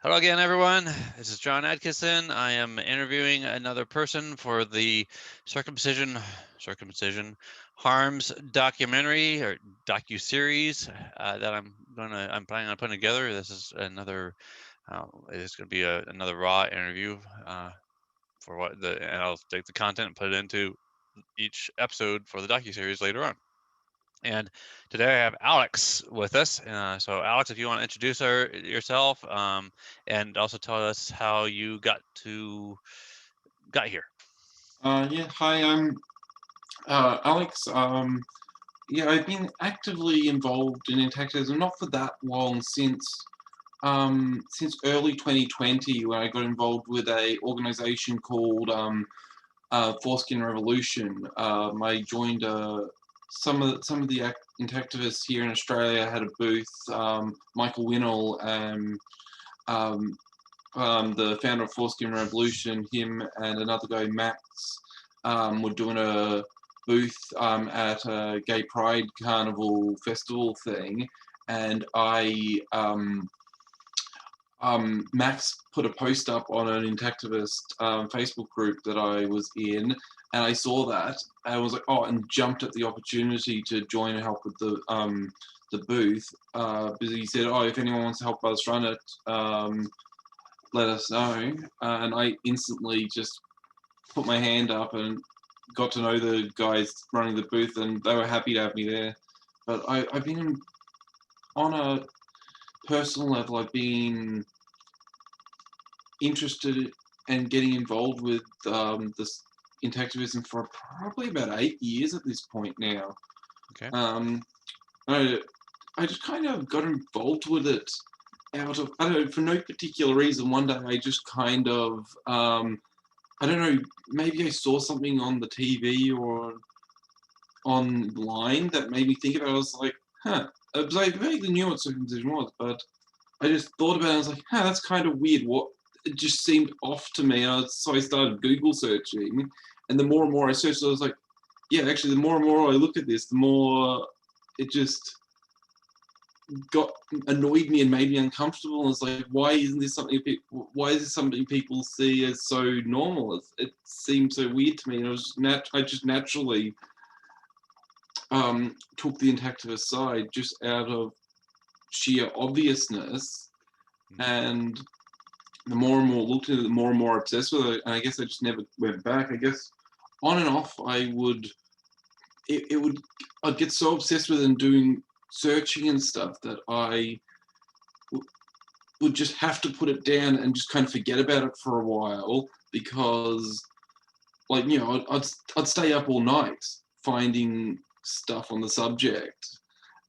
Hello again, everyone. This is John Adkison. I am interviewing another person for the circumcision harms documentary or docu-series that I'm planning on putting together. This is another. It's going to be another raw interview for and I'll take the content and put it into each episode for the docu-series later on. And today I have Alex with us. So Alex, if you want to introduce yourself and also tell us how you got here. Yeah, hi, I'm Alex. Yeah, I've been actively involved in intactism not for that long since early 2020 when I got involved with a organization called Foreskin Revolution. I joined some of the intactivists here in Australia had a booth. Michael Winnell and um, the founder of Foreskin Revolution, him and another guy, Max, were doing a booth at a gay pride carnival festival thing, and Max put a post up on an intactivist Facebook group that I was in, and I saw that, and I was like, oh, and jumped at the opportunity to join and help with the booth, because he said, oh, if anyone wants to help us run it, let us know. And I instantly just put my hand up and got to know the guys running the booth, and they were happy to have me there. But I've been on a personal level, I've been interested and getting involved with this intactivism for probably about 8 years at this point now. Okay. Um, I, I just kind of got involved with it out of, I don't know, for no particular reason. One day I just kind of, I don't know, maybe I saw something on the TV or online that made me think about it. I was like, huh. Because I vaguely knew what circumcision was, but I just thought about it. I was like, huh, that's kind of weird. What? It just seemed off to me. So I started Google searching, and the more and more I searched, I was like, yeah, actually, the more and more I look at this, the more it just got annoyed me and made me uncomfortable. And it's like, why isn't this something? Why is this something people see as so normal? It seemed so weird to me, and I just naturally took the intactivist side just out of sheer obviousness. And the more and more looked at it, the more and more obsessed with it. And I guess I just never went back. I guess on and off, I'd get so obsessed with it and doing searching and stuff that I would just have to put it down and just kind of forget about it for a while because, like, you know, I'd stay up all night finding stuff on the subject,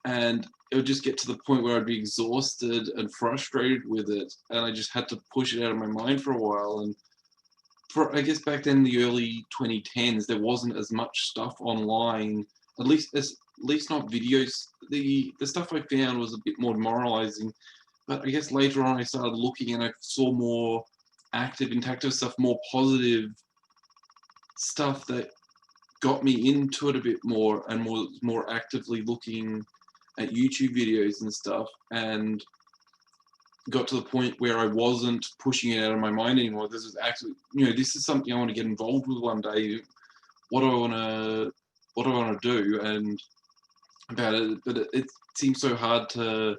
and it would just get to the point where I'd be exhausted and frustrated with it, and I just had to push it out of my mind for a while. And I guess back then in the early 2010s, there wasn't as much stuff online, at least not videos. The stuff I found was a bit more demoralizing. But I guess later on I started looking and I saw more active, intactive stuff, more positive stuff that got me into it a bit more and more actively looking at YouTube videos and stuff, and got to the point where I wasn't pushing it out of my mind anymore. This is actually, this is something I want to get involved with one day. What do I want to do and about it? But it seems so hard to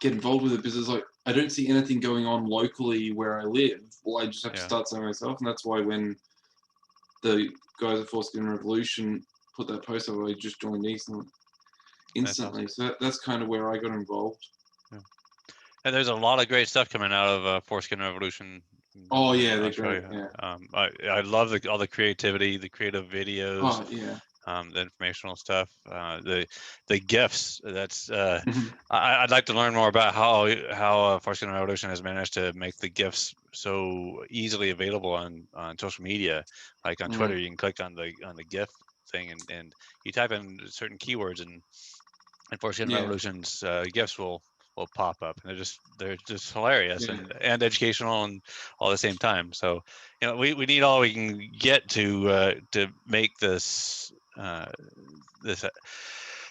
get involved with it because it's like I don't see anything going on locally where I live. Well, I just have to start something myself, and that's why when the guys at Foreskin Revolution put that post up, I just joined instantly. So that's kind of where I got involved. Yeah. And there's a lot of great stuff coming out of Foreskin Revolution. Oh yeah, they're Australia. great. Yeah. I love all the creativity, the creative videos, Oh yeah. the informational stuff, the gifts. That's Mhm. I'd like to learn more about how Foreskin Revolution has managed to make the gifts so easily available on social media. Like on Twitter, you can click on the GIF thing and you type in certain keywords and Foreskin Yeah. Revolution's gifts will pop up, and they're just hilarious Yeah. and educational and all at the same time. So, we need all we can get to make this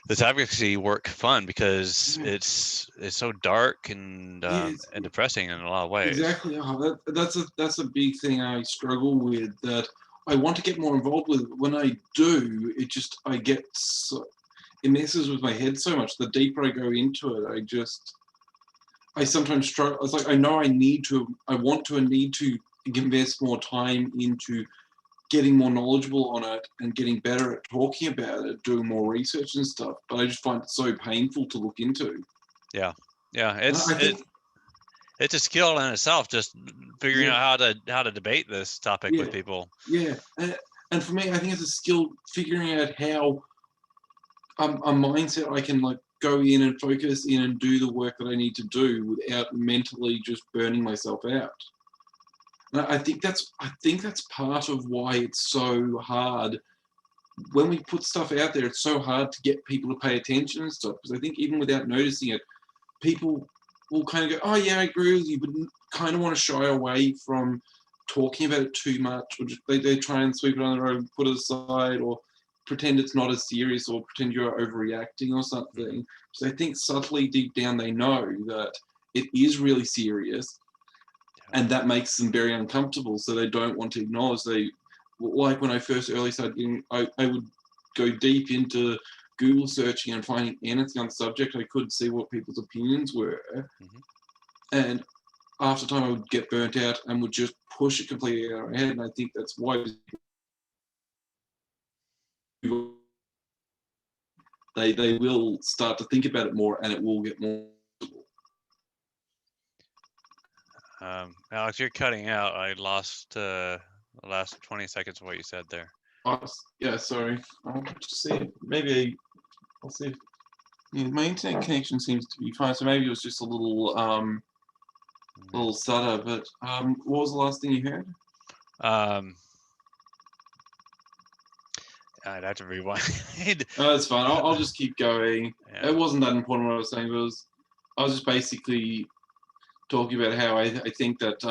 this advocacy work fun because Yeah. it's so dark and Yeah, depressing in a lot of ways. exactly. Oh, that's a big thing I struggle with. That I want to get more involved with. When I do, I get so, it messes with my head so much. The deeper I go into it, I sometimes struggle. It's like I know I want to and need to invest more time into getting more knowledgeable on it and getting better at talking about it, doing more research and stuff. But I just find it so painful to look into. Yeah, yeah, And I think, it's a skill in itself, just figuring yeah, out how to debate this topic with yeah, people. yeah. And for me, I think it's a skill figuring out how a mindset I can like go in and focus in and do the work that I need to do without mentally just burning myself out. And I think that's part of why it's so hard when we put stuff out there. It's so hard to get people to pay attention and stuff because I think even without noticing it, people will kind of go, "Oh yeah, I agree with you," but kind of want to shy away from talking about it too much, or just, they try and sweep it on their own, put it aside, or pretend it's not as serious, or pretend you're overreacting or something. Mm-hmm. So I think subtly deep down they know that it is really serious, and that makes them very uncomfortable. So they don't want to acknowledge. They like when I first early started getting, I would go deep into Google searching and finding anything on the subject. I could see what people's opinions were, Mm-hmm. and after time I would get burnt out and would just push it completely out of my head. And I think that's why they will start to think about it more, and it will get more. Alex, you're cutting out. I lost the last 20 seconds of what you said there. Oh, yeah, sorry. I'll just see. Maybe I'll see. If, yeah, my internet connection seems to be fine, so maybe it was just a little stutter. But what was the last thing you heard? I'd have to rewind. Oh, that's fine. I'll just keep going. Yeah. It wasn't that important what I was saying. I was just basically talking about how I think that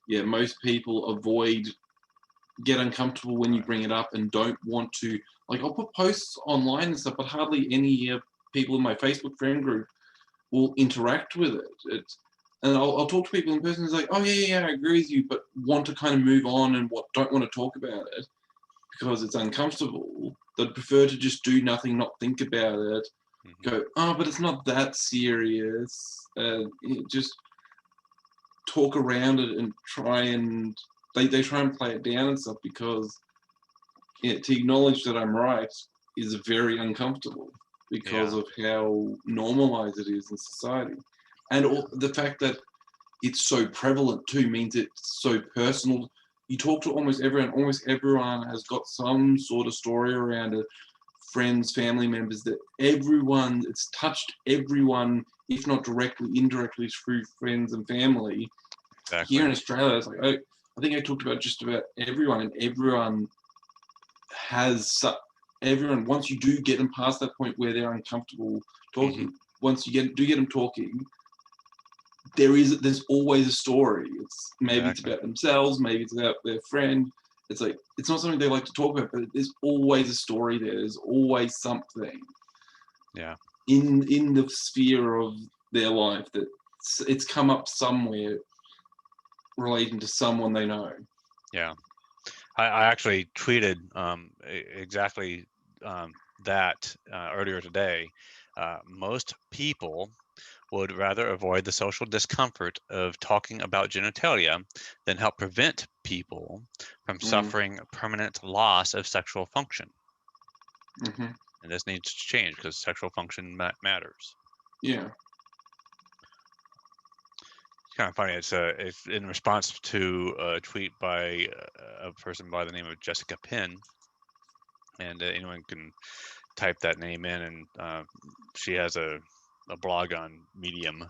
most people get uncomfortable when you bring it up and don't want to. Like, I'll put posts online and stuff, but hardly any people in my Facebook friend group will interact with it. And I'll talk to people in person who's like, oh yeah, I agree with you, but want to kind of move on and don't want to talk about it because it's uncomfortable. They'd prefer to just do nothing, not think about it, Mm-hmm. go, oh, but it's not that serious. Just talk around it and they try and play it down and stuff because to acknowledge that I'm right is very uncomfortable because of how normalized it is in society. And the fact that it's so prevalent too means it's so personal. You talk to almost everyone has got some sort of story around it, friends, family members, that it's touched everyone, if not directly, indirectly through friends and family. Exactly. Here in Australia, it's like, I think I talked about just about everyone, and everyone, once you do get them past that point where they're uncomfortable talking, once you get them talking, there's always a story. Maybe it's about themselves, maybe it's about their friend. It's like, it's not something they like to talk about, but there's always a story there. There's always something. Yeah. In the sphere of their life that it's come up somewhere relating to someone they know. Yeah. I actually tweeted exactly that earlier today. Most people would rather avoid the social discomfort of talking about genitalia than help prevent people from suffering permanent loss of sexual function. Mm-hmm. And this needs to change because sexual function matters. Yeah. It's kind of funny. It's in response to a tweet by a person by the name of Jessica Pinn, and anyone can type that name in, and she has a blog on Medium.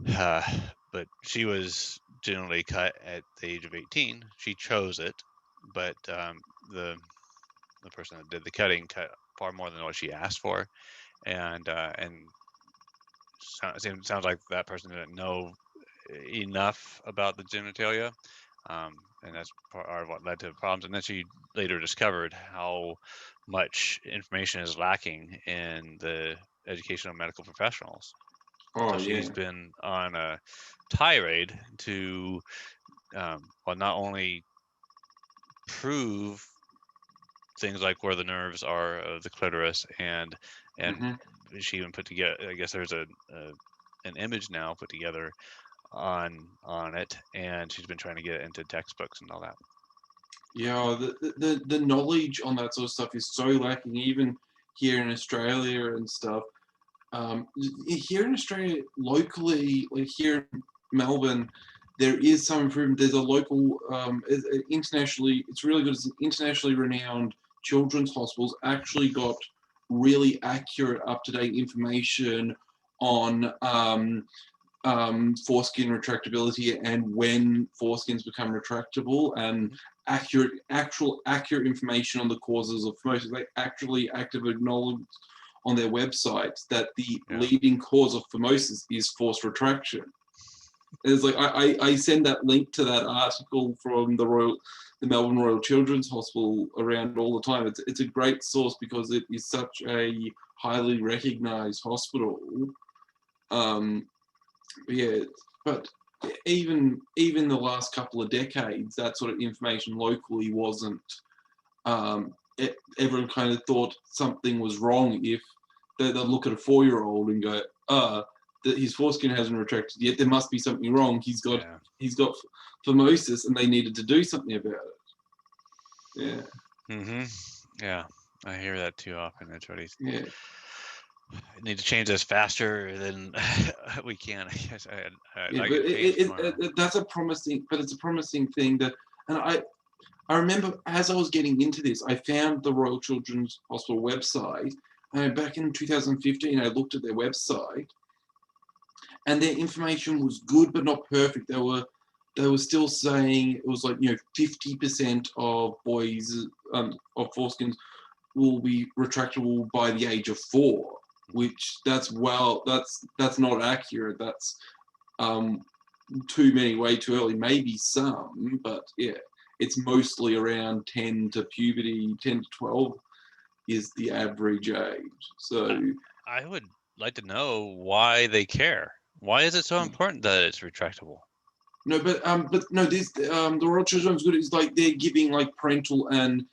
But she was generally cut at the age of 18. She chose it, but the person that did the cutting cut far more than what she asked for, and sounds like that person didn't know enough about the genitalia, and that's part of what led to problems. And then she later discovered how much information is lacking in the education of medical professionals. Oh So yeah. she's been on a tirade to, well, not only prove things like where the nerves are of the clitoris, and hmm she even put together, I guess there's an image now put together on it, and she's been trying to get it into textbooks and all that. Yeah, the knowledge on that sort of stuff is so lacking, even here in Australia and stuff. Here in Australia, locally, like here in Melbourne, there is some improvement. There's a local, internationally, it's really good. It's an internationally renowned children's hospital's actually got really accurate, up-to-date information on foreskin retractability and when foreskins become retractable, and accurate information on the causes of phimosis. They actually actively acknowledge on their website that the Yeah. leading cause of phimosis is forced retraction. It's like I send that link to that article from the Melbourne Royal Children's Hospital around all the time. It's a great source because it is such a highly recognised hospital. Yeah, but even the last couple of decades, that sort of information locally wasn't. Everyone kind of thought something was wrong if they'd look at a 4-year-old and go, his foreskin hasn't retracted yet. There must be something wrong. He's got phimosis, and they needed to do something about it. Yeah. Yeah, I hear that too often. It's really, Yeah. need to change this faster than we can. I guess Yeah, I but get it's a promising thing that, and I remember as I was getting into this, I found the Royal Children's Hospital website. And back in 2015, I looked at their website, and their information was good but not perfect. They were still saying it was like 50% of boys of foreskins will be retractable by the age of 4, which that's not accurate. That's way too early. Maybe some, but yeah, it's mostly around 10 to puberty. 10 to 12 is the average age. So I would like to know why they care. Why is it so important that it's retractable? no, but no, this the Royal Children's Good is like they're giving like parental and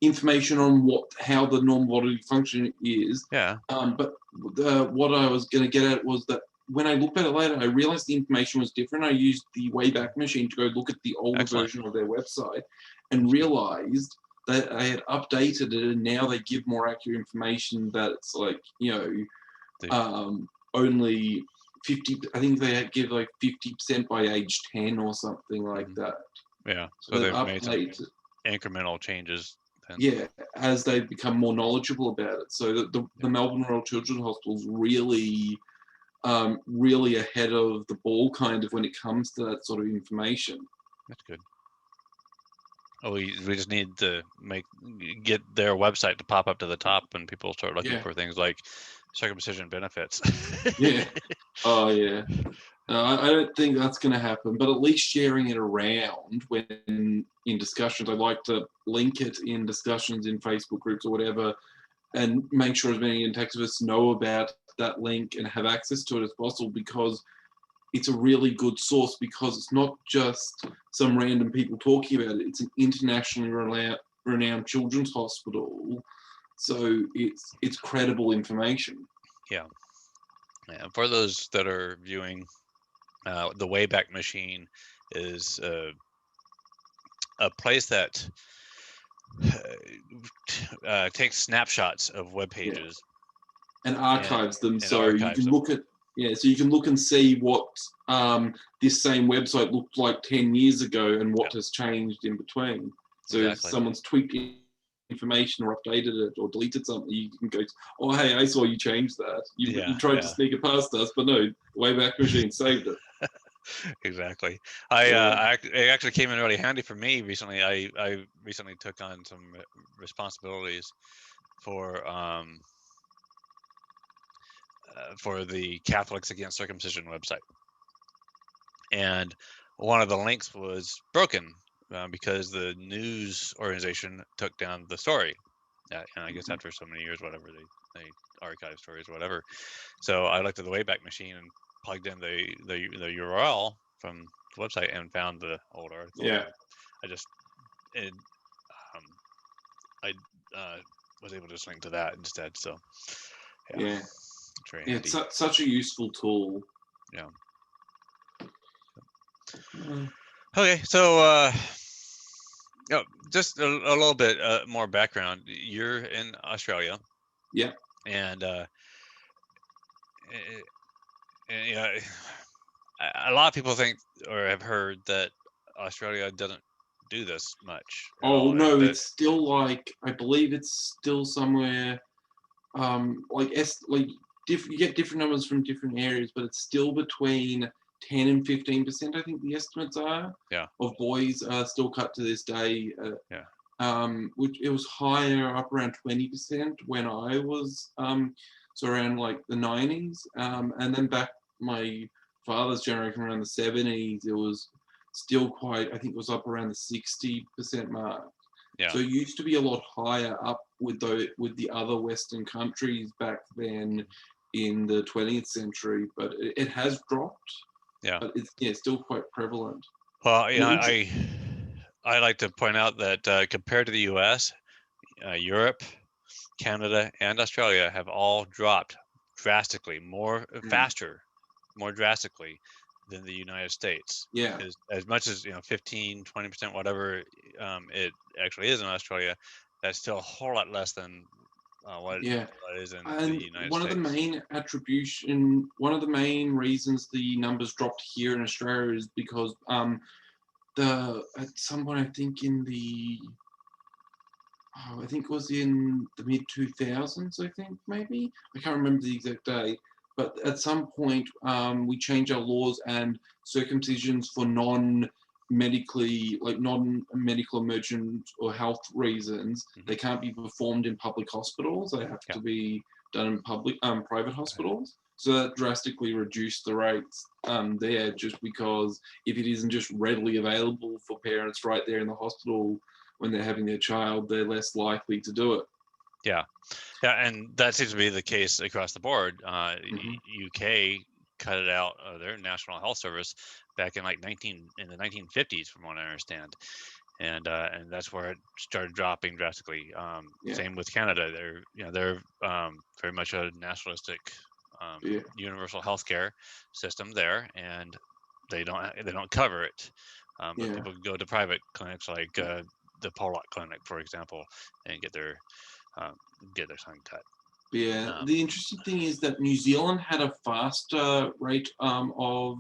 information on how the normal bodily function is. Yeah. But what I was going to get at was that when I looked at it later, I realized the information was different. I used the Wayback Machine to go look at the older version of their website and realized that I had updated it, and now they give more accurate information that it's like, only 50, I think they give like 50% by age 10 or something like that. Yeah, so they've made some incremental changes then. Yeah, as they become more knowledgeable about it. So the Melbourne Royal Children's Hospital is really ahead of the ball kind of when it comes to that sort of information. That's good. Oh, we just need to get their website to pop up to the top when people start looking for things like circumcision benefits. Yeah. Oh yeah. I don't think that's going to happen, but at least sharing it around when in discussions. I like to link it in discussions in Facebook groups or whatever, and make sure as many activists know about that link and have access to it as possible, because it's a really good source, because it's not just some random people talking about it. It's an internationally renowned children's hospital, so it's credible information. Yeah. For those that are viewing, the Wayback Machine is a place that takes snapshots of web pages and archives them, so you can them. look at so you can look and see what this same website looked like 10 years ago and what has changed in between. So if someone's tweaked information or updated it or deleted something, you can go, oh hey, I saw you change that. You tried to sneak it past us, but no, Wayback Machine saved it. Exactly. It actually came in really handy for me recently. I recently took on some responsibilities for the Catholics Against Circumcision website, and one of the links was broken because the news organization took down the story. And I guess after so many years, whatever, they archive stories, whatever. So I looked at the Wayback Machine and plugged in the URL from the website and found the old article. Yeah. I just it, I was able to just link to that instead. So Yeah. it's very Yeah, handy. it's such a useful tool. Yeah. Uh, Okay, so just a little bit more background. You're in Australia. Yeah. And yeah, a lot of people think or have heard that Australia doesn't do this much at Oh all. no, it's still like, I believe it's still somewhere like you get different numbers from different areas, but it's still between 10 and 15%, I think the estimates are, Yeah. of boys are still cut to this day. Yeah. Which it was higher, up around 20% when I was so around like the 90s, and then back my father's generation around the 70s, it was still quite, I think it was up around the 60% mark. Yeah. So it used to be a lot higher up with the other Western countries back then in the 20th century, but it has dropped. Yeah. But it's still quite prevalent. Well, I like to point out that compared to the U.S., Europe, Canada, and Australia have all dropped drastically, faster, more drastically than the United States. Yeah. As much as 15, 20%, whatever it actually is in Australia, that's still a whole lot less than what it is in the And United one of the States. one of the main reasons the numbers dropped here in Australia is because at some point, I think I think it was in the mid 2000s, I think maybe, I can't remember the exact day, but at some point we changed our laws, and circumcisions for non-medical emergent or health reasons, they can't be performed in public hospitals. They have to be done in private hospitals. So that drastically reduced the rates there, just because if it isn't just readily available for parents right there in the hospital when they're having their child, they're less likely to do it. Yeah, and that seems to be the case across the board. UK cut it out of their National Health Service back in in the 1950s, from what I understand, and that's where it started dropping drastically. Same with Canada; they're very much a nationalistic universal healthcare system there, and they don't cover it. But people go to private clinics like the Pollock Clinic, for example, and get their son cut. Yeah, the interesting thing is that New Zealand had a faster rate of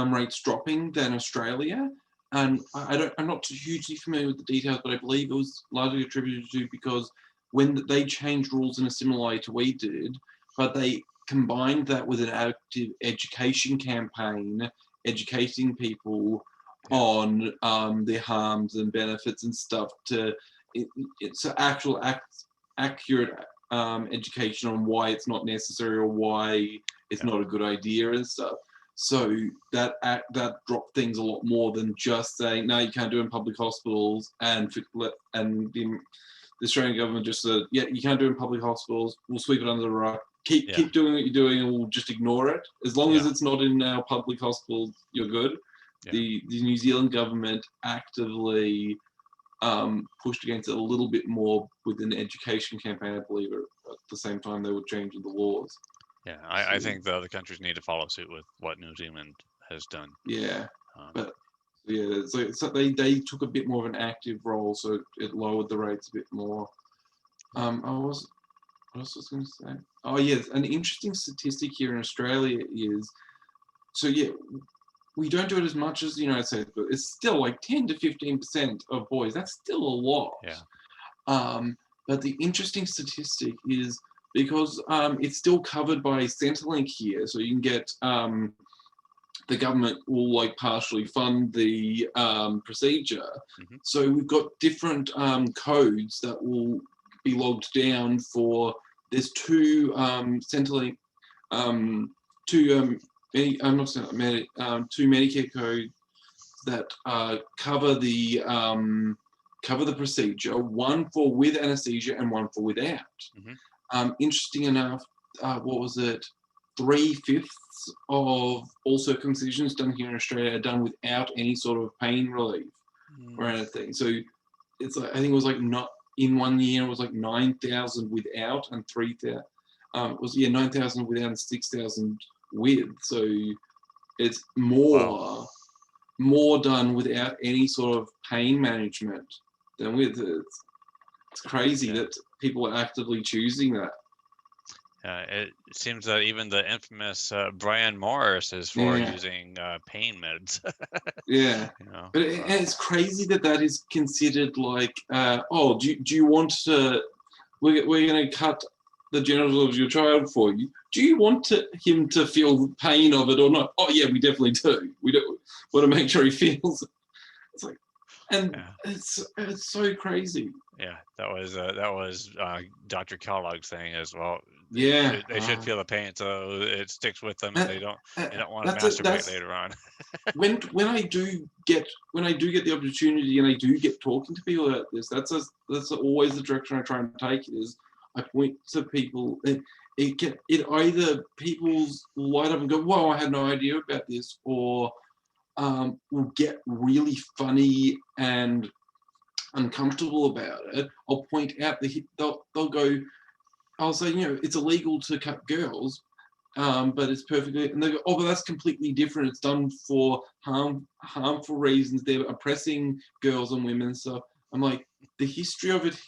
rates dropping than Australia, and I'm not too hugely familiar with the details, but I believe it was largely attributed to because when they changed rules in a similar way to we did, but they combined that with an active education campaign, educating people on their harms and benefits and stuff. It's an actual accurate education on why it's not necessary or why it's not a good idea and stuff. So that dropped things a lot more than just saying, no, you can't do it in public hospitals, and the Australian government just said, yeah, you can't do it in public hospitals, we'll sweep it under the rug. Keep doing what you're doing and we'll just ignore it. As long as it's not in our public hospitals, you're good. The New Zealand government actively pushed against it a little bit more with an education campaign, I believe, at the same time they were changing the laws. Yeah, I think the other countries need to follow suit with what New Zealand has done. Yeah, so they took a bit more of an active role, so it lowered the rates a bit more. What else was I going to say? Oh yes, an interesting statistic here in Australia is, so yeah, we don't do it as much as the United States, but it's still like 10 to 15% of boys. That's still a lot. Yeah. But the interesting statistic is because it's still covered by Centrelink here, so you can get the government will like partially fund the procedure. So we've got different codes that will be logged down for. There's two Centrelink, two Medicare codes that cover the cover the procedure, one for with anesthesia and one for without. Interesting enough, what was it? 3/5 of all circumcisions done here in Australia are done without any sort of pain relief or anything. So it's like, I think it was like not in 1 year, it was like 9,000 without and 3,000. It was 9,000 without and 6,000 with. So it's more done without any sort of pain management than with. It's crazy that people are actively choosing that. It seems that even the infamous Brian Morris is for using pain meds. Yeah, you know, but it's crazy that is considered like, do you want to? We're going to cut the genitals of your child for you. Do you want him to feel the pain of it or not? Oh yeah, we definitely do. We don't want to make sure he feels it. It's like, and it's so crazy. Yeah, that was Dr. Kellogg's thing as well. Yeah, they should feel the pain, so it sticks with them, and they don't want to masturbate later on. when I do get the opportunity and I do get talking to people about this, that's always the direction I try and take. Is I point to people. It either people's light up and go, "Whoa, I had no idea about this," or will get really funny and uncomfortable about it. I'll point out they'll go, I'll say, it's illegal to cut girls, but it's perfectly, and they go, oh, but that's completely different. It's done for harmful reasons. They're oppressing girls and women. So I'm like, the history of it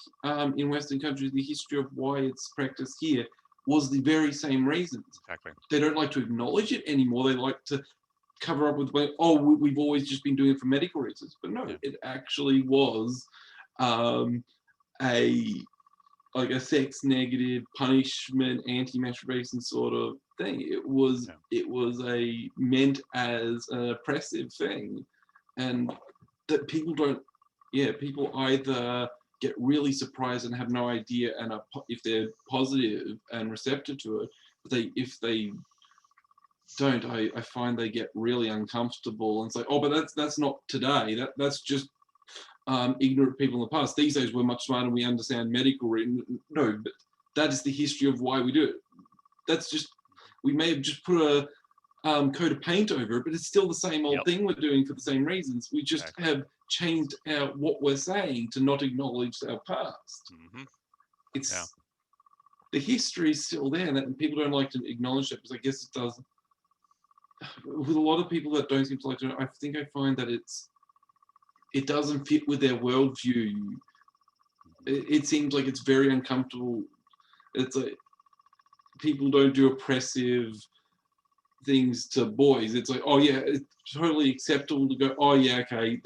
in Western countries, the history of why it's practiced here was the very same reasons. Exactly. They don't like to acknowledge it anymore. They like to cover up with, we've always just been doing it for medical reasons. But no, it actually was a sex negative punishment, anti-masturbation sort of thing. It was meant as an oppressive thing, and that people either get really surprised and have no idea, and if they're positive and receptive to it, but if they don't, I find they get really uncomfortable and say, oh, but that's not today. That's just ignorant people in the past. These days we're much smarter and we understand medical reason. No, but that is the history of why we do it. That's just, we may have just put a coat of paint over it, but it's still the same old thing we're doing for the same reasons. We just have changed what we're saying to not acknowledge our past. It's the history is still there, and people don't like to acknowledge that, because I guess it does. With a lot of people that don't seem to like to, I find that it doesn't fit with their worldview. It seems like it's very uncomfortable. It's like people don't do oppressive things to boys. It's like, oh yeah, it's totally acceptable to go, oh yeah, okay,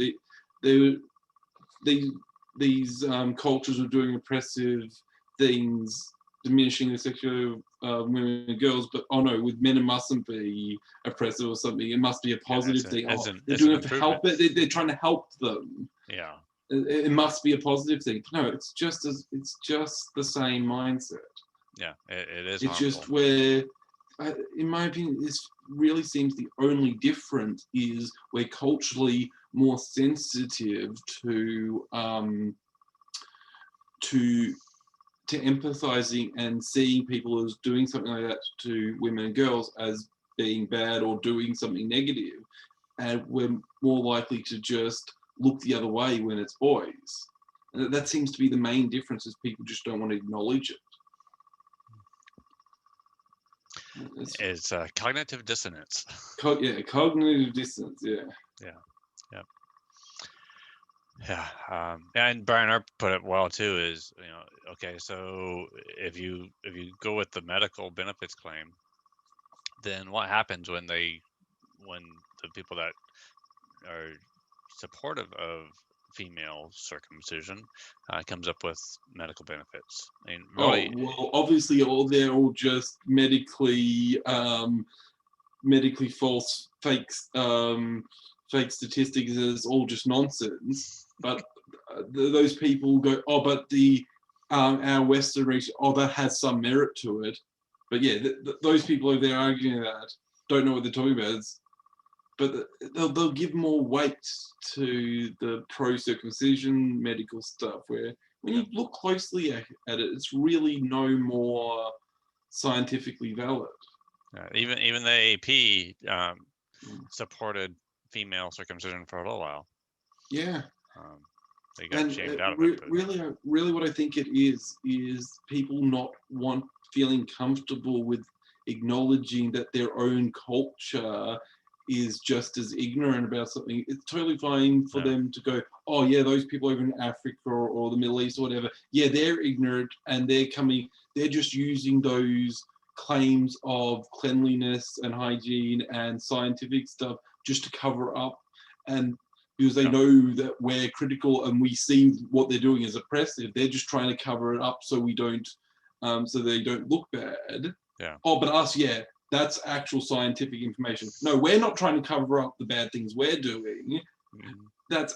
these cultures are doing oppressive things, diminishing the sexuality of women and girls, but oh no, with men it mustn't be oppressive or something. It must be a positive thing. They're doing it to help it. They're trying to help them. Yeah. It must be a positive thing. No, it's just the same mindset. Yeah, it is. It's harmful. Just where, in my opinion, this really seems the only difference is we're culturally more sensitive to empathizing and seeing people as doing something like that to women and girls as being bad or doing something negative, and we're more likely to just look the other way when it's boys. And that seems to be the main difference, is people just don't want to acknowledge it. It's cognitive dissonance. Cognitive dissonance. And Brian Arp put it well too. Is okay. So if you go with the medical benefits claim, then what happens when the people that are supportive of female circumcision comes up with medical benefits? I mean, really, well, obviously, they're all just medically false, fake statistics. Is all just nonsense. But those people go, oh, but our Western research, that has some merit to it. But yeah, those people over there arguing that don't know what they're talking about. but they'll give more weight to the pro-circumcision medical stuff, where when you look closely at it, it's really no more scientifically valid. Even the AP supported female circumcision for a little while. Yeah. They got shamed out of it. Really what I think it is people not feeling comfortable with acknowledging that their own culture is just as ignorant about something. It's totally fine for them to go, oh yeah, those people over in Africa or the Middle East or whatever, yeah, they're ignorant and they're just using those claims of cleanliness and hygiene and scientific stuff just to cover up, and because they know that we're critical and we see what they're doing as oppressive, they're just trying to cover it up so we don't, so they don't look bad. Yeah. Oh, but us, yeah, that's actual scientific information. No, we're not trying to cover up the bad things we're doing. That's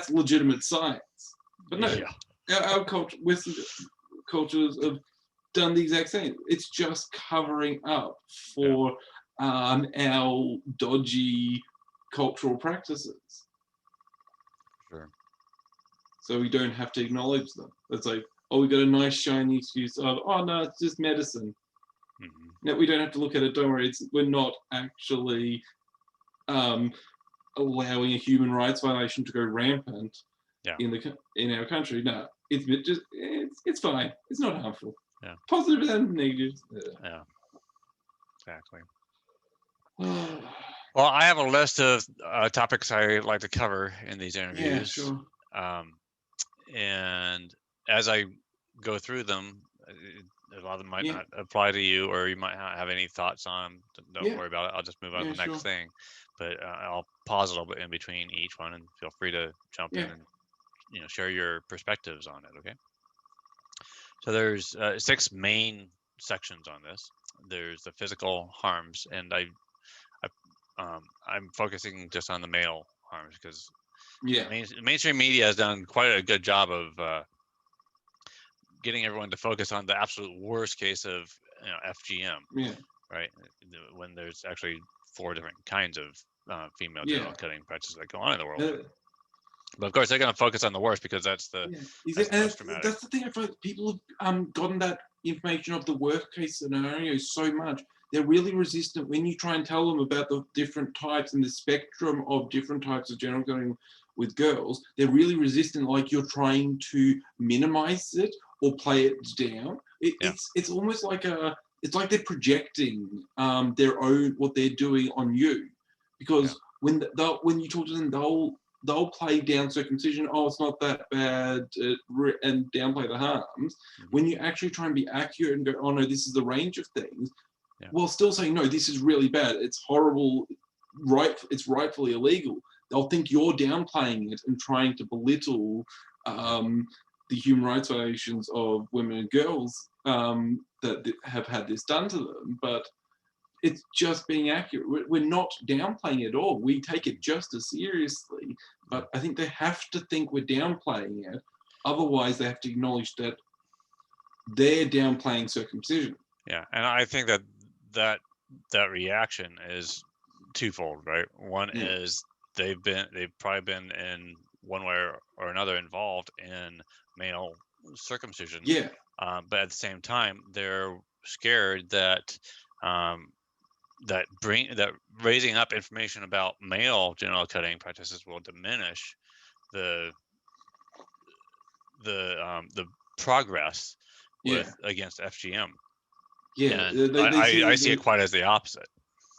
legitimate science. But no, our culture, Western cultures have done the exact same. It's just covering up for our dodgy cultural practices. Sure. So we don't have to acknowledge them. It's like, oh, we got a nice shiny excuse of, oh no, it's just medicine. No, we don't have to look at it. Don't worry. We're not actually allowing a human rights violation to go rampant in our country. No, it's fine. It's not harmful. Yeah. Positive and negative. Yeah. Exactly. Well, I have a list of topics I like to cover in these interviews. Yeah, sure. And as I go through them, a lot of them might not apply to you, or you might not have any thoughts on. Don't worry about it. I'll just move on to the next thing. But I'll pause a little bit in between each one, and feel free to jump in and share your perspectives on it. Okay. So there's 6 main sections on this. There's the physical harms, and I'm focusing just on the male harms because mainstream media has done quite a good job of getting everyone to focus on the absolute worst case of FGM. Yeah. Right. When there's actually 4 different kinds of female genital cutting practices that go on in the world. But of course, they're going to focus on the worst because that's the most dramatic. That's the thing. I feel like people have gotten that information of the worst case scenario so much. They're really resistant when you try and tell them about the different types and the spectrum of different types of genital cutting with girls. They're really resistant, like you're trying to minimize it or play it down. It's almost like it's like they're projecting their own, what they're doing on you, because when you talk to them, they'll play down circumcision. Oh, it's not that bad, and downplay the harms. When you actually try and be accurate and go, oh no, this is the range of things, while still saying, no, this is really bad, it's horrible, it's rightfully illegal, they'll think you're downplaying it and trying to belittle the human rights violations of women and girls that have had this done to them. But it's just being accurate. We're not downplaying it at all. We take it just as seriously, but I think they have to think we're downplaying it. Otherwise, they have to acknowledge that they're downplaying circumcision. Yeah, and I think that reaction is twofold, right? One is they've probably been in one way or another involved in male circumcision. Yeah. But at the same time, they're scared that that raising up information about male genital cutting practices will diminish the progress against FGM. Yeah, I see it quite as the opposite.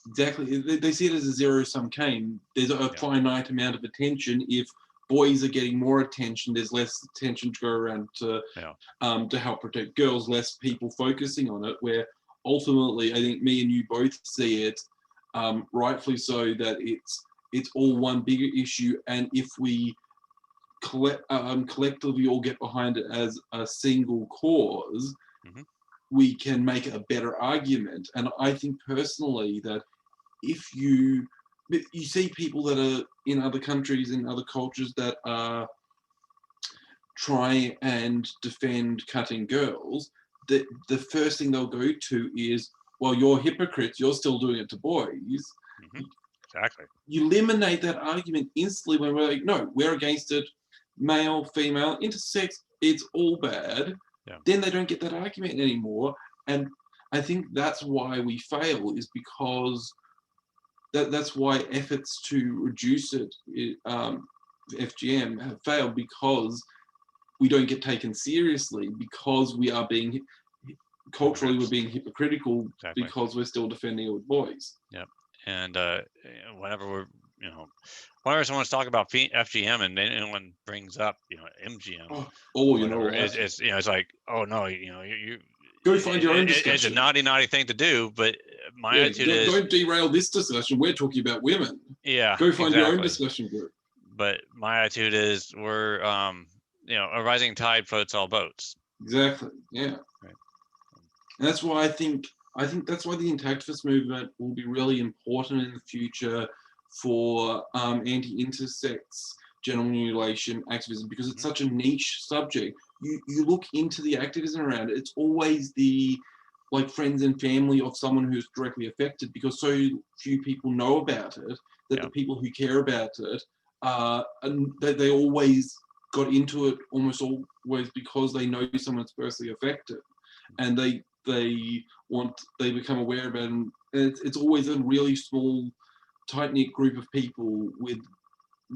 Exactly, they see it as a zero-sum game. There's a finite amount of attention. If boys are getting more attention, there's less attention to go around to help protect girls, less people focusing on it, where ultimately I think me and you both see it, rightfully so, that it's all one bigger issue, and if we collectively all get behind it as a single cause, we can make a better argument. And I think personally that if you see people that are in other countries, in other cultures, that are try and defend cutting girls, the first thing they'll go to is, well, you're hypocrites, you're still doing it to boys. Exactly. You eliminate that argument instantly when we're like, no, we're against it. Male, female, intersex, it's all bad. Yeah. Then they don't get that argument anymore. And I think that's why we fail, is because that's why efforts to reduce it, FGM, have failed, because we don't get taken seriously, because we are being culturally, we're being hypocritical, Exactly. because we're still defending old boys. Yep. And whenever we're, whenever someone's talking about FGM and anyone brings up, MGM, it's like, oh no, you go find your own discussion. It's a naughty thing to do, but my attitude is, don't derail this discussion. We're talking about women. Yeah. Go find your own discussion group. But my attitude is, we're, a rising tide floats all boats. Exactly. Yeah. Right. And that's why I think that's why the anti-activist movement will be really important in the future for anti-intersex genital mutilation activism, because it's such a niche subject. You look into the activism around it, it's always the friends and family of someone who's directly affected, because so few people know about it, that the people who care about it, and they always got into it almost always because they know someone's personally affected, and they become aware of it, and it's always a really small, tight-knit group of people with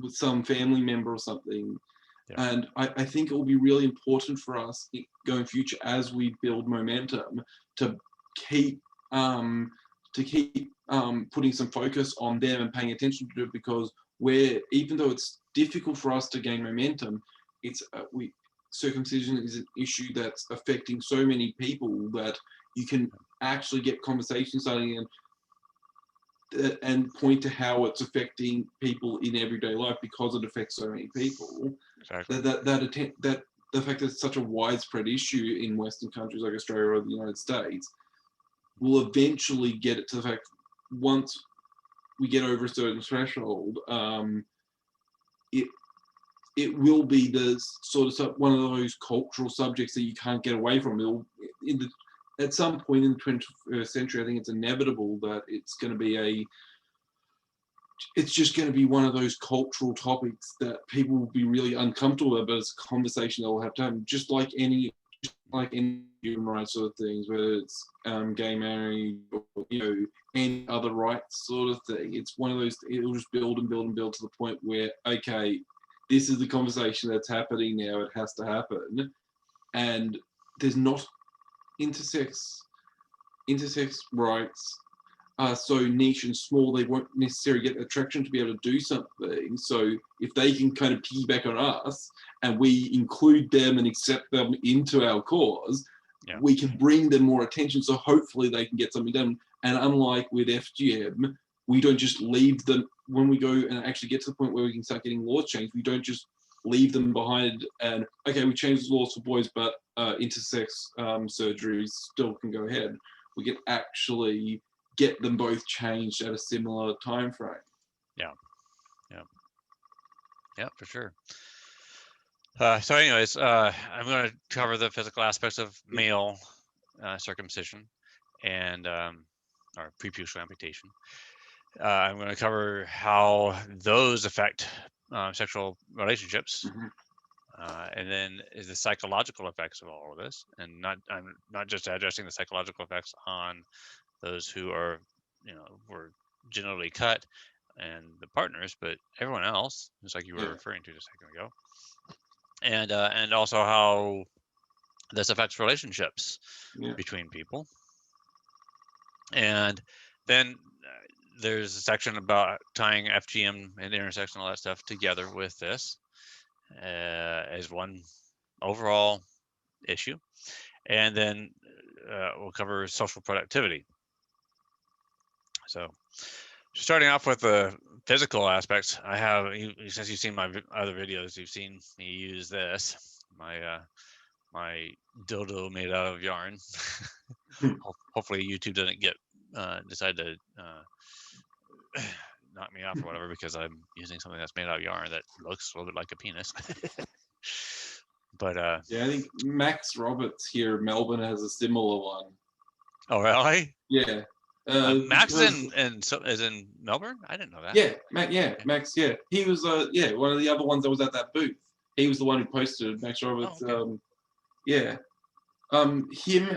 some family member or something. And I think it will be really important for us going future, as we build momentum, to keep putting some focus on them and paying attention to it, because even though it's difficult for us to gain momentum, circumcision is an issue that's affecting so many people that you can actually get conversations starting and point to how it's affecting people in everyday life, because it affects so many people. Exactly. That the fact that it's such a widespread issue in Western countries like Australia or the United States will eventually get it to the fact, once we get over a certain threshold, it will be the sort of one of those cultural subjects that you can't get away from. At some point in the 21st century, I think it's inevitable that it's just going to be one of those cultural topics that people will be really uncomfortable about, but it's a conversation they'll have to have, just like any human rights sort of things, whether it's gay marriage or any other rights sort of thing. It's one of those, it'll just build and build and build to the point where, okay, this is the conversation that's happening now, it has to happen. And there's not intersex rights are so niche and small, they won't necessarily get the traction to be able to do something. So if they can kind of piggyback on us and we include them and accept them into our cause, we can bring them more attention. So hopefully they can get something done. And unlike with FGM, we don't just leave them, when we go and actually get to the point where we can start getting laws changed, we don't just leave them behind and, okay, we changed the laws for boys, but intersex surgeries still can go ahead. We can actually get them both changed at a similar time frame. Yeah, for sure. So anyways, I'm going to cover the physical aspects of male circumcision and or preputial amputation. I'm going to cover how those affect sexual relationships, and then is the psychological effects of all of this, and I'm not just addressing the psychological effects on those who are, were genitally cut and the partners, but everyone else, just like you were referring to just a second ago, and also how this affects relationships between people. And then there's a section about tying FGM and intersex and all that stuff together with this as one overall issue. And then we'll cover social productivity. So starting off with the physical aspects, I have, since you've seen my other videos, you've seen me use this, my dildo made out of yarn. Hopefully YouTube doesn't decide to knock me off or whatever, because I'm using something that's made out of yarn that looks a little bit like a penis. But I think Max Roberts here in Melbourne has a similar one. Oh really? Yeah. Max because is in Melbourne. I didn't know that. Max, he was one of the other ones that was at that booth. He was the one who posted Max Roberts. Oh, okay. Yeah, him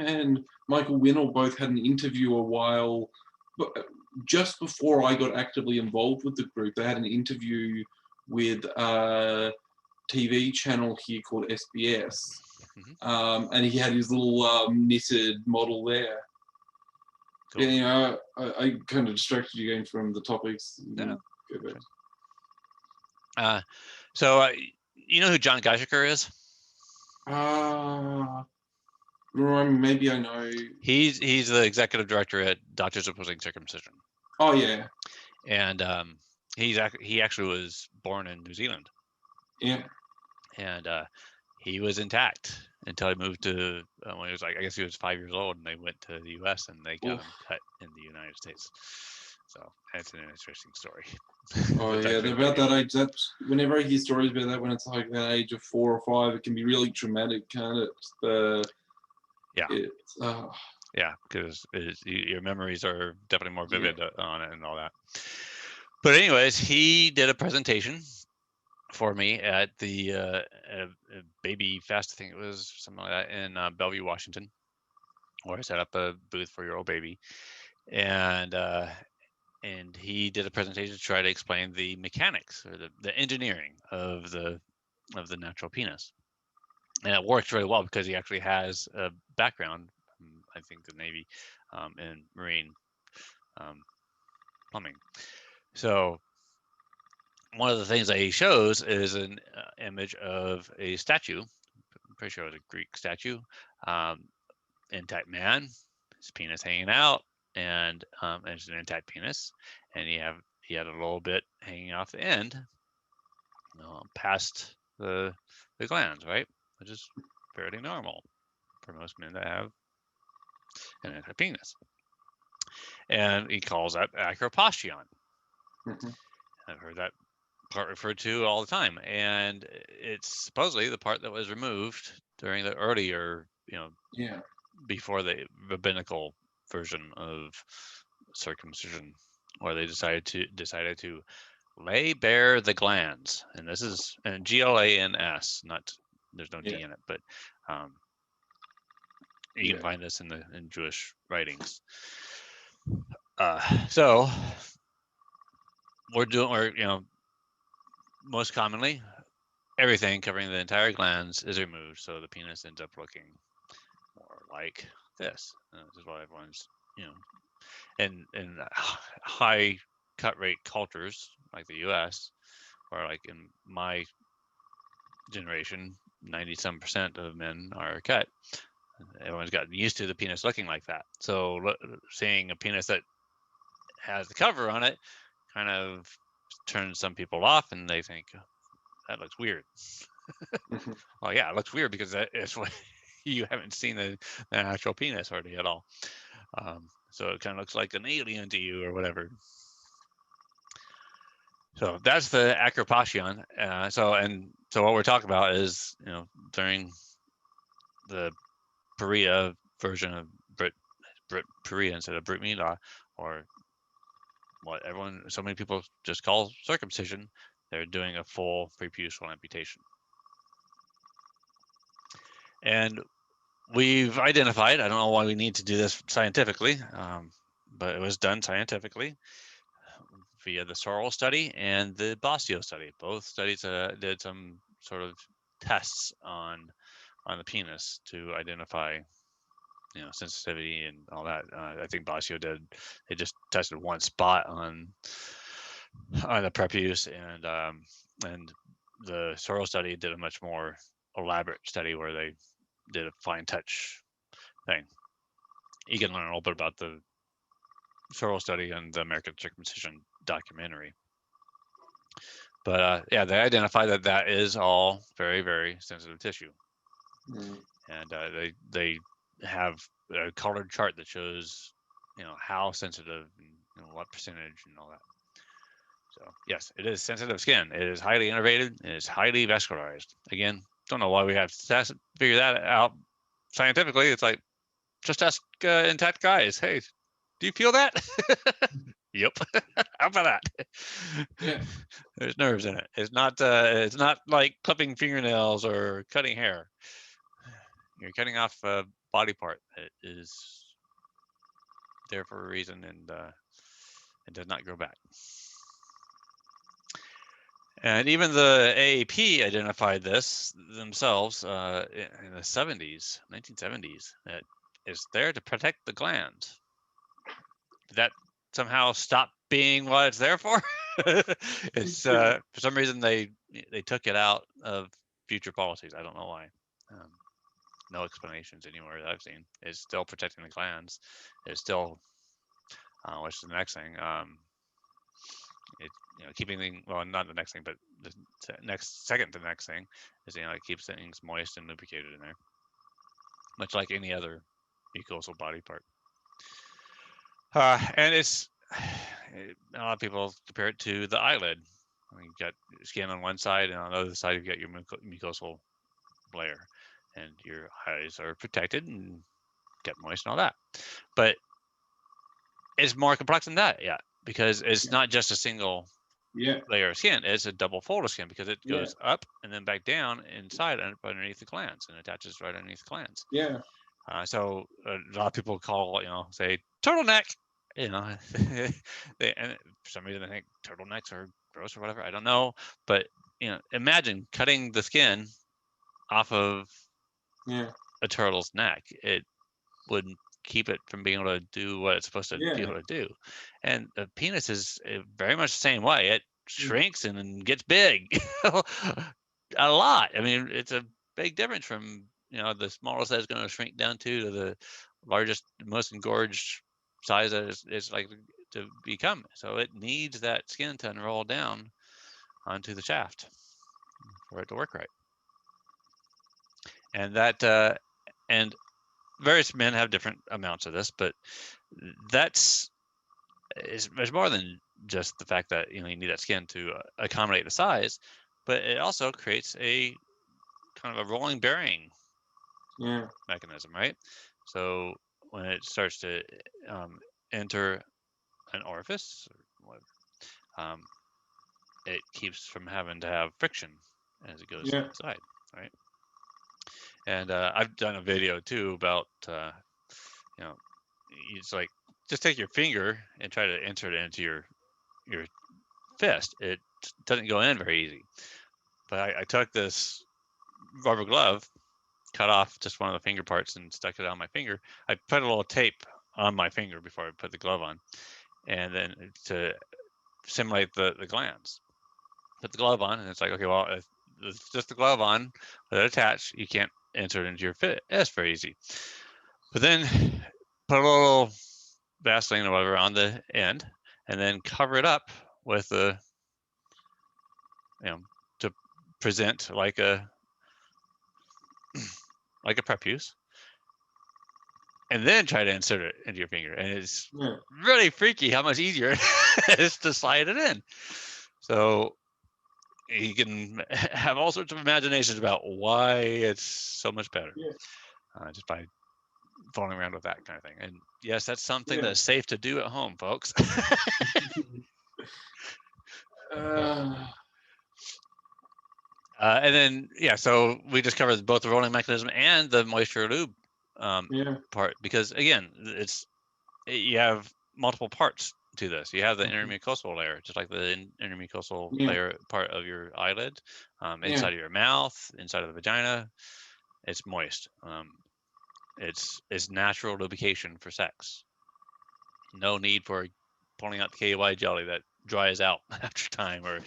and Michael Winnell both had an interview a while, but just before I got actively involved with the group, they had an interview with a TV channel here called SBS, and he had his little knitted model there. Cool. Yeah, I kind of distracted you going from the topics. No. Go back. So you know who John Geishiker is? Maybe I know. He's the executive director at Doctors Opposing Circumcision. Oh yeah. And he actually was born in New Zealand. Yeah. And he was intact until he moved to when he was I guess he was 5 years old, and they went to the U.S. and they got him cut in the United States. So that's an interesting story. Oh yeah, about that age. That's whenever I hear stories about that, when it's like that age of 4 or 5, it can be really traumatic, can't it? Yeah, because your memories are definitely more vivid on it and all that. But anyways, he did a presentation for me at the Baby Fest, I think it was something like that, in Bellevue, Washington, where I set up a booth for your old baby, and he did a presentation to try to explain the mechanics or the engineering of the natural penis, and it works really well because he actually has a background, I think the Navy, in marine plumbing. So one of the things that he shows is an image of a statue. I'm pretty sure it was a Greek statue, intact man, his penis hanging out, and it's an intact penis, and he had a little bit hanging off the end, past the glands, right, which is fairly normal for most men that have an intact penis. And he calls that acropation. I've heard that part referred to all the time, and it's supposedly the part that was removed during the earlier, before the rabbinical version of circumcision, where they decided to lay bare the glands, and this is glans, not there's no D in it, but you can find this in Jewish writings. So we're most commonly everything covering the entire glands is removed, so the penis ends up looking more like this. This is what everyone's, in high cut rate cultures like the U.S., or like in my generation, 90% of men are cut. Everyone's gotten used to the penis looking like that. So seeing a penis that has the cover on it kind of turns some people off, and they think that looks weird. Well, yeah, it looks weird because it's what you haven't seen the actual penis hardly at all. So it kind of looks like an alien to you or whatever. So that's the acropation. So what we're talking about is, during the priah version of brit priah instead of brit milah, or what so many people just call circumcision, they're doing a full preputial amputation. And we've identified, I don't know why we need to do this scientifically, but it was done scientifically via the Sorrells study and the Bosio study. Both studies did some sort of tests on the penis to identify, sensitivity and all that. I think Bosio they just tested one spot on the prepuce, and the Sorrells study did a much more elaborate study where they did a fine touch thing. You can learn a little bit about the Sorrells study and the American Circumcision documentary. But they identify that is all very, very sensitive tissue. And they have a colored chart that shows, how sensitive and what percentage and all that. So yes, it is sensitive skin. It is highly innervated. It is highly vascularized. Again, don't know why we have to figure that out scientifically. It's like, just ask intact guys. Hey, do you feel that? Yep. How about that? Yeah. There's nerves in it. It's not like clipping fingernails or cutting hair. You're cutting off a body part that is there for a reason, and it does not grow back. And even the AAP identified this themselves in the 70s, 1970s, that it's there to protect the gland. Did that somehow stop being what it's there for? It's for some reason they took it out of future policies. I don't know why. No explanations anywhere that I've seen. It's still protecting the glands. It's still, which is the next thing. It keeping things, well, not the next thing, but the second to the next thing is it keeps things moist and lubricated in there, much like any other mucosal body part. And it's a lot of people compare it to the eyelid. You've got skin on one side, and on the other side you've got your mucosal layer, and your eyes are protected and get moist and all that. But it's more complex than that, because it's not just a single layer of skin. It's a double fold of skin, because it goes up and then back down inside underneath the glands and attaches right underneath the glands. Yeah. So a lot of people call, say turtleneck. And for some reason they think turtlenecks are gross or whatever. I don't know, but imagine cutting the skin off of a turtle's neck. It wouldn't keep it from being able to do what it's supposed to be able to do. And the penis is very much the same way. It shrinks and then gets big a lot. I mean, it's a big difference from the smallest that it's going to shrink down to the largest, most engorged size that it's like to become. So it needs that skin to unroll down onto the shaft for it to work right. And that and various men have different amounts of this, but there's more than just the fact that you need that skin to accommodate the size, but it also creates a kind of a rolling bearing mechanism, right? So when it starts to enter an orifice, it keeps from having to have friction as it goes inside, right? And I've done a video too about it's like just take your finger and try to enter it into your fist. It doesn't go in very easy. But I took this rubber glove, cut off just one of the finger parts and stuck it on my finger. I put a little tape on my finger before I put the glove on, and then to simulate the glands. Put the glove on, and it's like, okay, well, if it's just the glove on with it attached, you can't enter it into your fist very easy. But then put a little Vaseline or whatever on the end, and then cover it up with to present like a prepuce, and then try to insert it into your finger. And it's really freaky how much easier it is to slide it in. So you can have all sorts of imaginations about why it's so much better just by fooling around with that kind of thing. And yes, that's something that's safe to do at home, folks. And then so we just covered both the rolling mechanism and the moisture lube part, because again, you have multiple parts to this. You have the intermucosal layer, just like the intermucosal layer part of your eyelid, inside of your mouth, inside of the vagina. It's moist. It's natural lubrication for sex. No need for pulling out the KY jelly that dries out after time, or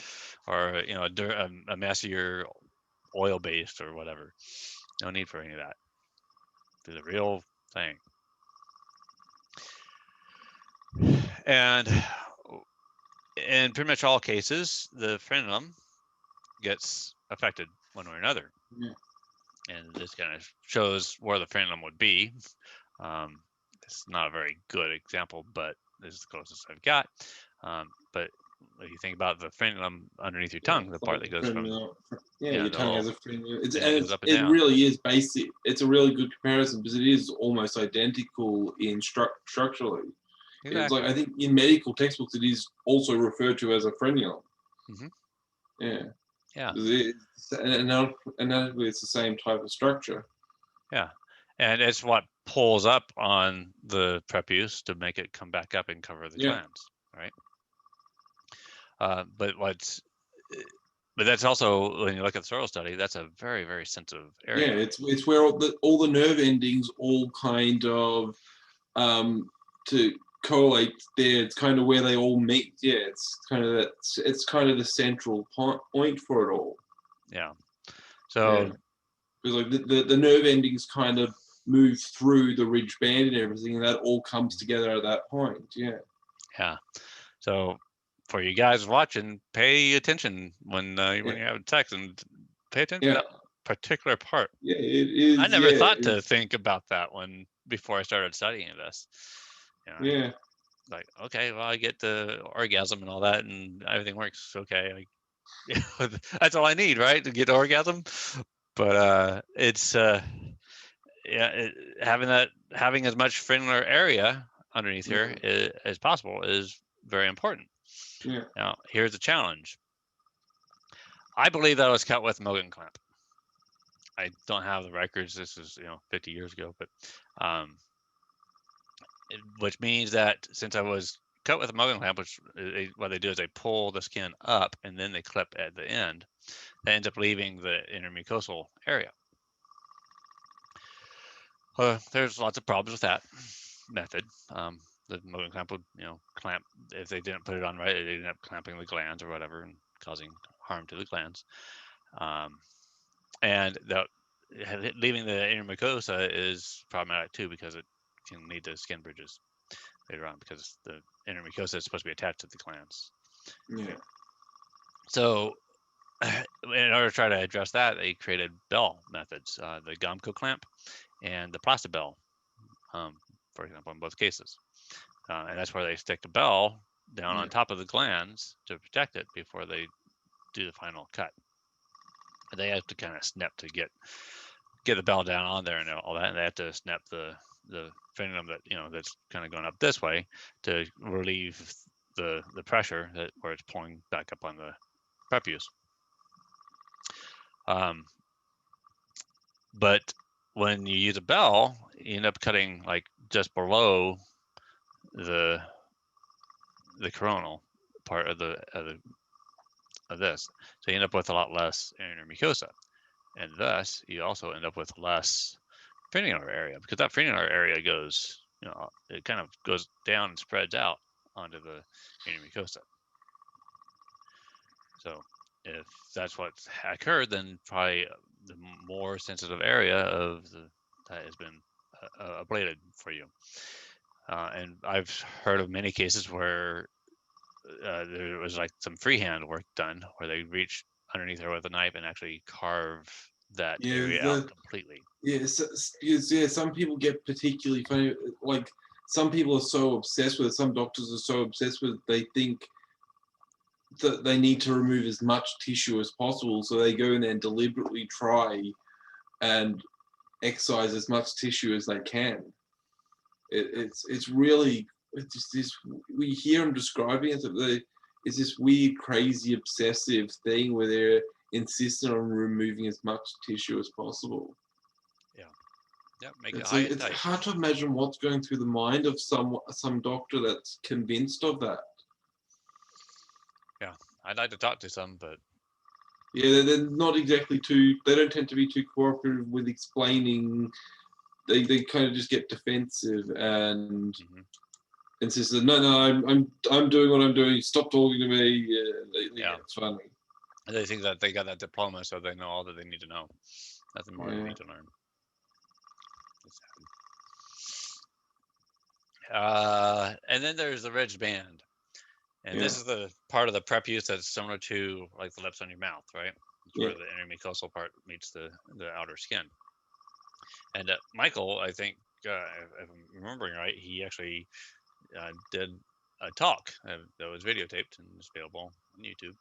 a messier oil based or whatever. No need for any of that. It's a real thing. And in pretty much all cases, the frenulum gets affected one way or another. And this kind of shows where the frenulum would be. It's not a very good example, but this is the closest I've got. But you think about the frenulum underneath your tongue, the part that goes from your tongue the has a frenulum. it goes up and It down. really is basic. It's a really good comparison because it is almost identical in structurally. It's Exactly. like I think in medical textbooks it is also referred to as a frenulum. Hmm. Yeah. Yeah. Anatomically, it's the same type of structure. Yeah. And it's what pulls up on the prepuce to make it come back up and cover the glands, right? But that's also, when you look at the Sorrells study, that's a very, very sensitive area. Yeah, it's where all the nerve endings all kind of to correlate there. It's kind of where they all meet. Yeah, it's kind of the central point for it all. Yeah. So because like the nerve endings kind of move through the ridge band and everything, and that all comes together at that point. Yeah. Yeah. So for you guys watching, pay attention when you have sex, and pay attention to that particular part. Yeah, it is. I never thought to think about that one before I started studying this. Like, okay, well, I get the orgasm and all that, and everything works okay. That's all I need, right, to get orgasm. But it's having as much frenular area underneath here as possible is very important. Yeah. Now, here's the challenge. I believe that was cut with Mogen Clamp. I don't have the records. This is 50 years ago, but which means that since I was cut with a Mogen Clamp, which what they do is they pull the skin up and then they clip at the end, that ends up leaving the intermucosal area. There's lots of problems with that method. The Mogen Clamp would, clamp, if they didn't put it on right, they ended up clamping the glands or whatever and causing harm to the glands. And leaving the intermucosa is problematic too, because it can lead to skin bridges later on, because the intermucosa is supposed to be attached to the glands. Yeah. So in order to try to address that, they created bell methods, the Gomco Clamp and the Plastibell, for example, in both cases. And that's where they stick the bell down on top of the glands to protect it before they do the final cut. They have to kind of snip to get the bell down on there and all that, and they have to snap the frenulum that that's kind of going up this way to relieve the pressure where it's pulling back up on the prepuce. But when you use a bell, you end up cutting like just below the coronal part of this, so you end up with a lot less intermucosa, and thus you also end up with less frenular area, because that frenular area goes, it kind of goes down and spreads out onto the intermucosa. So if that's what's occurred, then probably the more sensitive area that has been ablated for you. And I've heard of many cases where there was like some freehand work done where they reached underneath there with a knife and actually carve that area out completely. Some people get particularly funny. Like, some people are so obsessed with it. Some doctors are so obsessed with it, they think that they need to remove as much tissue as possible. So they go in there and deliberately try and excise as much tissue as they can. It's really, it's just this, we hear them describing it, it's this weird, crazy, obsessive thing where they're insistent on removing as much tissue as possible. Yeah, make it high and tight. It's hard to imagine what's going through the mind of some doctor that's convinced of that. Yeah, I'd like to talk to some, but yeah, they're not exactly too. They don't tend to be too cooperative with explaining. They kind of just get defensive and insist that no, I'm doing what I'm doing. Stop talking to me. Yeah, it's funny. They think that they got that diploma, so they know all that they need to know. Nothing more they need to learn. And then there's the ridge band, and this is the part of the prepuce that's similar to like the lips on your mouth, right? It's where the intermucosal part meets the outer skin. And Michael, I think, if I'm remembering right, he actually did talk that was videotaped and is available on YouTube,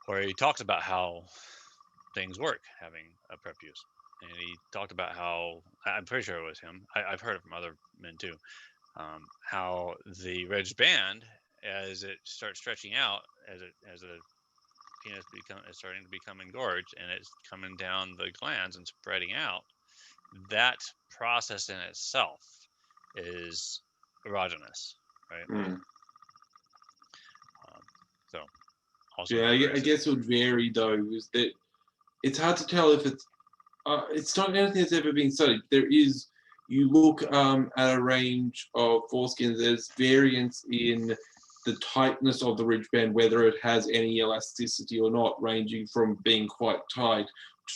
where he talks about how things work having a prepuce. And he talked about how, I'm pretty sure it was him, I've heard it from other men too, how the ridged band, as it starts stretching out, as a penis is starting to become engorged and it's coming down the glands and spreading out, that process in itself is erogenous, right? Mm. So also Yeah, another I guess it would vary though. Is that it's hard to tell if it's not anything that's ever been studied. There is, you look at a range of foreskins, there's variance in the tightness of the ridge band, whether it has any elasticity or not, ranging from being quite tight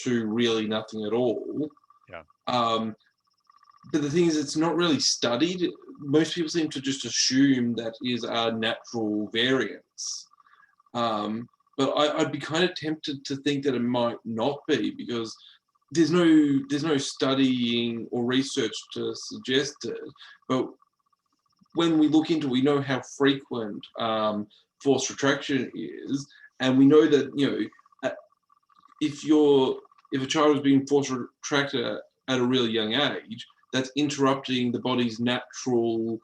to really nothing at all. Yeah. But the thing is, it's not really studied. Most people seem to just assume that is a natural variance. But I'd be kind of tempted to think that it might not be, because there's no studying or research to suggest it. But when we look into it, we know how frequent forced retraction is, and we know that, you know, if a child is being forced retracted at a really young age, that's interrupting the body's natural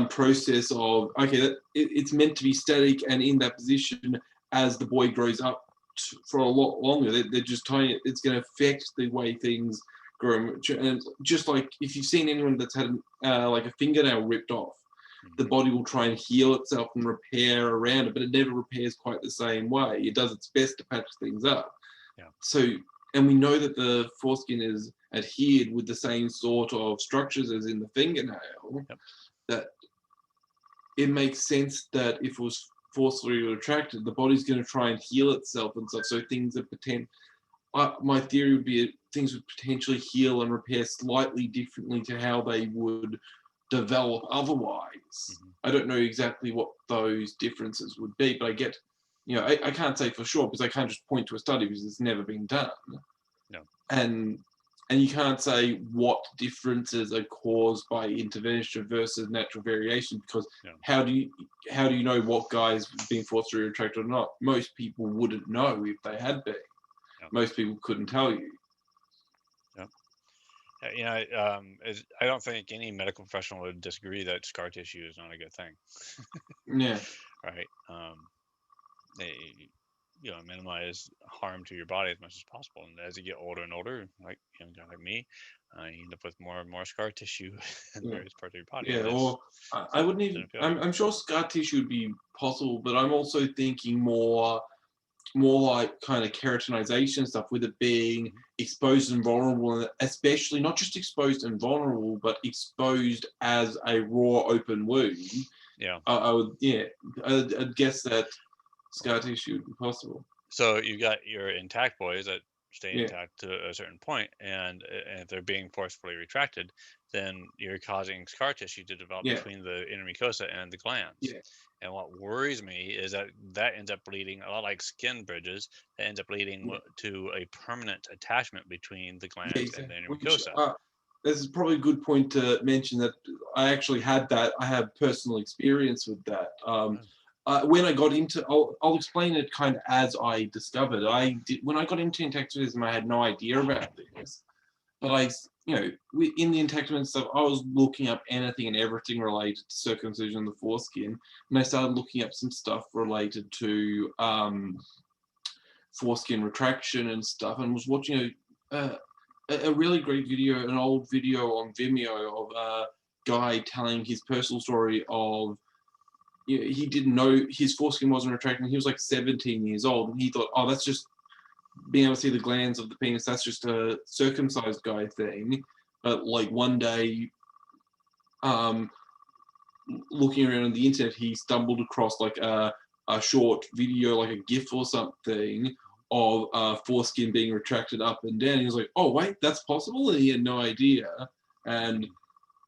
process of, okay, that it's meant to be static and in that position as the boy grows up for a lot longer. They're just tiny. It's going to affect the way things grow. And just like if you've seen anyone that's had like a fingernail ripped off, the body will try and heal itself and repair around it, but it never repairs quite the same way. It does its best to patch things up. Yeah. So, and we know that the foreskin is adhered with the same sort of structures as in the fingernail. Yep. That it makes sense that if it was forcefully retracted, the body's going to try and heal itself and stuff. So things are my theory would be things would potentially heal and repair slightly differently to how they would develop otherwise. Mm-hmm. I don't know exactly what those differences would be, but I get, you know, I can't say for sure because I can't just point to a study because it's never been done. No. And you can't say what differences are caused by intervention versus natural variation, because how do you know what guy's being forcibly retracted or not? Most people wouldn't know if they had been. Yeah. Most people couldn't tell you. Yeah. You know, I don't think any medical professional would disagree that scar tissue is not a good thing. Yeah. Right. You know, minimize harm to your body as much as possible. And as you get older and older, like a young guy like me, you end up with more and more scar tissue in various parts of your body. Yeah, or I wouldn't even. I'm sure scar tissue would be possible, but I'm also thinking more like kind of keratinization stuff, with it being exposed and vulnerable, and especially not just exposed and vulnerable, but exposed as a raw open wound. Yeah, I'd guess that scar tissue would be possible. So you got your intact boys that stay intact to a certain point, and if they're being forcefully retracted, then you're causing scar tissue to develop between the inner mucosa and the glands. Yeah. And what worries me is that ends up leading, a lot like skin bridges, that ends up leading to a permanent attachment between the glands and the inner mucosa. This is probably a good point to mention that I actually had that. I have personal experience with that. When I got into, I'll explain it kind of as I discovered. When I got into intactism, I had no idea about this. But in the intactism stuff, I was looking up anything and everything related to circumcision of the foreskin, and I started looking up some stuff related to foreskin retraction and stuff, and was watching a really great video, an old video on Vimeo of a guy telling his personal story of, he didn't know his foreskin wasn't retracting. He was like 17 years old, and he thought, oh, that's just being able to see the glands of the penis. That's just a circumcised guy thing. But like one day, looking around on the internet, he stumbled across like a short video, like a GIF or something, of foreskin being retracted up and down. He was like, oh, wait, that's possible? And he had no idea. And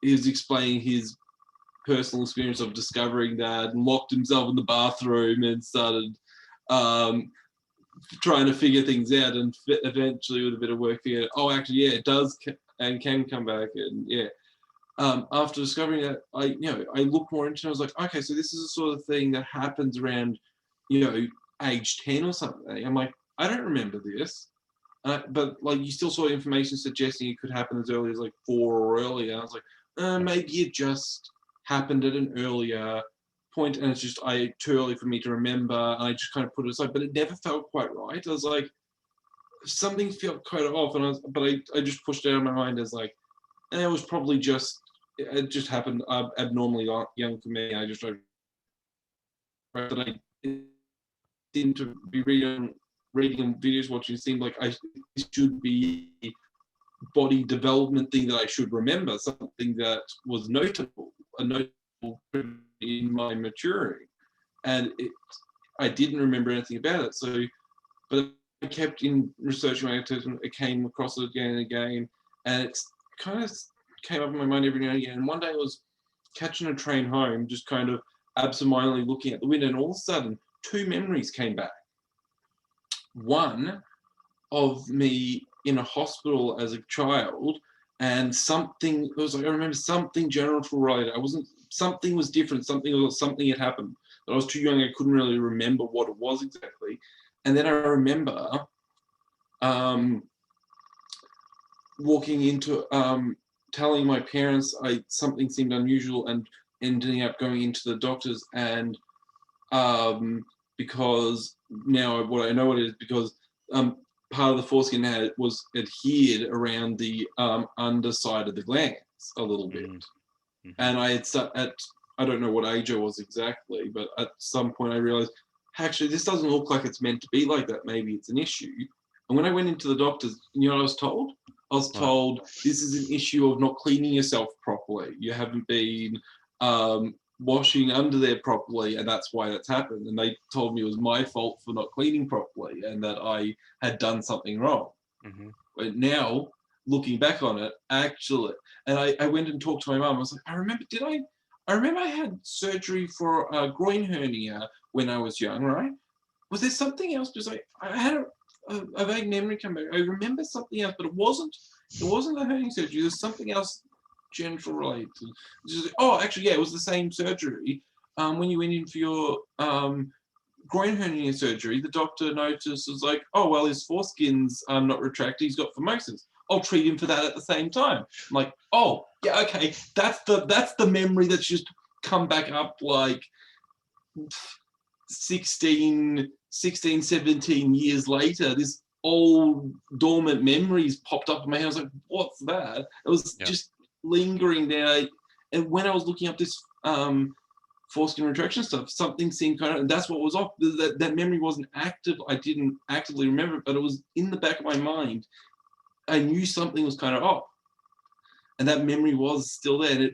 he was explaining his personal experience of discovering that, and locked himself in the bathroom and started trying to figure things out, and eventually with a bit of work figured out, oh, actually, yeah, it does and can come back. And after discovering that, I looked more into it. I was like, okay, so this is the sort of thing that happens around, age 10 or something. I'm like, I don't remember this. But like, you still saw information suggesting it could happen as early as like 4 or earlier. I was like, maybe it just happened at an earlier point, and it's just too early for me to remember. And I just kind of put it aside, but it never felt quite right. I was like, something felt quite off, but I just pushed it out of my mind as like, it was probably it just happened abnormally young for me. I just that I seemed to be reading videos, watching. It seemed like it should be body development thing that I should remember, something that was notable in my maturing, and I didn't remember anything about it. So, but I kept in researching my autism. I came across it again and again, and it's kind of came up in my mind every now and again. And one day I was catching a train home, just kind of absentmindedly looking at the window, and all of a sudden, 2 memories came back. One of me in a hospital as a child, and something, it was like, I remember something genital related. Something was different, something had happened. But I was too young, I couldn't really remember what it was exactly. And then I remember walking into, telling my parents something seemed unusual, and ending up going into the doctors, and because now what I know what it is, because part of the foreskin was adhered around the underside of the glands a little bit. Mm-hmm. And I had I don't know what age I was exactly, but at some point I realized, actually, this doesn't look like it's meant to be like that. Maybe it's an issue. And when I went into the doctors, you know what I was told? I was told, this is an issue of not cleaning yourself properly. You haven't been washing under there properly, and that's why that's happened. And they told me it was my fault for not cleaning properly, and that I had done something wrong. Mm-hmm. But now, looking back on it, actually, and I went and talked to my mum. I was like, I remember I had surgery for a groin hernia when I was young, right? Was there something else? Because I had a vague memory come back. I remember something else, but it wasn't the hernia surgery. There's something else genital related. Actually, yeah, it was the same surgery. When you went in for your groin hernia surgery, the doctor noticed, was like, oh, well, his foreskin's not retracted. He's got phimosis. I'll treat him for that at the same time. I'm like, oh, yeah, okay. That's the memory that's just come back up like 16, 17 years later. This old dormant memories popped up in my head. I was like, what's that? It was just lingering there. And when I was looking up this foreskin retraction stuff, something seemed kind of, and that's what was off. That memory wasn't active. I didn't actively remember it, but it was in the back of my mind. I knew something was kind of off, and that memory was still there. And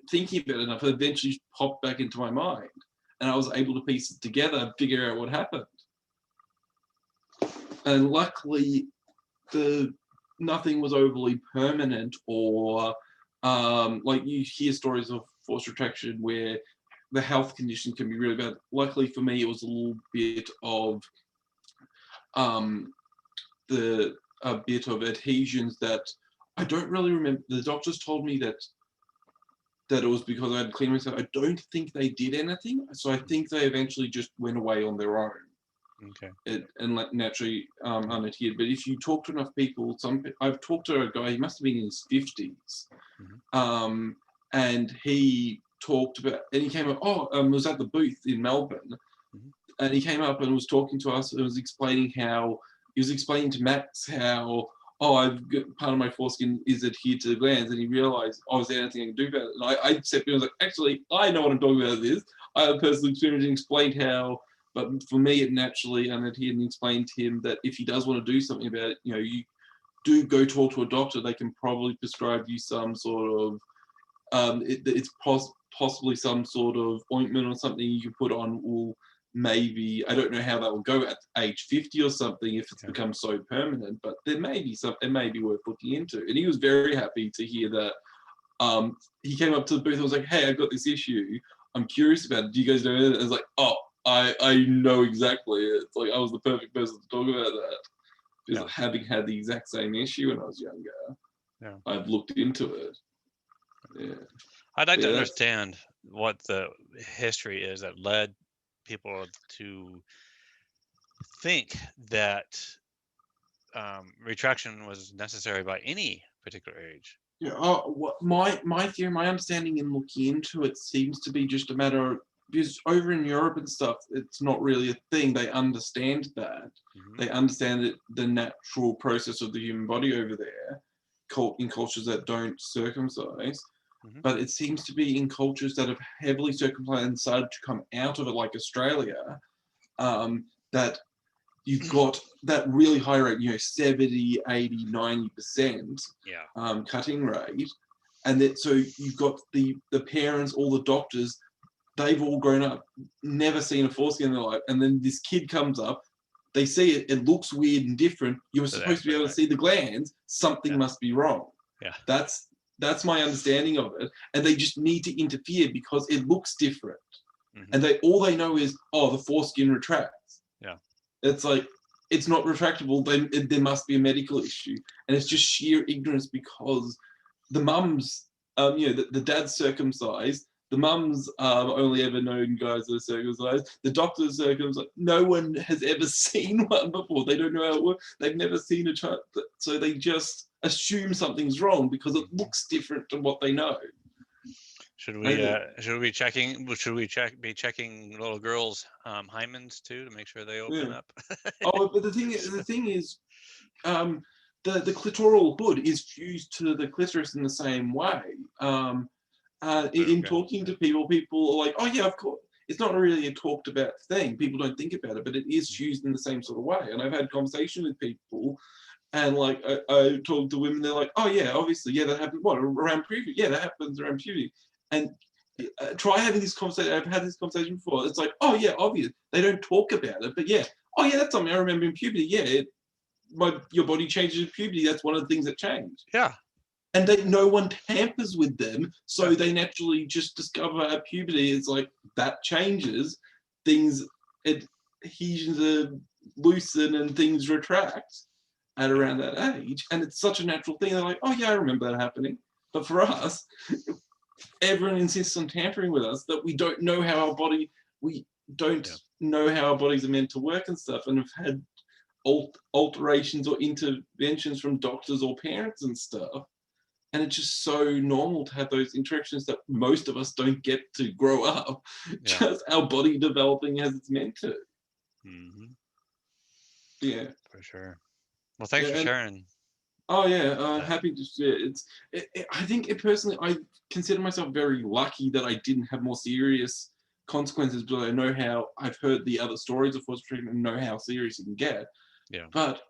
thinking about it enough, it eventually popped back into my mind, and I was able to piece it together and figure out what happened. And luckily, nothing was overly permanent, or like you hear stories of forced retraction where the health condition can be really bad. Luckily for me, it was a little bit of a bit of adhesions that I don't really remember. The doctors told me that it was because I had cleaned myself. I don't think they did anything, so I think they eventually just went away on their own. Okay. And naturally unadhered. But if you talk to enough people, I've talked to a guy. He must have been in his 50s, and he talked about, and he came up. Was at the booth in Melbourne, and he came up and was talking to us and was explaining to Max how, I've got, part of my foreskin is adhered to the glands, and he realized, is there anything I can do about it? And I stepped in and was like, actually, I know what I'm talking about this. I have personal experience, and explained how, but for me, it naturally unadhered, and explained to him that if he does want to do something about it, you do go talk to a doctor. They can probably prescribe you some sort of, it's possibly some sort of ointment or something you can put on, will maybe, I don't know how that will go at age 50 or something if it's become so permanent, but it may be worth looking into. And he was very happy to hear that. He came up to the booth and was like, hey, I've got this issue. I'm curious about it. Do you guys know it? I was like, I know exactly. It's like I was the perfect person to talk about that. Because having had the exact same issue when I was younger, I've looked into it. Yeah. I'd like to Yeah, that's understand what the history is that led people to think that retraction was necessary by any particular age. yeah. What my theory, my understanding in looking into it seems to be just a matter of, because over in Europe and stuff, it's not really a thing. They understand that. Hmm. They understand it, the natural process of the human body over there, in cultures that don't circumcise. Hmm. But it seems to be in cultures that have heavily circumcised and started to come out of it, like Australia, that you've got that really high rate, 70, 80, 90% Yeah. cutting rate. And that, so you've got the parents, all the doctors, they've all grown up, never seen a foreskin in their life. And then this kid comes up, they see it, it looks weird and different. You're So they supposed to be amputate able to back. see the glands. Something Yeah. must be wrong. Yeah. That's my understanding of it. And they just need to interfere because it looks different. Hmm. And all they know is, oh, the foreskin retracts. Yeah. It's like, it's not retractable, then there must be a medical issue. And it's just sheer ignorance because the mums, the dad's circumcised, the mums only ever known guys that are circumcised, the doctor's circumcised. No one has ever seen one before. They don't know how it works. They've never seen a child. So they just assume something's wrong because it looks different to what they know. Should I we think, be checking little girls' hymens too to make sure they open yeah. up? Oh, but the thing is, the clitoral hood is fused to the clitoris in the same way. In Okay. talking to people are like, oh yeah, of course. It's not really a talked about thing. People don't think about it, but it is fused in the same sort of way. And I've had conversations with people, and like I talk to women, they're like, oh yeah, obviously, yeah, that happens. What, around puberty? Yeah, that happens around puberty. And try having this conversation. I've had this conversation before. It's like, oh yeah, obvious. They don't talk about it, but yeah, oh yeah, that's something I remember in puberty. Yeah, your body changes at puberty. That's one of the things that change. Yeah. And no one tampers with them, so Yeah. they naturally just discover at puberty. It's like that changes things. Adhesions are loosen and things retract at Yeah. around that age, and it's such a natural thing. They're like, oh yeah, I remember that happening. But for us, everyone insists on tampering with us that we don't know how our body, we don't Yeah. know how our bodies are meant to work and stuff, and have had alterations or interventions from doctors or parents and stuff. And it's just so normal to have those interactions that most of us don't get to grow up. Yeah. Just our body developing as it's meant to. Hmm. Yeah. For sure. Well, thanks Yeah. for And sharing. oh yeah, That. happy to share. I think it personally, I consider myself very lucky that I didn't have more serious consequences, because I know how, I've heard the other stories of forced treatment and know how serious it can get. Yeah. But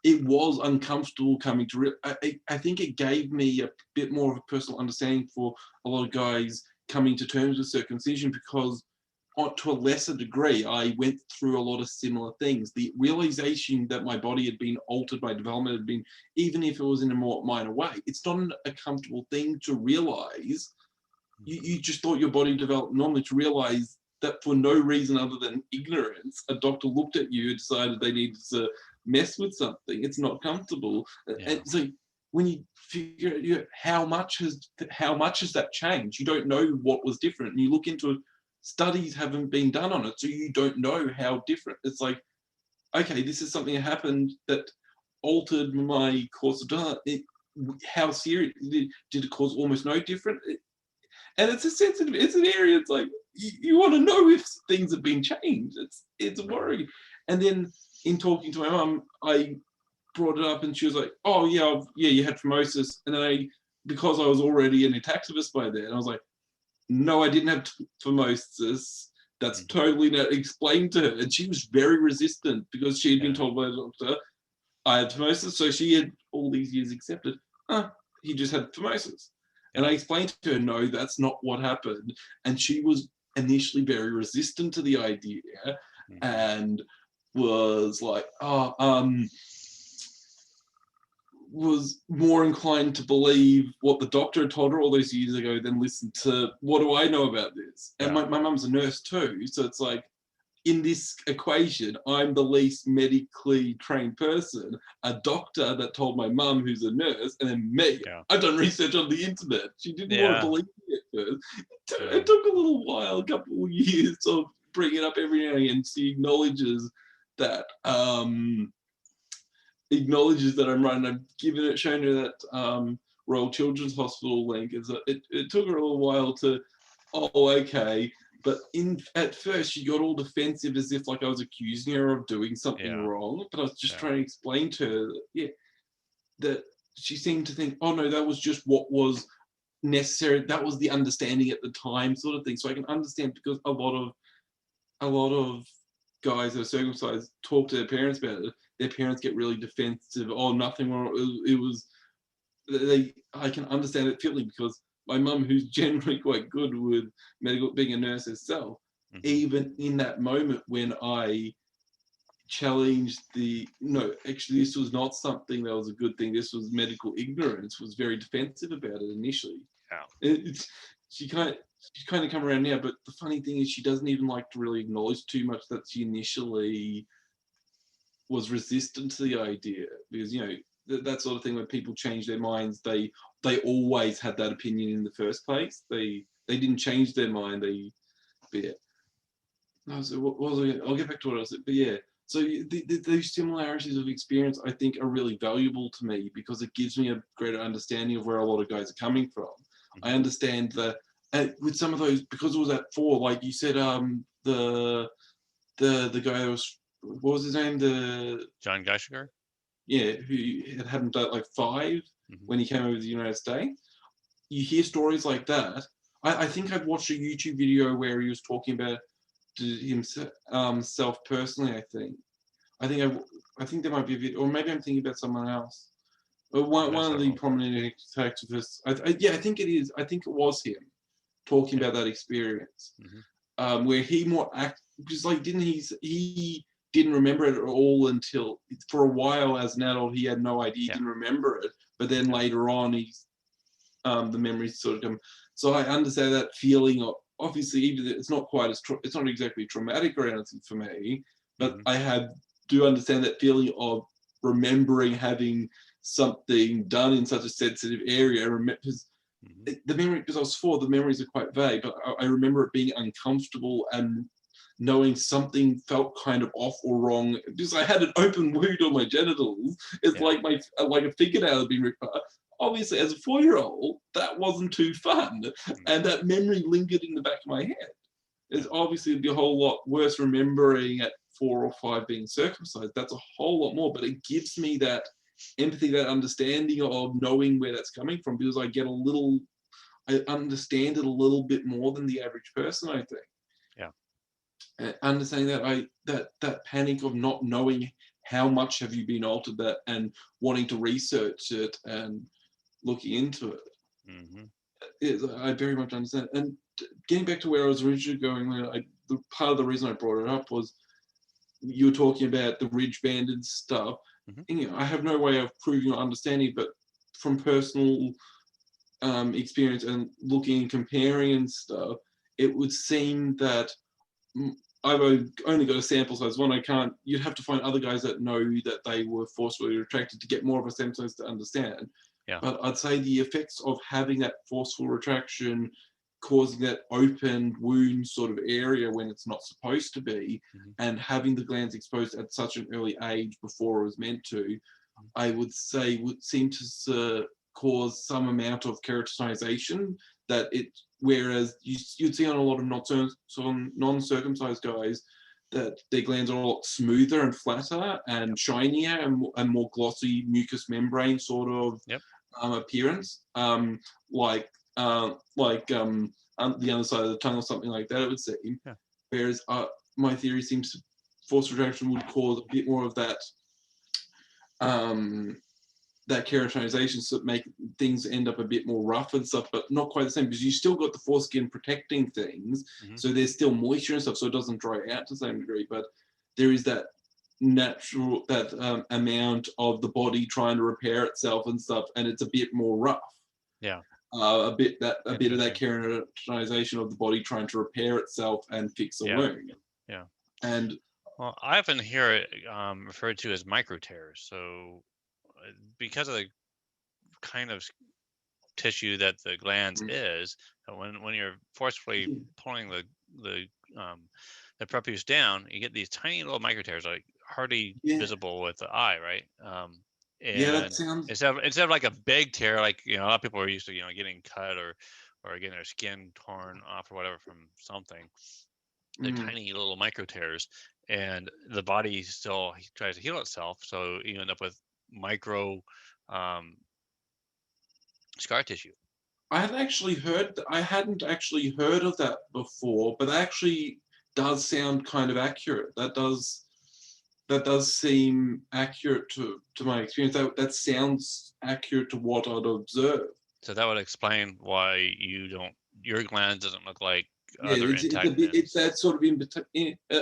it was uncomfortable coming to I think it gave me a bit more of a personal understanding for a lot of guys coming to terms with circumcision, because to a lesser degree, I went through a lot of similar things. The realization that my body had been altered by development had been, even if it was in a more minor way, it's not a comfortable thing to realize. You just thought your body developed normally, to realize that for no reason other than ignorance, a doctor looked at you and decided they needed to mess with something. It's not comfortable. Yeah. And so when you figure out how much has that changed, you don't know what was different. And you look into it, studies haven't been done on it, so you don't know how different. It's like, okay, this is something that happened that altered my course of diet. How serious did it cause? Almost no different. And it's a sensitive, it's an area. It's like you want to know if things have been changed. It's a worry. And then in talking to my mum, I brought it up, and she was like, "Oh yeah, yeah, you had phimosis." And then because I was already an activist by then, I was like, "No, I didn't have phimosis. That's totally not explained to her." And she was very resistant because she had been told by the doctor I had phimosis. So she had all these years accepted, he just had phimosis. And I explained to her, no, that's not what happened. And she was initially very resistant to the idea, and was like, was more inclined to believe what the doctor had told her all those years ago than listen to, what do I know about this? And my mum's a nurse too. So it's like, in this equation, I'm the least medically trained person, a doctor that told my mum, who's a nurse, and then me. Yeah. I've done research on the internet. She didn't want to Yeah. believe me at first. Yeah. It took a little while, a couple of years of bringing it up every now and again. She acknowledges that I'm right, and I've shown her that Royal Children's Hospital link. It took her a little while to, okay. But at first, she got all defensive as if like I was accusing her of doing something wrong. But I was just trying to explain to her that she seemed to think, oh no, that was just what was necessary. That was the understanding at the time, sort of thing. So I can understand, because a lot of guys that are circumcised talk to their parents about it. Their parents get really defensive. Oh, nothing wrong. It was. I can understand it feeling, because my mum, who's generally quite good with medical, being a nurse herself, even in that moment when I challenged no, actually this was not something that was a good thing, this was medical ignorance, was very defensive about it initially. She kind of come around now, but the funny thing is she doesn't even like to really acknowledge too much that she initially was resistant to the idea, because that sort of thing, when people change their minds, they always had that opinion in the first place. They didn't change their mind. So what was I? I'll get back to what I said. But yeah, so those similarities of experience, I think, are really valuable to me, because it gives me a greater understanding of where a lot of guys are coming from. I understand that with some of those, because it was at 4, like you said, the guy that was, what was his name? The John Geishiger? Yeah, who had him done like 5 when he came over to the United States. You hear stories like that. I think I've watched a YouTube video where he was talking about himself personally. I think there might be a video, or maybe I'm thinking about someone else. One of the prominent activists. I think it is. I think it was him talking about that experience, where he because like he didn't remember it at all until, for a while as an adult, he had no idea, he didn't remember it. But then later on, the memories sort of come. So I understand that feeling of, obviously, even it's not quite as it's not exactly traumatic or anything for me, but I do understand that feeling of remembering having something done in such a sensitive area. Because the memory, because I was 4, the memories are quite vague, but I remember it being uncomfortable and knowing something felt kind of off or wrong, because I had an open wound on my genitals. It's like a fingernail had been ripped apart. Obviously, as a 4-year-old, that wasn't too fun, and that memory lingered in the back of my head. It's obviously it'd be a whole lot worse remembering at 4 or 5 being circumcised. That's a whole lot more, but it gives me that empathy, that understanding of knowing where that's coming from, because I understand it a little bit more than the average person, I think. Understanding that panic of not knowing how much have you been altered, that, and wanting to research it and looking into it. I very much understand. And getting back to where I was originally going, part of the reason I brought it up was you were talking about the ridge banded stuff. And, I have no way of proving or understanding, but from personal experience and looking and comparing and stuff, it would seem that I've only got a sample size. You'd have to find other guys that know that they were forcefully retracted to get more of a sample size to understand. But I'd say the effects of having that forceful retraction, causing that open wound sort of area when it's not supposed to be, and having the glands exposed at such an early age before it was meant to, I would say would seem to cause some amount of keratinization, whereas you'd see on a lot of non-circumcised guys that their glands are a lot smoother and flatter and shinier and more glossy mucous membrane sort of appearance, like the other side of the tongue or something like that, it would seem. Whereas my theory seems forced retraction would cause a bit more of that that keratinization, so make things end up a bit more rough and stuff, but not quite the same, because you still got the foreskin protecting things, so there's still moisture and stuff, so it doesn't dry out to the same degree, but there is that natural amount of the body trying to repair itself and stuff, and it's a bit more rough. A bit of that keratinization of the body trying to repair itself and fix a wound. And Well, I often hear it referred to as micro tears. So because of the kind of tissue that the glands is, when you're forcefully pulling the um, the prepuce down, you get these tiny little micro tears, like hardly yeah, visible with the eye, right? yeah, that And sounds, instead of like a big tear, like a lot of people are used to getting cut or getting their skin torn off or whatever from something. They're tiny little micro tears, and the body still tries to heal itself, so you end up with micro um, scar tissue. I hadn't actually heard of that before, but that actually does sound kind of accurate. That does seem accurate to my experience. That sounds accurate to what I'd observed. So that would explain why your gland doesn't look like Yeah, other it's a intact bit, it's glands. that sort of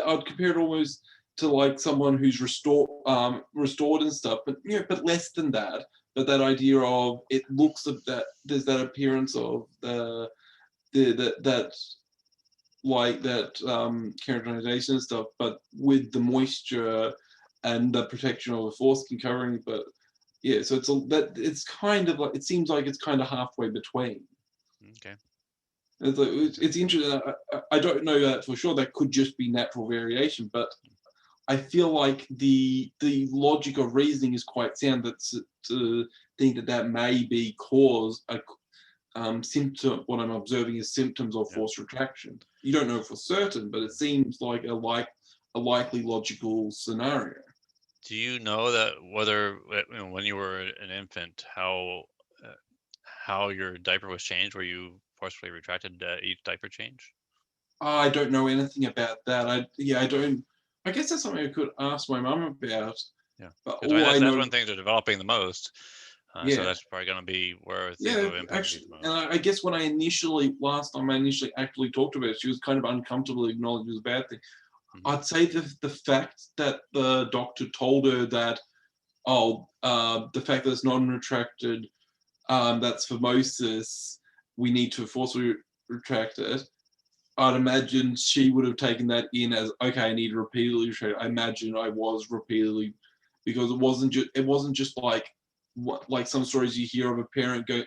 I'd compare it almost to like someone who's restored and stuff, but but less than that. But that idea of it looks of that there's that appearance of that like that keratinization and stuff, but with the moisture and the protection of the foreskin covering. But yeah, so it's kind of like, it seems like it's kind of halfway between. Okay. It's interesting. I don't know that for sure. That could just be natural variation, but I feel like the logic of reasoning is quite sound. That to think that may be cause a symptom. What I'm observing is symptoms of Yeah. forced retraction. You don't know for certain, but it seems like a likely logical scenario. Do you know that whether when you were an infant, uh, how your diaper was changed? Were you forcefully retracted each diaper change? I don't know anything about that. I don't. I guess that's something I could ask my mum about. Yeah, But because I mean all I that's know, when things are developing the most. So yeah, that's probably going to be where things yeah, would have impacted you actually, the and most. I guess when last time I initially actually talked about it, she was kind of uncomfortable to acknowledge it was a bad thing. Hmm. I'd say the fact that the doctor told her that, the fact that it's non-retracted, that's phimosis, we need to forcibly retract it. I'd imagine she would have taken that in as, okay, I need to repeatedly retract. I imagine I was repeatedly, because it wasn't just like like some stories you hear of a parent going,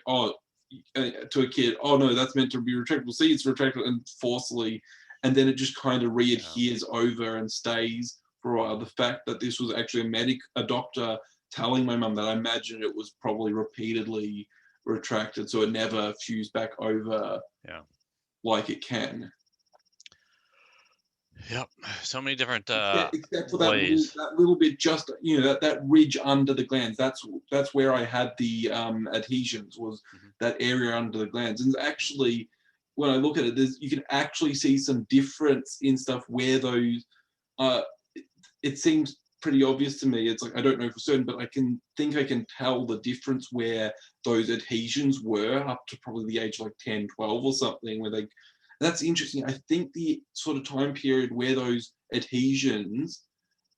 to a kid, oh no, that's meant to be retractable. See, it's retractable, and forcefully, and then it just kind of Yeah. readheres over and stays for a while. The fact that this was actually a doctor telling my mum that, I imagine it was probably repeatedly retracted, so it never fused back over Yeah. like it can. Yep. So many different Except for ways. that little bit, just that ridge under the glands. That's where I had the adhesions, was Hmm. that area under the glands. And actually, when I look at it, you can actually see some difference in stuff where those. Uh, it seems pretty obvious to me. It's like, I don't know for certain, but I can tell the difference where those adhesions were up to probably the age of like 10, 12 or something, where they. That's interesting. I think the sort of time period where those adhesions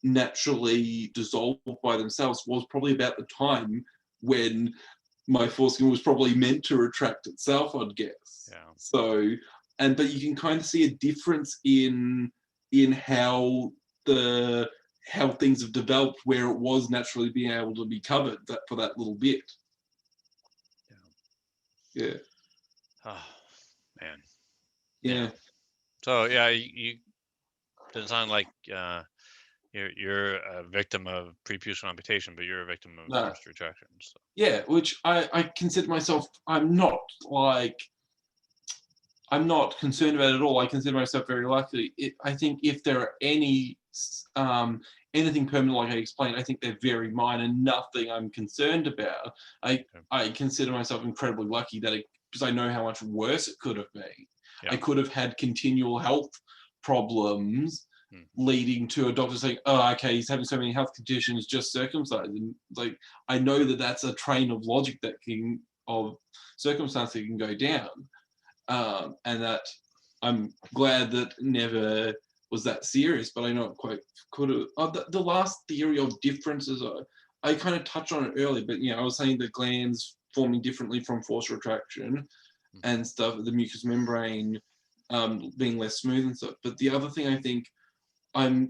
naturally dissolved by themselves was probably about the time when my foreskin was probably meant to retract itself, I'd guess. Yeah. So, but you can kind of see a difference in the how things have developed, where it was naturally being able to be covered that for that little bit. Yeah, Oh man. Yeah. yeah. So yeah, you doesn't sound like you're a victim of preputial amputation, but you're a victim of No, forced retraction. So. yeah. Which I consider myself. I'm not concerned about it at all. I consider myself very lucky. I think if there are anything permanent, like I explained, I think they're very minor, nothing I'm concerned about. I Okay. I consider myself incredibly lucky because I know how much worse it could have been. I Yeah. could have had continual health problems Mm. leading to a doctor saying, "Oh, okay, he's having so many health conditions, just circumcised." And like, I know that that's a train of logic of circumstance that can go down, and that I'm glad that never was that serious. But I know it quite could have. The last theory of differences, I kind of touched on it earlier, but I was saying the glands forming differently from forced retraction Mm. and stuff, the mucous membrane being less smooth and stuff. But the other thing I think I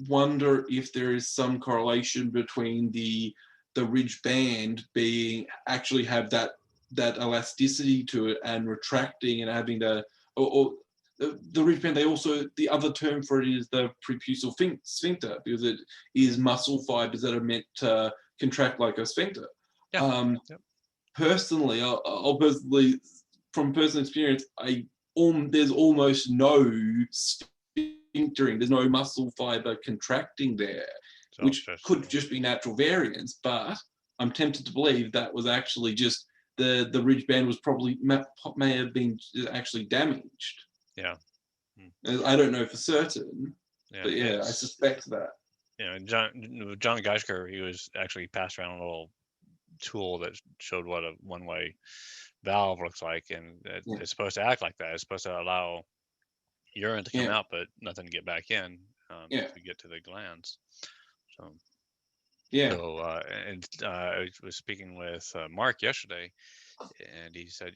wonder if there is some correlation between the ridge band being actually have that elasticity to it and retracting and having or the ridge band. They also, the other term for it is the preputial sphincter, because it is muscle fibers that are meant to contract like a sphincter. Yeah. Personally, I'll personally, from personal experience, there's almost no sphinctering. There's no muscle fiber contracting there, which could just be natural variance. But I'm tempted to believe that was actually just the ridge band was probably may have been actually damaged. Yeah. I don't know for certain, Yeah, but yeah, I suspect that. You know, John Geisger, he was actually passed around a little tool that showed what a one-way valve looks like, and it's supposed to act like that. It's supposed to allow urine to come out, but nothing to get back in to get to the glands. So I was speaking with Mark yesterday, and he said,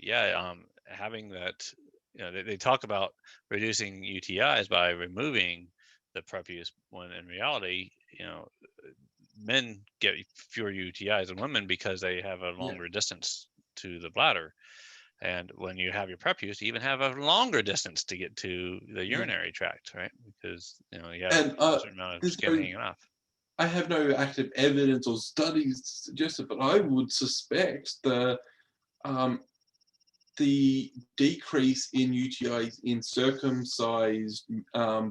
having that, you know, they talk about reducing UTIs by removing the prepuce, when in reality, you know, men get fewer UTIs than women because they have a longer distance to the bladder. And when you have your prepuce, you even have a longer distance to get to the urinary tract, right? Because, you know, you have a certain amount of skin hanging off. I have no active evidence or studies to suggest it, but I would suspect the decrease in UTIs in circumcised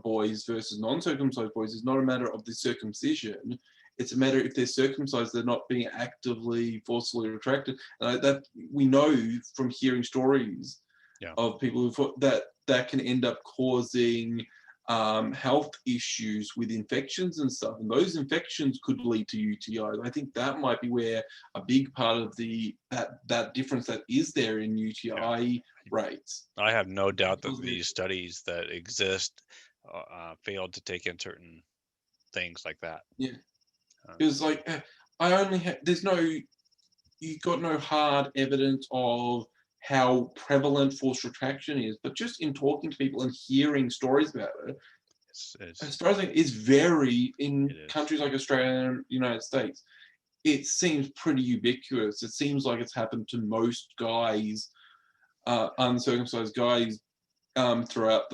boys versus non-circumcised boys is not a matter of the circumcision. It's a matter, if they're circumcised, they're not being actively forcefully retracted. That we know from hearing stories of people who that can end up causing health issues with infections and stuff, and those infections could lead to UTIs. I think that might be where a big part of that difference that is there in UTI rates. I have no doubt that these studies that exist failed to take in certain things like that. Yeah, because like I only have you got no hard evidence of how prevalent forced retraction is, but just in talking to people and hearing stories about it, as far as I think, is very in countries like Australia and United States. It seems pretty ubiquitous. It seems like it's happened to most guys, uncircumcised guys, throughout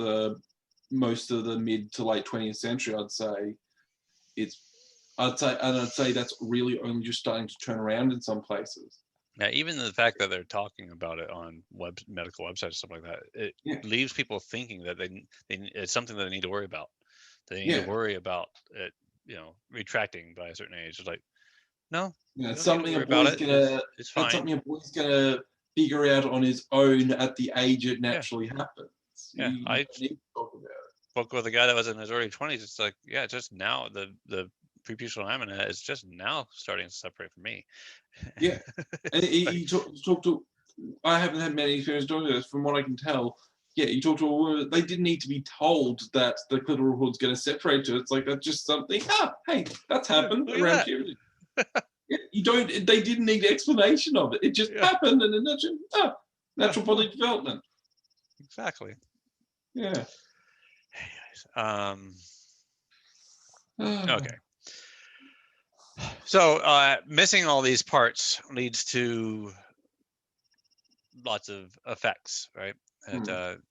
most of the mid to late 20th century. I'd say that's really only just starting to turn around in some places. Now, even the fact that they're talking about it on medical websites and stuff like that, it leaves people thinking that it's something that they need to worry about. They need to worry about it, you know, retracting by a certain age. It's like, no, it's something a boy's gonna. It's fine. It's something a boy's gonna figure out on his own at the age it naturally happens. Yeah, I spoke with a guy that was in his early 20s. It's like, just now the preputial lamina is just now starting to separate from me. Yeah, and he talked to. I haven't had many experience doing this. From what I can tell, you talk to a woman. They didn't need to be told that the clitoral hood's going to separate to. It's like that's just something. Hey, that's happened around puberty. You don't. They didn't need explanation of it. It just happened, and then natural body development. Exactly. Yeah. Okay. So missing all these parts leads to lots of effects, right? That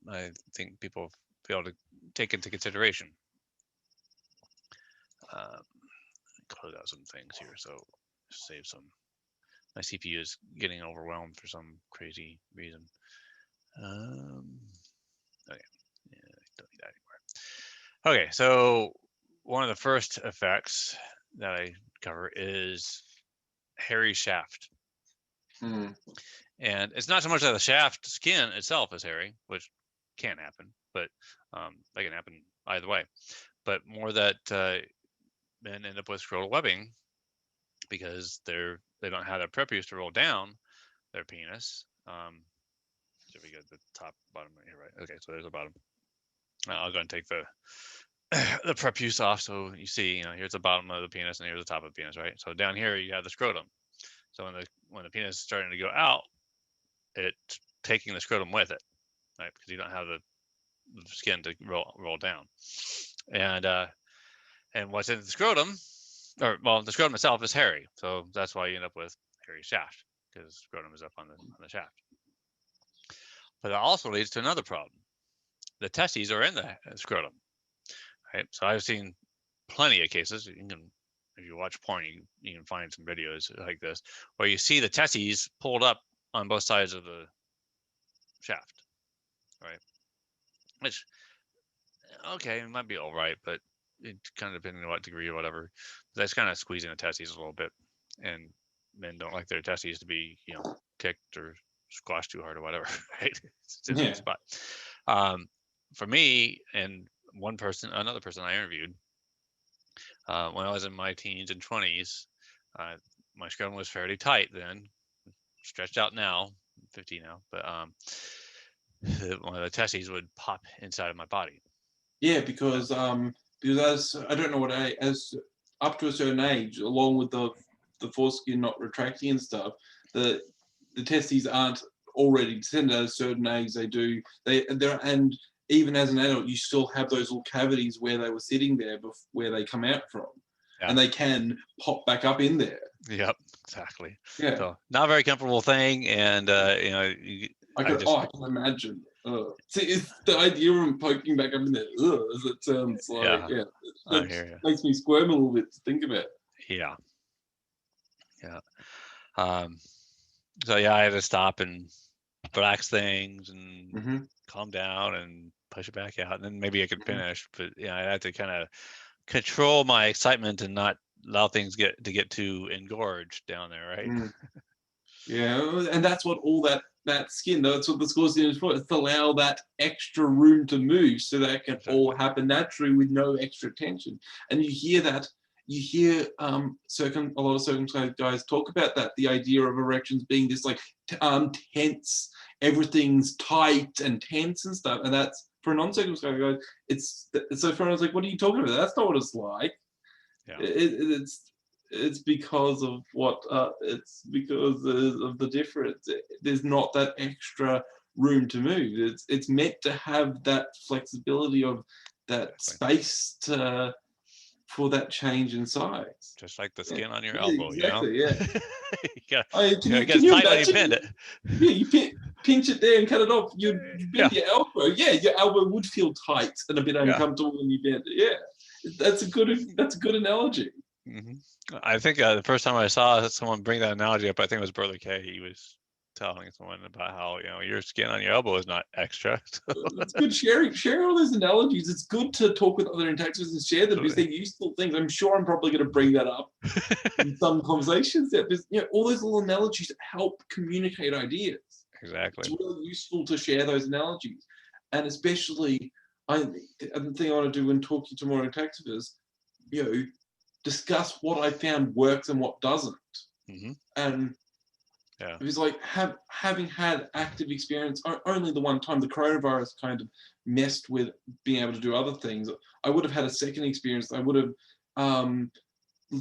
I think people fail to take into consideration. Close out some things here, so save some. My CPU is getting overwhelmed for some crazy reason. Don't need that anymore. Okay, so one of the first effects that I cover is hairy shaft. And it's not so much that the shaft skin itself is hairy, which can happen, but that can happen either way. But more that men end up with scrotal webbing because they don't have that prepuce to roll down their penis. So we get the top, bottom right here, right? Okay, so there's the bottom. I'll go and take the prepuce off, so you see, you know, here's the bottom of the penis and here's the top of the penis, right? So down here you have the scrotum. So when the penis is starting to go out, it's taking the scrotum with it, right? Because you don't have the skin to roll down. and what's in the scrotum, or well, the scrotum itself is hairy, so that's why you end up with hairy shaft, because scrotum is up on the shaft. But it also leads to another problem. The testes are in the scrotum, right? So I've seen plenty of cases. You can, if you watch porn, you can find some videos like this where you see the testes pulled up on both sides of the shaft, right? Which, okay, it might be all right, but it kind of depending on what degree or whatever. That's kind of squeezing the testes a little bit, and men don't like their testes to be, kicked or squashed too hard or whatever, right? It's in Yeah. that spot. For me and another person I interviewed, when I was in my teens and 20s, my scrotum was fairly tight then, stretched out now, 50 now, but one of the testes would pop inside of my body. Yeah, because as I don't know what as up to a certain age, along with the foreskin not retracting and stuff, the testes aren't already descended at a certain age. And even as an adult, you still have those little cavities where they were sitting there, where they come out from, and they can pop back up in there. Yep, exactly. Yeah. So not a very comfortable thing, and I can imagine. See, it's the idea of them poking back up in there. As it sounds like, that makes me squirm a little bit to think about. Yeah. So I had to stop and relax things and calm down and push it back out, and then maybe I could finish. But I had to kind of control my excitement and not allow things get too engorged down there, right? Yeah, and that's what all that skin, that's what the skull skin is for. It's to allow that extra room to move so that it can all happen naturally with no extra tension. And you hear a lot of circumcised guys talk about that, the idea of erections being this like tense, everything's tight and tense and stuff. And that's for a non-circumcised guy, it's so for I was like, what are you talking about? That's not what it's like. Yeah. It's because of what it's because of the difference. There's not that extra room to move. It's meant to have that flexibility of that space for that change in size. Just like the skin on your elbow, exactly, Yeah. Can you imagine? Yeah, you pinch it there and cut it off. You bend your elbow. Yeah, your elbow would feel tight and a bit uncomfortable when you bend it. Yeah, that's a good analogy. Mm-hmm. I think the first time I saw someone bring that analogy up, I think it was Brother K. He was telling someone about how your skin on your elbow is not extra. It's good sharing all those analogies. It's good to talk with other intactivists and share them because they're useful things. I'm sure I'm probably going to bring that up in some conversations. Because all those little analogies help communicate ideas. Exactly. It's really useful to share those analogies, and especially the thing I want to do when talking to more intactivists, discuss what I found works and what doesn't. Mm-hmm. And it was like having had active experience only the one time. The coronavirus kind of messed with being able to do other things. I would have had a second experience. I would have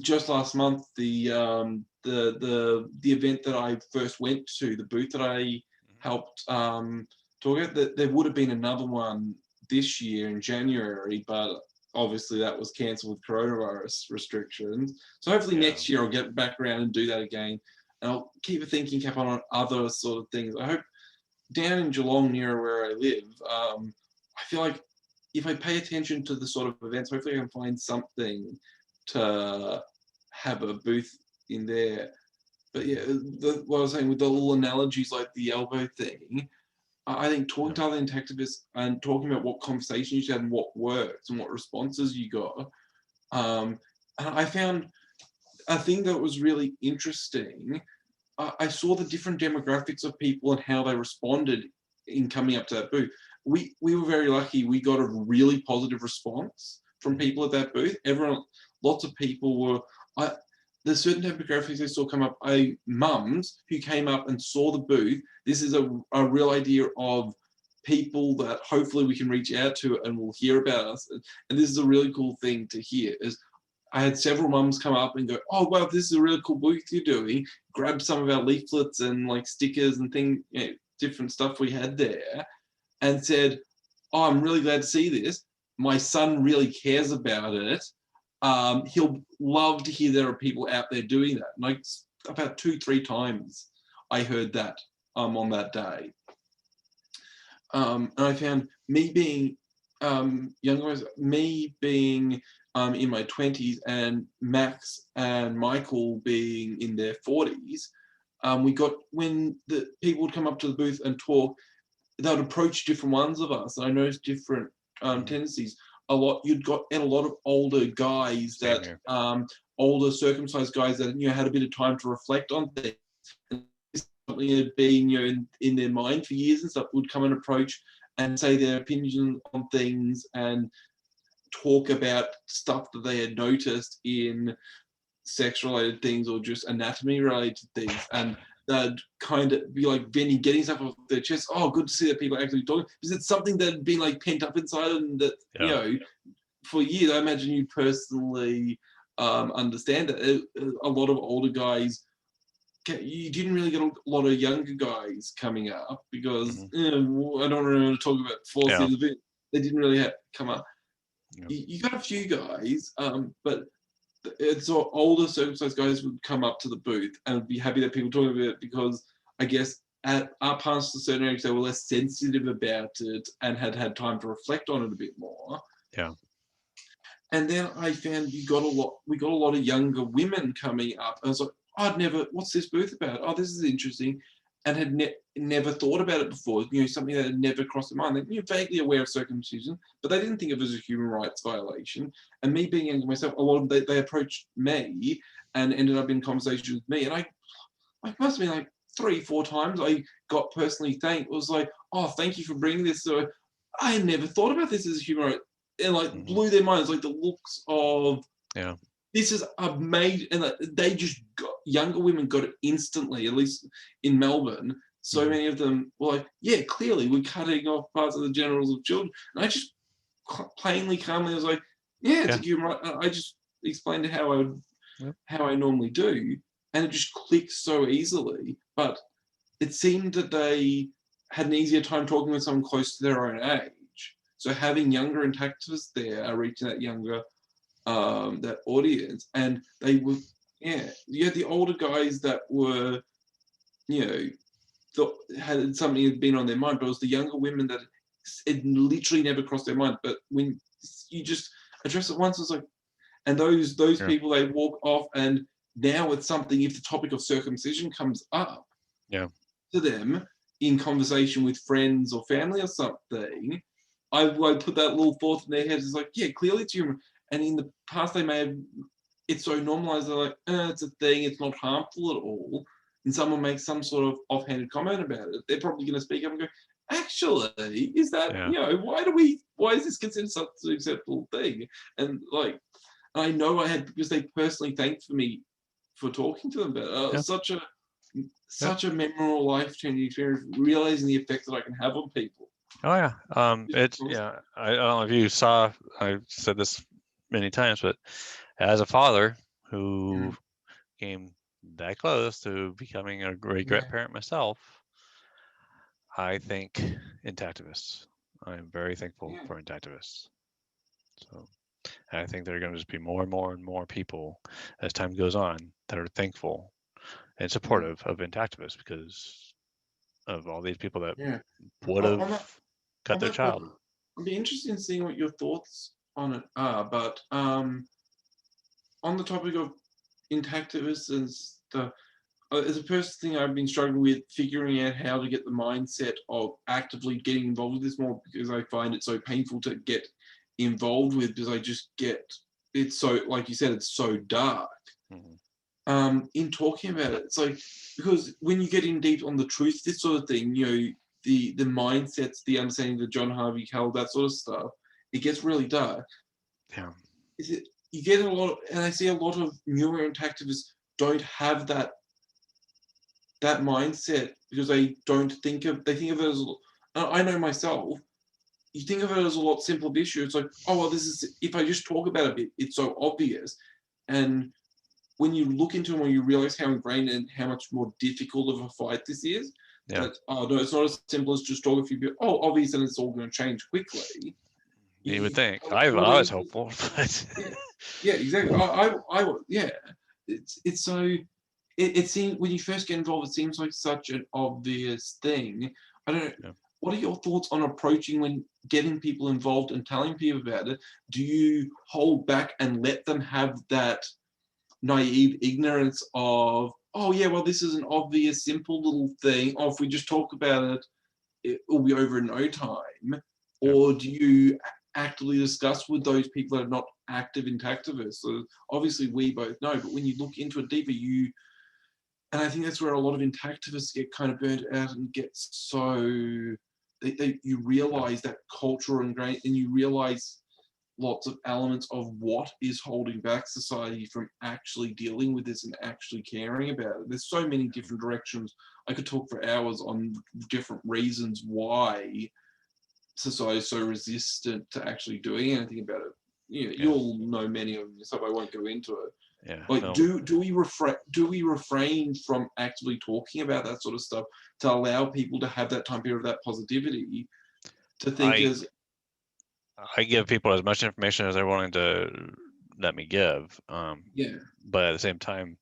just last month the event that I first went to, the booth that I helped talk about. There would have been another one this year in January, but obviously that was cancelled with coronavirus restrictions. So hopefully next year I'll get back around and do that again. And I'll keep a thinking cap on other sort of things. I hope down in Geelong, near where I live, I feel like if I pay attention to the sort of events, hopefully I can find something to have a booth in there. But what I was saying with the little analogies like the elbow thing, I think talking to other intactivists and talking about what conversations you had and what worked and what responses you got. And I found a thing that was really interesting. I saw the different demographics of people and how they responded in coming up to that booth. We were very lucky. We got a really positive response from people at that booth. Lots of people were. There's certain demographics I saw come up. Mums who came up and saw the booth. This is a real idea of people that hopefully we can reach out to and will hear about us. And this is a really cool thing to hear. I had several mums come up and go, "Oh wow, this is a really cool booth you're doing." Grab some of our leaflets and like stickers and things, different stuff we had there, and said, "Oh, I'm really glad to see this. my son really cares about it, he'll love to hear there are people out there doing that. Like about 2-3 times I heard that on that day. And I found me being younger, me being in my 20s, and Max and Michael being in their 40s, we got, when the people would come up to the booth and talk, they would approach different ones of us. And I noticed different tendencies. You'd got a lot of older guys older circumcised guys that had a bit of time to reflect on things. And something had been in their mind for years and stuff, would come and approach and say their opinion on things and talk about stuff that they had noticed in sex-related things or just anatomy-related things, and they'd kind of be like venting, getting stuff off their chest. Oh, good to see that people are actually talking, because it's something that had been like pent up inside, and that for years. I imagine you personally understand that a lot of older guys. You didn't really get a lot of younger guys coming up because I don't want to talk about forces a bit. They didn't really come up. You got a few guys, but it's older circumcised guys would come up to the booth and would be happy that people talk about it, because I guess at past a certain age they were less sensitive about it and had time to reflect on it a bit more. Yeah. And then I found we got a lot of younger women coming up. I was like, what's this booth about? Oh, this is interesting. And had never thought about it before. Something that had never crossed their mind. They're vaguely aware of circumcision, but they didn't think of it as a human rights violation. And me being younger myself, a lot of them, they approached me and ended up in conversation with me. And I must have been like 3-4 times I got personally thanked. It was like, oh, thank you for bringing this. So I had never thought about this as a human right. And blew their minds, like the looks of, this is amazing. And they just younger women got it instantly, at least in Melbourne. So many of them were like, yeah, clearly we're cutting off parts of the genitals of children. And I just plainly, calmly was like, yeah, it's a human right. I just explained how I normally do. And it just clicked so easily. But it seemed that they had an easier time talking with someone close to their own age. So having younger intactivists there are reaching that younger that audience, and they were you had the older guys that were had something had been on their mind, but it was the younger women that it literally never crossed their mind. But when you just address it once, it's like, and those people, they walk off, and now it's something, if the topic of circumcision comes up to them in conversation with friends or family or something, I put that little thought in their heads. It's like, yeah, clearly it's human. And in the past, they may have, it's so normalized, they're like, it's a thing, it's not harmful at all. And someone makes some sort of offhanded comment about it, they're probably going to speak up and go, actually, is that, why is this considered such an acceptable thing? And like, I know I had, because they personally thanked me for talking to them about it. Such a memorable, life-changing experience, realizing the effect that I can have on people. Oh yeah. I don't know if you saw, I said this many times, but as a father who came that close to becoming a great grandparent myself, I think intactivists. I am very thankful for intactivists. So I think there are going to just be more and more and more people as time goes on that are thankful and supportive of intactivists, because of all these people that would have cut their child. I'd be interested in seeing what your thoughts on it are, but on the topic of intactivists and stuff, as a person thing I've been struggling with figuring out how to get the mindset of actively getting involved with this more, because I find it so painful to get involved with, because I just get, it's so, like you said, it's so dark. In talking about it, it's like, because when you get in deep on the truth, this sort of thing, the mindsets, the understanding, the John Harvey Kell, that sort of stuff, it gets really dark. You get a lot of, and I see a lot of newer intactivists don't have that mindset, because they think of it as, I know myself, you think of it as a lot simpler issue. It's like, oh, well, this is, if I just talk about it a bit, it's so obvious. And when you look into it, when you realize how ingrained and how much more difficult of a fight this is, that, oh, no, it's not as simple as just talking to people, oh, obvious, and it's all going to change quickly. You would think. I I would was think, hopeful, but yeah, exactly. Yeah. It's so. It seems when you first get involved, it seems like such an obvious thing. I don't know. yeah. What are your thoughts on approaching when getting people involved and telling people about it? Do you hold back and let them have that naive ignorance of, oh yeah, well this is an obvious, simple little thing. Oh, if we just talk about it, it will be over in no time? Yeah. Or do you actively discuss with those people that are not active intactivists? So obviously we both know, but when you look into it deeper, and I think that's where a lot of intactivists get kind of burnt out and get so, you Yeah. realize that culture and you realize lots of elements of what is holding back society from actually dealing with this and actually caring about it. There's so many different directions. I could talk for hours on different reasons why society is so resistant to actually doing anything about it. Yeah. You'll know many of them, so I won't go into it. Yeah. Like, No. do we refrain from actively talking about that sort of stuff to allow people to have that time period of that positivity, to think I as, I give people as much information as they're willing to let me give. yeah, But at the same time,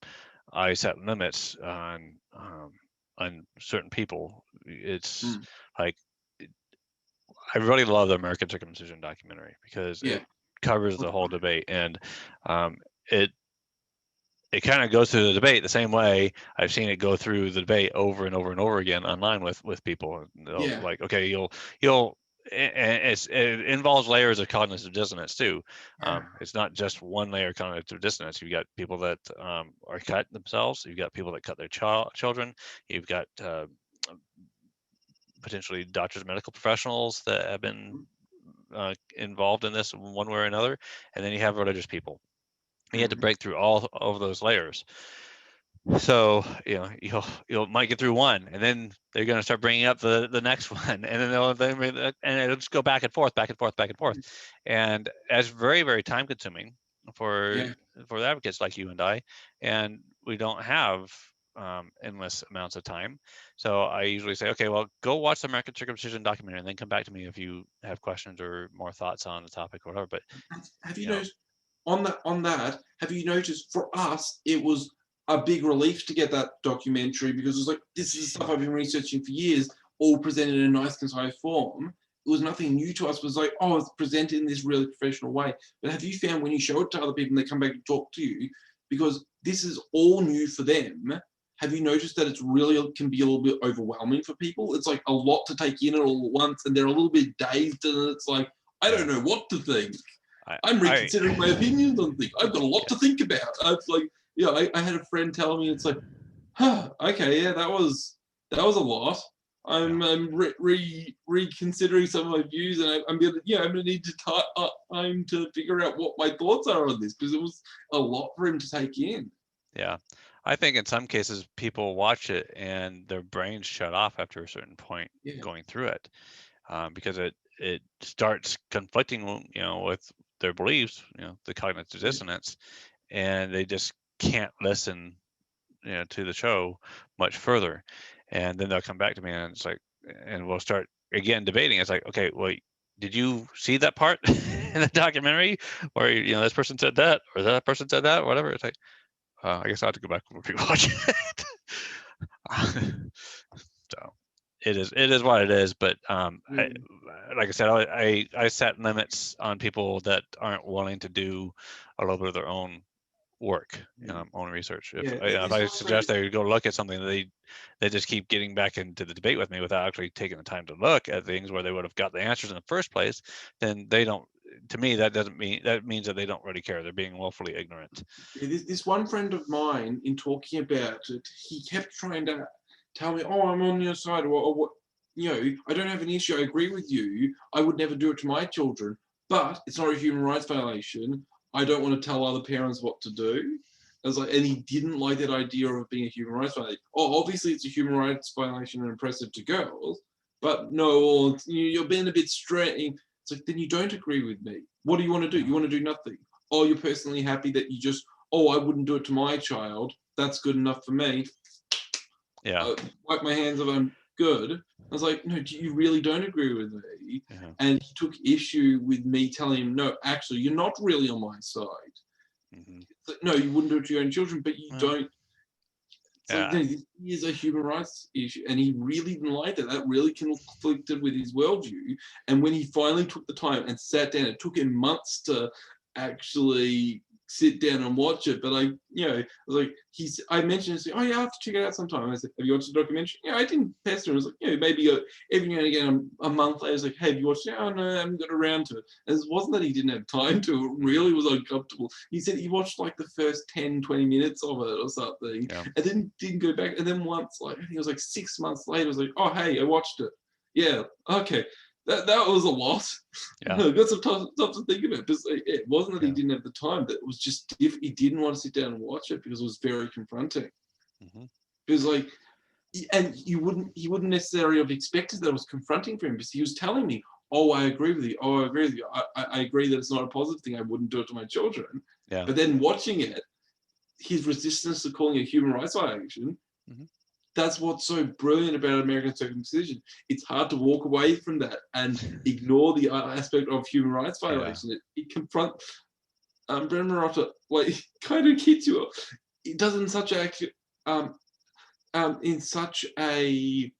I set limits on certain people. It's mm, like I really love the American Circumcision documentary because yeah, it covers the whole debate, and um, it it kind of goes through the debate the same way I've seen it go through the debate over and over and over again online with people. yeah, Like, okay, you'll it involves layers of cognitive dissonance too. yeah. It's not just one layer of cognitive dissonance. You've got people that are cut themselves. You've got people that cut their children. You've got potentially doctors, medical professionals that have been involved in this one way or another, and then you have religious people. You had to Mm. break through all of those layers. So you'll might get through one, and then they're going to start bringing up the next one, and then and it'll just go back and forth, back and forth, back and forth, and that's very very time consuming for Yeah, for the advocates like you and I, and we don't have endless amounts of time. So I usually say, okay, well, go watch the American Circumcision documentary, and then come back to me if you have questions or more thoughts on the topic or whatever. But have you you know, noticed on that? Have you noticed for us it was a big relief to get that documentary, because it was like, this is the stuff I've been researching for years, all presented in a nice concise form. It was nothing new to us. It was like, oh, it's presented in this really professional way. But have you found when you show it to other people and they come back and talk to you, because this is all new for them, have you noticed that it's really can be a little bit overwhelming for people? It's like a lot to take in all at once, and they're a little bit dazed, and it's like, I yeah, don't know what to think. I I'm I reconsidering my opinions on things. I've got a lot to yeah. think about. It's like, I had a friend tell me, it's like, huh, okay, yeah, that was a lot. Yeah. I'm reconsidering some of my views, and I'm gonna need to time to figure out what my thoughts are on this, because it was a lot for him to take in. Yeah. I think in some cases people watch it and their brains shut off after a certain point Yeah, going through it, because it starts conflicting, with their beliefs, the cognitive yeah, dissonance, and they just can't listen, to the show much further. And then they'll come back to me and it's like, and we'll start again debating. It's like, okay, wait, did you see that part in the documentary where this person said that or that person said that, or whatever? It's like, I guess I have to go back and rewatch it. So it is what it is. But yeah, like I said, I set limits on people that aren't willing to do a little bit of their own work, yeah. own research. If Yeah, if this I one friend, suggest they go look at something, they just keep getting back into the debate with me without actually taking the time to look at things where they would have got the answers in the first place. Then they don't. To me, that means that they don't really care. They're being willfully ignorant. this one friend of mine, in talking about it, he kept trying to tell me, "Oh, I'm on your side," or what. I don't have an issue. I agree with you. I would never do it to my children, but it's not a human rights violation. I don't want to tell other parents what to do. I was like, and he didn't like that idea of being a human rights violation. Oh, obviously it's a human rights violation and oppressive to girls, but no, you're being a bit strange. It's like, then you don't agree with me. What do you want to do? You want to do nothing. Oh, you're personally happy that you just, oh, I wouldn't do it to my child. That's good enough for me. Yeah, Wipe my hands of them. good. I was like, no, you really don't agree with me. Yeah. And he took issue with me telling him, no, actually, you're not really on my side. Mm-hmm. It's like, no, you wouldn't do it to your own children, but you don't. It's like, Yeah. no, this is a human rights issue. And he really didn't like that. That really conflicted with his worldview. And when he finally took the time and sat down, it took him months to actually sit down and watch it. But I was like, I mentioned it, oh yeah, I have to check it out sometime. I said, have you watched the documentary? Yeah, I didn't pester him. I was like, maybe every now and again, a month later, I was like, hey, have you watched it? Oh no, I haven't got around to it. And it wasn't that he didn't have time to, it really was uncomfortable. He said he watched like the first 10, 20 minutes of it or something, Yeah. and then didn't go back. And then once, like, I think it was like 6 months later, I was like, oh hey, I watched it. Yeah, okay. That was a loss. Yeah. I got some stuff to think about, because it wasn't that he Yeah. didn't have the time, that it was just if he didn't want to sit down and watch it because it was very confronting. Mm-hmm. It was like, and he wouldn't necessarily have expected that it was confronting for him, because he was telling me, oh, I agree with you. Oh, I agree with you. I agree that it's not a positive thing. I wouldn't do it to my children. Yeah. But then watching it, his resistance to calling it a human rights violation, Mm-hmm. that's what's so brilliant about American circumcision. It's hard to walk away from that and ignore the aspect of human rights violation. It confronts Brendan Marotta, like, kind of hits you. It does in such a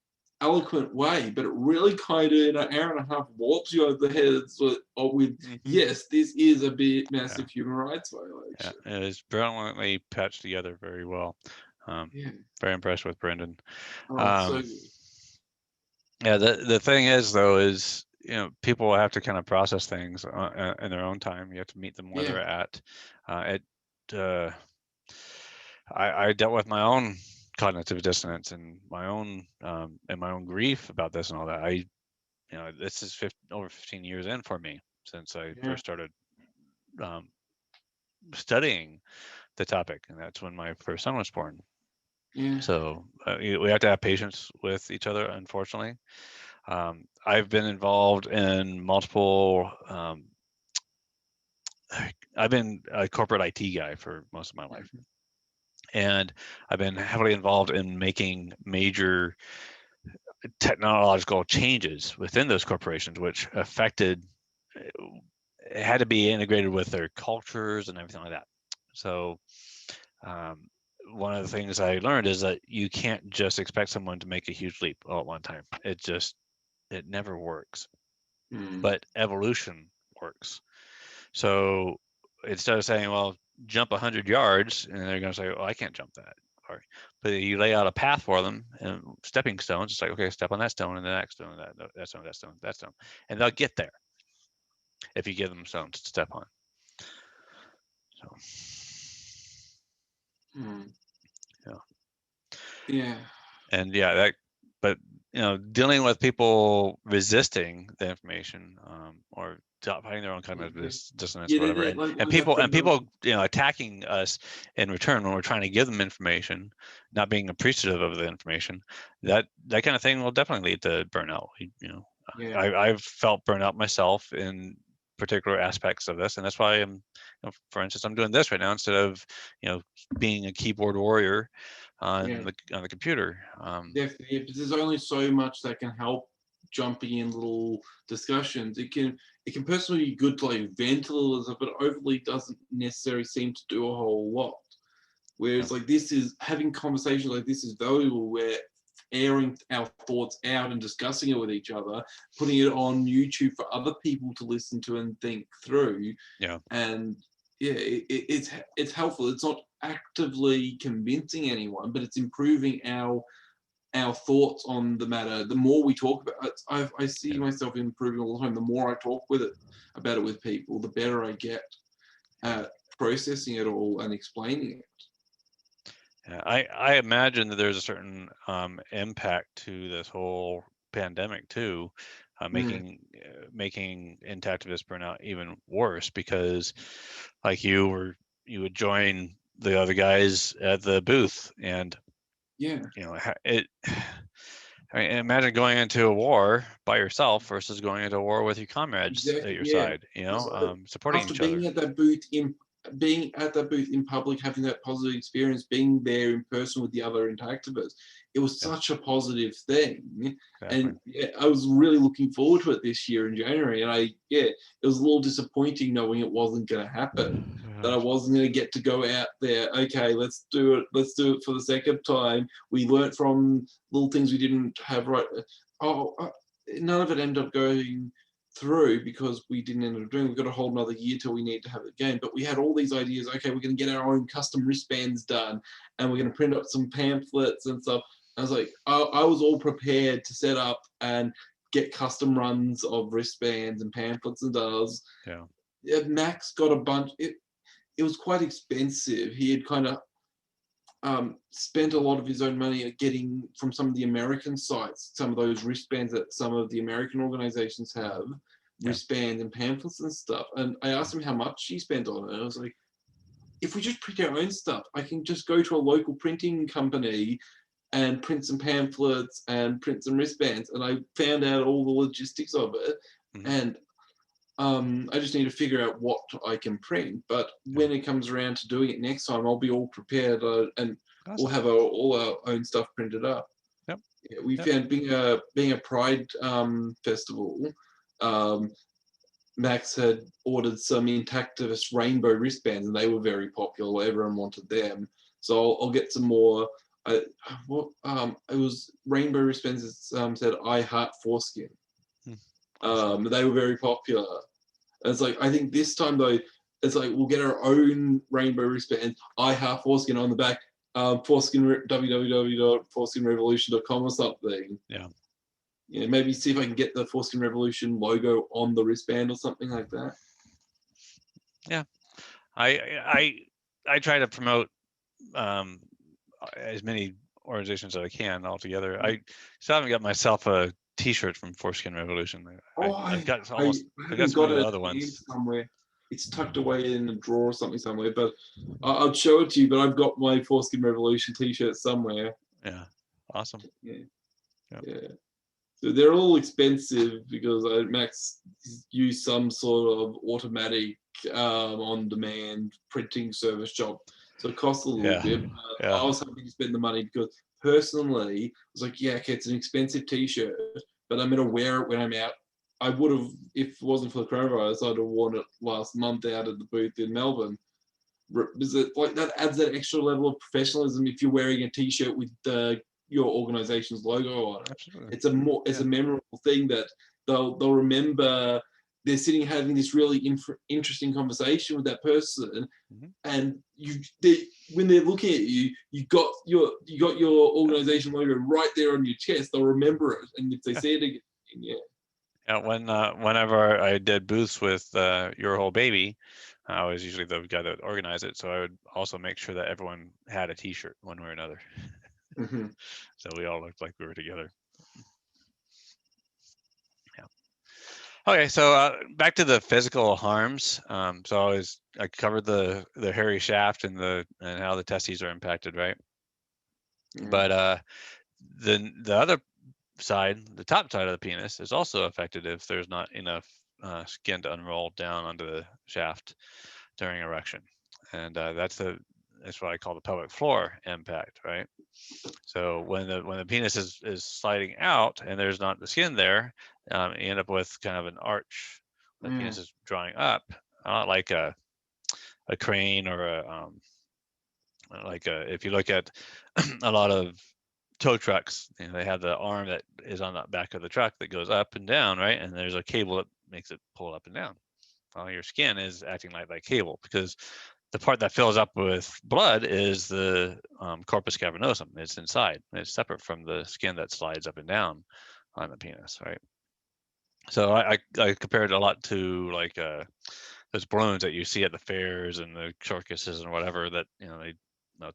eloquent way, but it really kind of in an hour and a half warps you over the head with Mm-hmm. yes, this is a big massive human rights violation. Yeah, it is brilliantly patched together very well. Yeah. Very impressed with Brendan. Oh, it's so good. Yeah, the thing is though is people have to kind of process things in their own time. You have to meet them where they're at. I dealt with my own cognitive dissonance and my own grief about this and all that. This is over 15 years in for me since I first started studying the topic, and that's when my first son was born. Yeah. So we have to have patience with each other, unfortunately. I've been involved in multiple. I've been a corporate IT guy for most of my life, and I've been heavily involved in making major technological changes within those corporations, which affected. It had to be integrated with their cultures and everything like that. So one of the things I learned is that you can't just expect someone to make a huge leap all at one time. It never works. But evolution works. So instead of saying, well, jump 100 yards, and they're going to say, well, I can't jump that. But you lay out a path for them and stepping stones. It's like, okay, step on that stone and the next stone, that stone, that stone, that stone. And they'll get there if you give them stones to step on. So, Yeah. And but dealing with people resisting the information or finding their own cognitive dissonance or whatever, and people attacking us in return when we're trying to give them information, not being appreciative of the information, that kind of thing will definitely lead to burnout. I've felt burnout myself in particular aspects of this, and that's why for instance, I'm doing this right now instead of being a keyboard warrior on the computer. Definitely, but there's only so much that can help jumping in little discussions. It can personally be good to like vent a little, but overly doesn't necessarily seem to do a whole lot. Whereas like this is having conversations like this is valuable, where airing our thoughts out and discussing it with each other, putting it on YouTube for other people to listen to and think through. And it's helpful. It's not actively convincing anyone, but it's improving our thoughts on the matter. The more we talk about it, I see myself improving all the time. The more I talk about it with people, the better I get at processing it all and explaining it. Yeah, I imagine that there's a certain impact to this whole pandemic too, making intactivist burnout even worse, because like you would join the other guys at the booth, and I mean, imagine going into a war by yourself versus going into a war with your comrades at your side, supporting After each other. being at that booth being at that booth in public, having that positive experience, being there in person with the other interactivists, it was such a positive thing. Exactly. And yeah, I was really looking forward to it this year in January. And it was a little disappointing knowing it wasn't going to happen, that I wasn't going to get to go out there. Okay, let's do it. Let's do it for the second time. We learned from little things we didn't have right. None of it ended up going through because we didn't end up doing. We've got a whole another year till we need to have the game. But we had all these ideas. Okay, we're going to get our own custom wristbands done, and we're going to print up some pamphlets and stuff. I was like, I was all prepared to set up and get custom runs of wristbands and pamphlets and does. Yeah. Max got a bunch. It was quite expensive. He had kind of spent a lot of his own money getting from some of the American sites, some of those wristbands that some of the American organizations have, wristbands and pamphlets and stuff. And I asked him how much he spent on it. And I was like, if we just print our own stuff, I can just go to a local printing company and print some pamphlets and print some wristbands. And I found out all the logistics of it. And I just need to figure out what I can print. But when it comes around to doing it next time, I'll be all prepared and we'll have all our own stuff printed up. Yep. Yeah, we found being a Pride festival, Max had ordered some Intactivist rainbow wristbands, and they were very popular. Everyone wanted them, so I'll get some more. It was rainbow wristbands that said "I heart foreskin." They were very popular. And it's like, I think this time though, it's like we'll get our own rainbow wristband, I heart foreskin on the back, foreskin www.foreskinrevolution.com or something. Yeah. Yeah, maybe see if I can get the Foreskin Revolution logo on the wristband or something like that. Yeah, I try to promote as many organizations as I can altogether. I still haven't got myself a T-shirt from Foreskin Revolution. I've got some of the other ones somewhere. It's tucked away in a drawer or something somewhere. But I'll show it to you. But I've got my Foreskin Revolution T-shirt somewhere. Yeah, awesome. Yeah. So they're all expensive because Max used some sort of automatic on-demand printing service job. So it costs a little bit. I was happy to spend the money because personally, I was like, okay, it's an expensive T-shirt, but I'm going to wear it when I'm out. I would have, if it wasn't for the coronavirus, I'd have worn it last month out at the booth in Melbourne. Is it like that adds that extra level of professionalism if you're wearing a T-shirt with your organization's logo on it. Absolutely. It's a memorable thing that they'll remember. They're sitting having this really interesting conversation with that person, and when they're looking at you, you got your organization logo right there on your chest. They'll remember it, and if they see it again, whenever I did booths with Your Whole Baby, I was usually the guy that would organize it, so I would also make sure that everyone had a T-shirt one way or another. So we all looked like we were together. Okay, so back to the physical harms. So I covered the hairy shaft and how the testes are impacted, right? But the other side, the top side of the penis, is also affected if there's not enough skin to unroll down onto the shaft during erection, and that's what I call the pelvic floor impact, right? So when the penis is sliding out and there's not the skin there, you end up with kind of an arch. The penis is drawing up, not like a crane or if you look at a lot of tow trucks, they have the arm that is on the back of the truck that goes up and down, right? And there's a cable that makes it pull up and down. Well, your skin is acting like that cable because the part that fills up with blood is the corpus cavernosum. It's inside. It's separate from the skin that slides up and down on the penis, right? So I compared it a lot to like those balloons that you see at the fairs and the circuses and whatever that they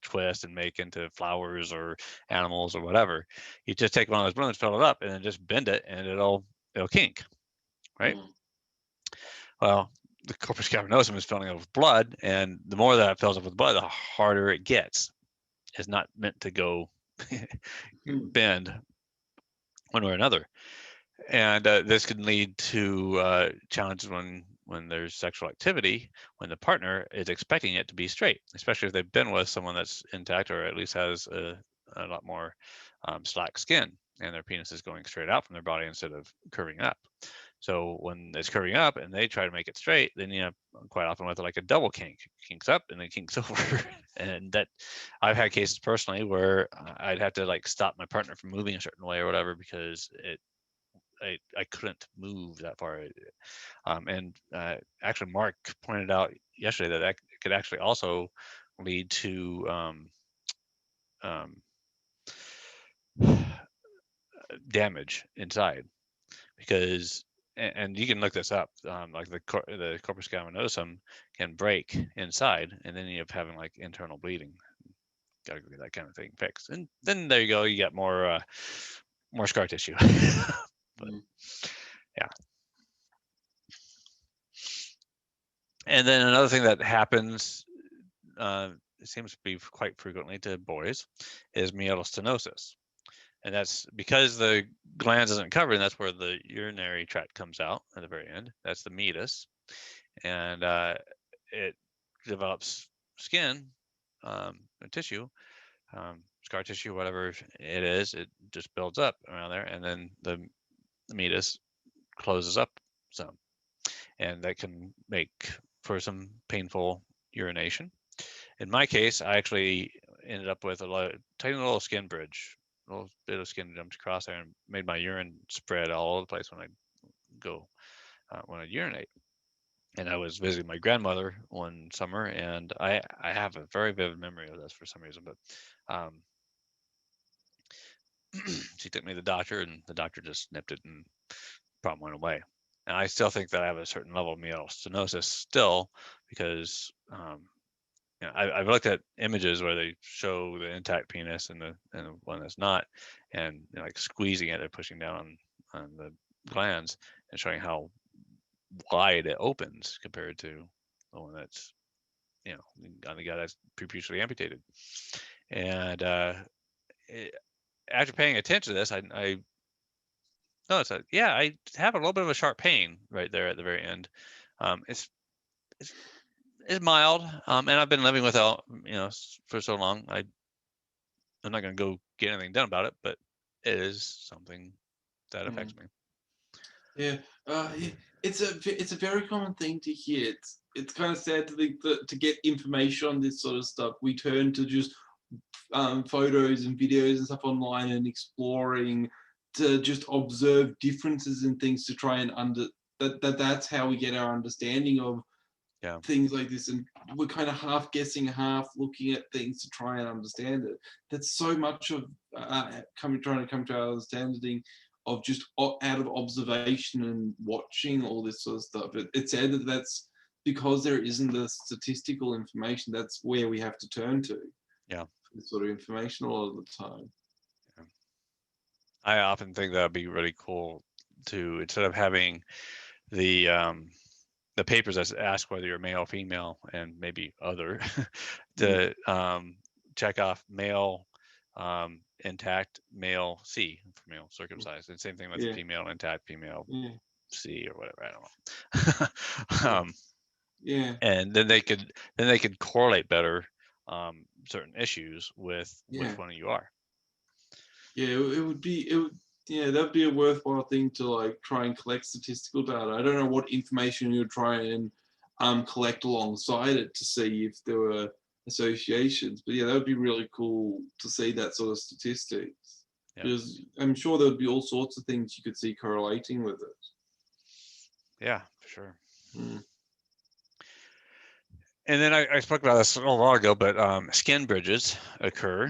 twist and make into flowers or animals or whatever. You just take one of those balloons, fill it up, and then just bend it, and it'll kink, right? Well, the corpus cavernosum is filling up with blood, and the more that it fills up with blood, the harder it gets. It's not meant to go bend one way or another, and this can lead to challenges when when there's sexual activity, when the partner is expecting it to be straight, especially if they've been with someone that's intact or at least has a lot more slack skin, and their penis is going straight out from their body instead of curving up. So when it's curving up and they try to make it straight, then you have quite often with like a double kink, kinks up and then kinks over. And that I've had cases personally where I'd have to like stop my partner from moving a certain way or whatever because I couldn't move that far. And actually, Mark pointed out yesterday that that could actually also lead to um, damage inside because, and you can look this up, like the corpus cavernosum can break inside, and then you end up having like internal bleeding. Got to get that kind of thing fixed, and then there you go, you got more scar tissue. But yeah. And then another thing that happens, it seems to be quite frequently to boys, is meatal stenosis. And that's because the glands isn't covered, and that's where the urinary tract comes out at the very end. That's the meatus. And it develops skin, tissue, scar tissue, whatever it is, it just builds up around there. And then the meatus closes up some. And that can make for some painful urination. In my case, I actually ended up with a tiny little skin bridge. A little bit of skin jumped across there and made my urine spread all over the place when I go when I urinate. And I was visiting my grandmother one summer, and I have a very vivid memory of this for some reason. But she took me to the doctor, and the doctor just nipped it, and the problem went away. And I still think that I have a certain level of meatal stenosis still because I've looked at images where they show the intact penis and the one that's not, and like squeezing it, they're pushing down on the glands and showing how wide it opens compared to the one that's on the guy that's preputially amputated. And after paying attention to this, I noticed that I have a little bit of a sharp pain right there at the very end. It's mild, and I've been living without for so long. I'm not going to go get anything done about it, but it is something that affects me. Yeah, it's a very common thing to hear. It's kind of sad to think that to get information on this sort of stuff, we turn to just photos and videos and stuff online and exploring to just observe differences in things to try and that's how we get our understanding of things like this, and we're kind of half guessing, half looking at things to try and understand it. That's so much of trying to come to our understanding of just out of observation and watching all this sort of stuff. It's said that that's because there isn't the statistical information. That's where we have to turn to. Yeah, for this sort of information all of the time. Yeah. I often think that would be really cool to, instead of having the papers that ask whether you're male, female, and maybe other, to check off male intact, male C for male circumcised, and same thing with female intact, female C or whatever. I don't know. And then they could correlate better certain issues with which one you are. That'd be a worthwhile thing to like try and collect statistical data. I don't know what information you'd try and collect alongside it to see if there were associations. But that would be really cool to see that sort of statistics. Because I'm sure there would be all sorts of things you could see correlating with it. Yeah, for sure. And then I spoke about this a while ago, but skin bridges occur.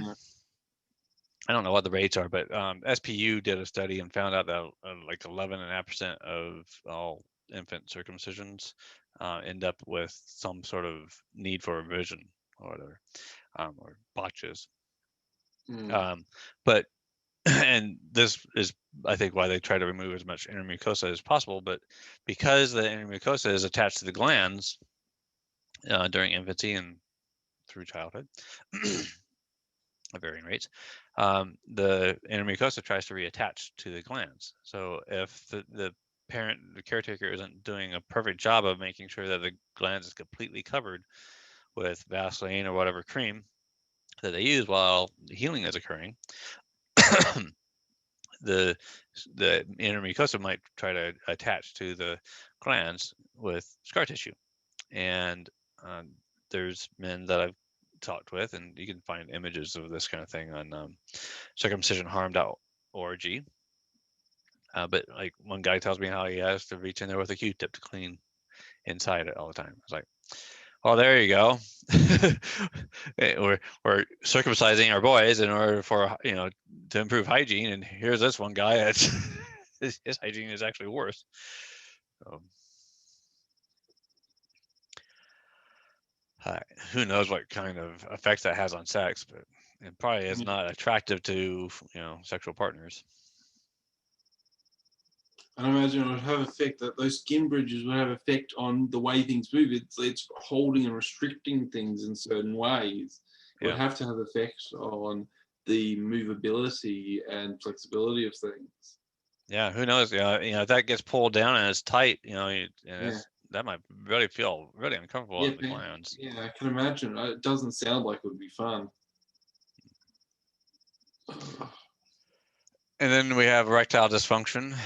I don't know what the rates are, but SPU did a study and found out that like 11.5% of all infant circumcisions end up with some sort of need for revision or whatever, or botches. But and this is, I think, why they try to remove as much inner mucosa as possible. But because the inner mucosa is attached to the glands during infancy and through childhood, at varying rates, the inner mucosa tries to reattach to the glands. So if the the caretaker isn't doing a perfect job of making sure that the glands is completely covered with Vaseline or whatever cream that they use while healing is occurring, the inner mucosa might try to attach to the glands with scar tissue. And there's men that I've talked with, and you can find images of this kind of thing on circumcisionharm.org. But like one guy tells me how he has to reach in there with a Q-tip to clean inside it all the time. It's like, well, there you go. we're circumcising our boys in order for, to improve hygiene, and here's this one guy that's his hygiene is actually worse. Who knows what kind of effects that has on sex, but it probably is not attractive to sexual partners. I imagine it would have effect that those skin bridges would have effect on the way things move. It's holding and restricting things in certain ways. It would have to have effect on the movability and flexibility of things. Yeah, who knows? If that gets pulled down and it's tight, that might really feel really uncomfortable on the glands. Yeah, I can imagine. It doesn't sound like it would be fun. And then we have erectile dysfunction.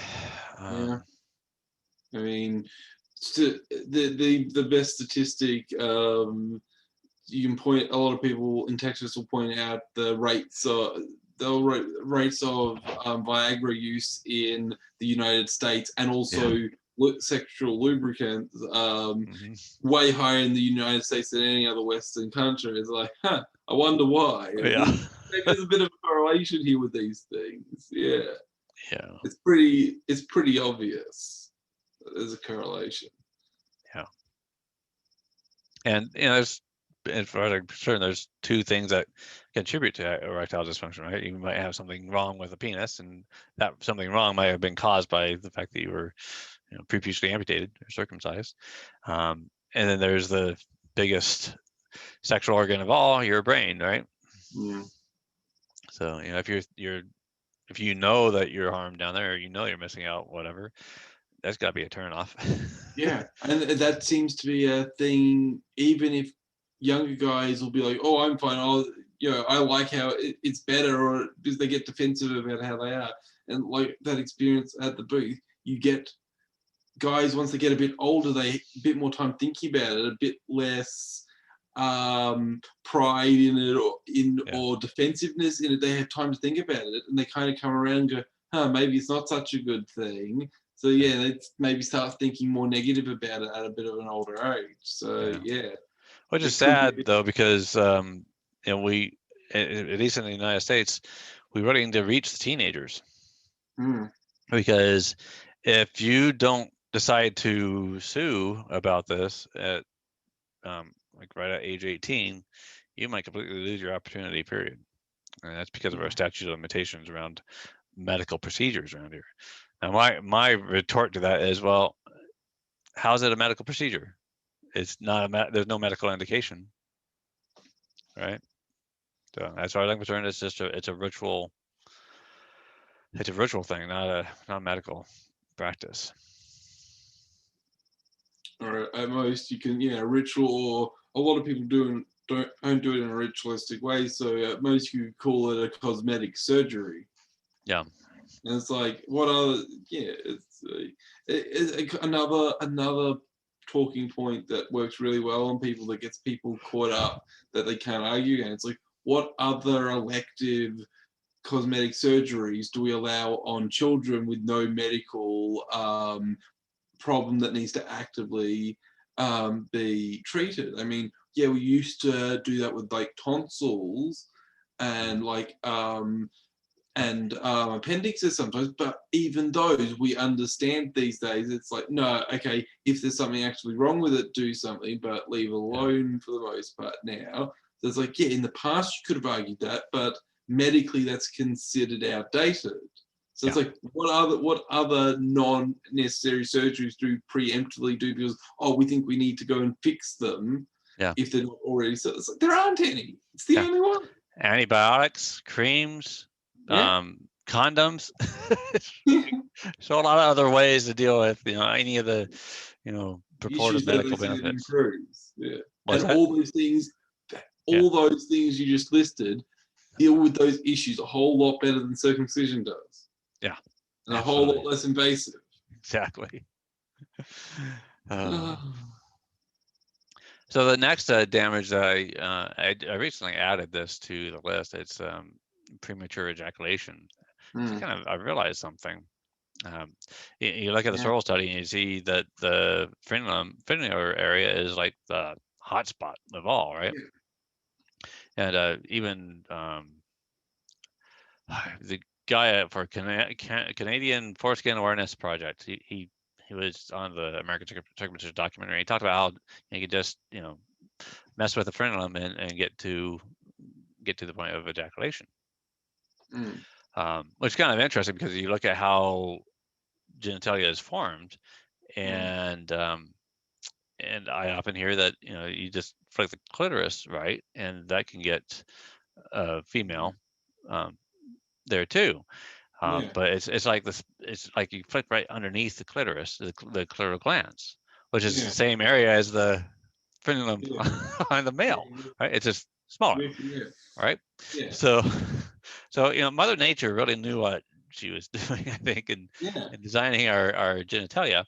Yeah, I mean, the best statistic you can point. A lot of people in Texas will point out the rates of Viagra use in the United States, and also sexual lubricants way higher in the United States than any other Western country. It's like, I wonder why. Yeah. There's a bit of a correlation here with these things. Yeah. Yeah. It's pretty obvious. There's a correlation. Yeah. And as far as I'm concerned, there's two things that contribute to erectile dysfunction, right? You might have something wrong with the penis, and that something wrong might have been caused by the fact that you were preputially amputated or circumcised. And then there's the biggest sexual organ of all, your brain, right? Yeah. So if you know that you're harmed down there, or you're missing out, whatever, that's got to be a turn off. Yeah, and that seems to be a thing. Even if younger guys will be like, "Oh, I'm fine. I like how it's better," or because they get defensive about how they are, and like that experience at the booth, you get guys once they get a bit older, they a bit more time thinking about it, a bit less pride in it or defensiveness in it. They have time to think about it, and they kind of come around and go, maybe it's not such a good thing. So they maybe start thinking more negative about it at a bit of an older age. So which is sad though, because we, at least in the United States, we really need to reach the teenagers. Because if you don't decide to sue about this at right at age 18, you might completely lose your opportunity, period. And that's because of our statute of limitations around medical procedures around here. Now, my retort to that is, well, how's it a medical procedure? It's not there's no medical indication, right? So as far as I'm concerned, it's just it's a ritual. It's a ritual thing, not a medical practice. Or at most, you can ritual, or a lot of people don't do it in a ritualistic way. So at most, you could call it a cosmetic surgery. Yeah. And it's like, what other? Yeah, it's another talking point that works really well on people, that gets people caught up that they can't argue. And it's like, what other elective cosmetic surgeries do we allow on children with no medical problem that needs to actively be treated? I mean, we used to do that with like tonsils and like appendixes sometimes, but even those we understand these days. It's like, no, okay, if there's something actually wrong with it, do something, but leave it alone for the most part now. So it's like, in the past you could have argued that, but medically that's considered outdated. So it's like, what other non-necessary surgeries do preemptively do because we think we need to go and fix them if they're not already? So it's like, there aren't any. It's the only one. Antibiotics, creams, condoms. So a lot of other ways to deal with, any of the, purported Issues that they medical say it benefits. improves. Yeah. What's And that? Yeah, all those things you just listed deal with those issues a whole lot better than circumcision does. yeah, And a whole absolutely, lot less invasive. exactly. Uh, Oh, so the next damage that I recently added this to the list. It's premature ejaculation. So mm, kind of I realized something. Um, you look at the yeah, Sorrells study and you see that the frenulum area is like the hot spot of all, right? yeah, And even the guy for Canadian Foreskin Awareness Project, he was on the American Circumcision documentary. He talked about how you could just mess with the frenulum and get to the point of ejaculation, mm, which is kind of interesting because you look at how genitalia is formed, mm, and I often hear that you just flick the clitoris right, and that can get a mm, female there too. yeah, But it's like this. It's like you flick right underneath the clitoris, the clitoral glands, which is the yeah, same area as the frenulum yeah, on the yeah, male, right? It's just smaller, yeah, right? yeah, So, so Mother Nature really knew what she was doing, I think, yeah, in designing our genitalia.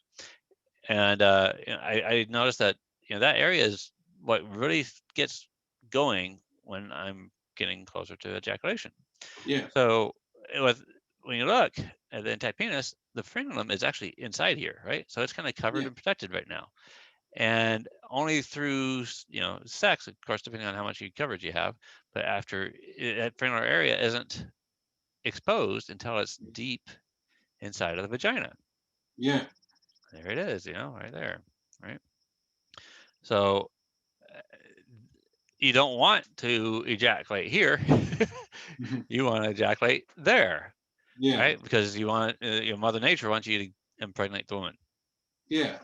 And I noticed that that area is what really gets going when I'm getting closer to ejaculation. yeah, So with when you look at the intact penis, the frenulum is actually inside here, right? So it's kind of covered yeah, and protected right now, and only through sex, of course, depending on how much coverage you have. But after that frenular area isn't exposed until it's deep inside of the vagina. yeah, There it is, right there, right? So you don't want to ejaculate here. mhm, You want to ejaculate there, yeah, right? Because you want Mother Nature wants you to impregnate the woman. yeah.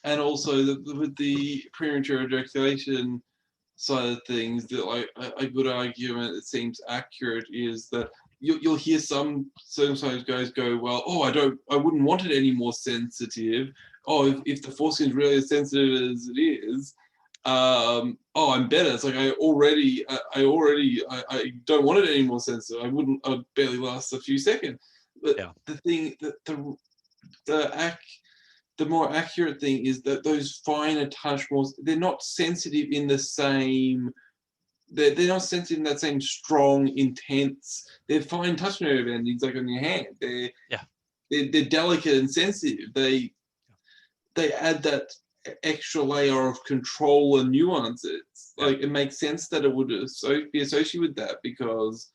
And also with the premature ejaculation side of things, that like a good argument that seems accurate is that you'll hear some circumcised guys go, well, oh, I wouldn't want it any more sensitive. Oh, if the foreskin is really as sensitive as it is, oh, I'm better. It's like I don't want it any more sensitive. I'd barely last a few seconds. But Yeah. the thing that the the more accurate thing is that those finer touch more, they're not sensitive in the same, they're not sensitive in that same strong, intense, they're fine touch nerve endings like on your hand. Yeah. They're delicate and sensitive. They add that extra layer of control and nuance. It's Yeah. like it makes sense that it would be associated with that because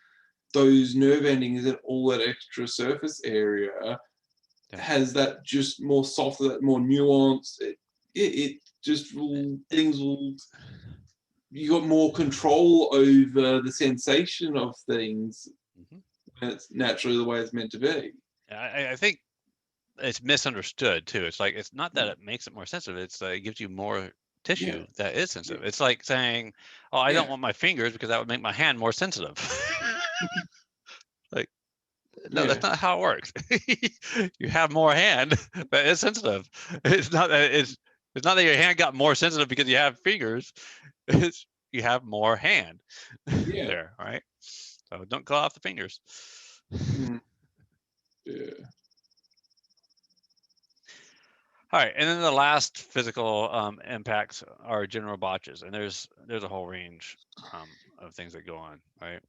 those nerve endings and all that extra surface area Yeah. has that just more softer, that more nuance. It just will, It, things will, you got more control over the sensation of things, mhm. and it's naturally the way it's meant to be. I think it's misunderstood too. It's like it's not that it makes it more sensitive. It's it gives you more Yeah, tissue that is yeah, sensitive. It's like saying, "Oh, I don't yeah, want my fingers because that would make my hand more sensitive." Like, no, yeah, that's not how it works. You have more hand, but it's sensitive. It's not that your hand got more sensitive because you have fingers. It's you have more hand yeah, there, right? So don't cut off the fingers. mm, yeah, All right, and then the last physical impacts are general botches, and there's a whole range of things that go on. Right,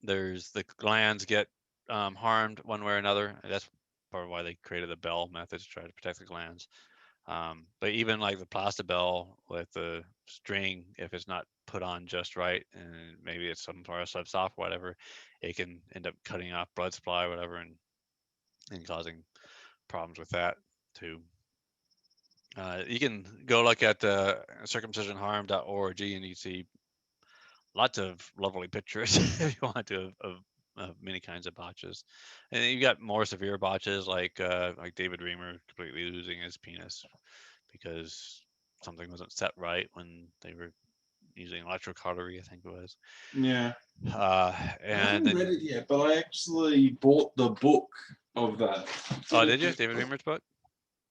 there's the glands get harmed one way or another. And that's part of why they created the Bell method to try to protect the glands. But even like the Plastibell with the string, if it's not put on just right, and maybe it's some part of slips off, whatever, it can end up cutting off blood supply, whatever, and causing problems with that too. You can go look at circumcisionharm.org and you see lots of lovely pictures if you want to of many kinds of botches. And then you got more severe botches like David Reamer completely losing his penis because something wasn't set right when they were using electrocautery, I think it was. Yeah. I And haven't then, read it yet, but I actually bought the book of that. oh, did you? David Weimer's book?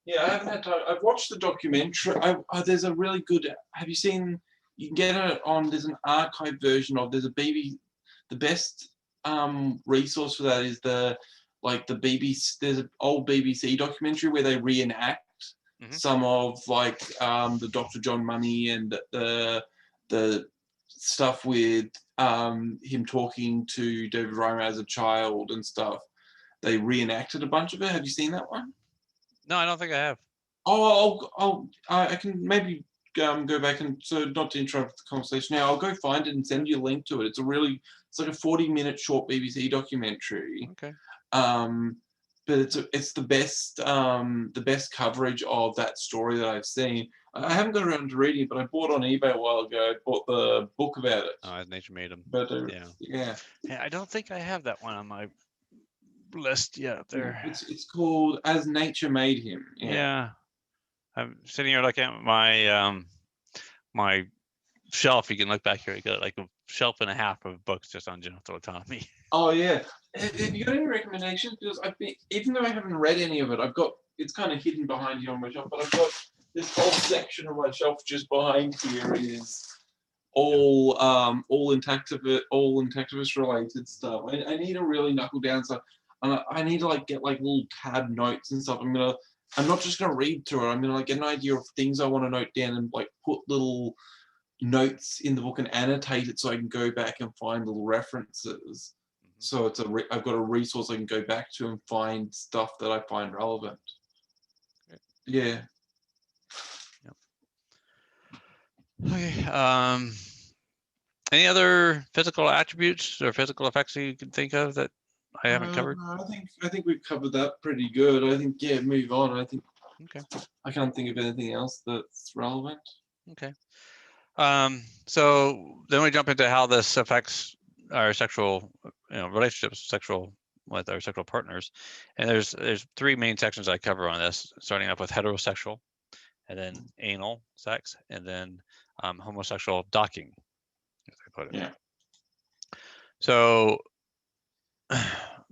Yeah, I haven't had time. I've watched the documentary. There's a really good. Have you seen? You can get it on. There's an archive version of. There's a baby. The best resource for that is the BBC. There's an old BBC documentary where they reenact some of the Dr. John Money and the stuff with him talking to David Reimer as a child and stuff. They reenacted a bunch of it. Have you seen that one? No, I don't think I have. I can maybe go back and, so not to interrupt the conversation now, I'll go find it and send you a link to it. It's like a 40-minute short BBC documentary. Okay. But it's the best coverage of that story that I've seen. I haven't got around to reading it, but I bought on eBay a while ago. I bought the book about it. Oh, As Nature Made Him. But yeah, I don't think I have that one on my list yet. There. It's called As Nature Made Him. Yeah. I'm sitting here looking at my my shelf. You can look back here. I got like a shelf and a half of books just on genital autonomy. Oh yeah. Have you got any recommendations? Because even though I haven't read any of it, it's kind of hidden behind here on my shelf, but I've got this whole section of my shelf just behind here is all intactivist related stuff. I need to really knuckle down stuff. I need to get little tab notes and stuff. I'm not just gonna read through it. I'm gonna get an idea of things I want to note down and put little notes in the book and annotate it so I can go back and find little references. So I've got a resource I can go back to and find stuff that I find relevant. Yeah. Okay. Any other physical attributes or physical effects that you can think of that I haven't covered? I think we've covered that pretty good. I think move on. I think Okay. I can't think of anything else that's relevant. Okay. So then we jump into how this affects our sexual, relationships, with our sexual partners. And there's three main sections I cover on this, starting off with heterosexual, and then anal sex, and then homosexual docking, as I put it. Yeah. So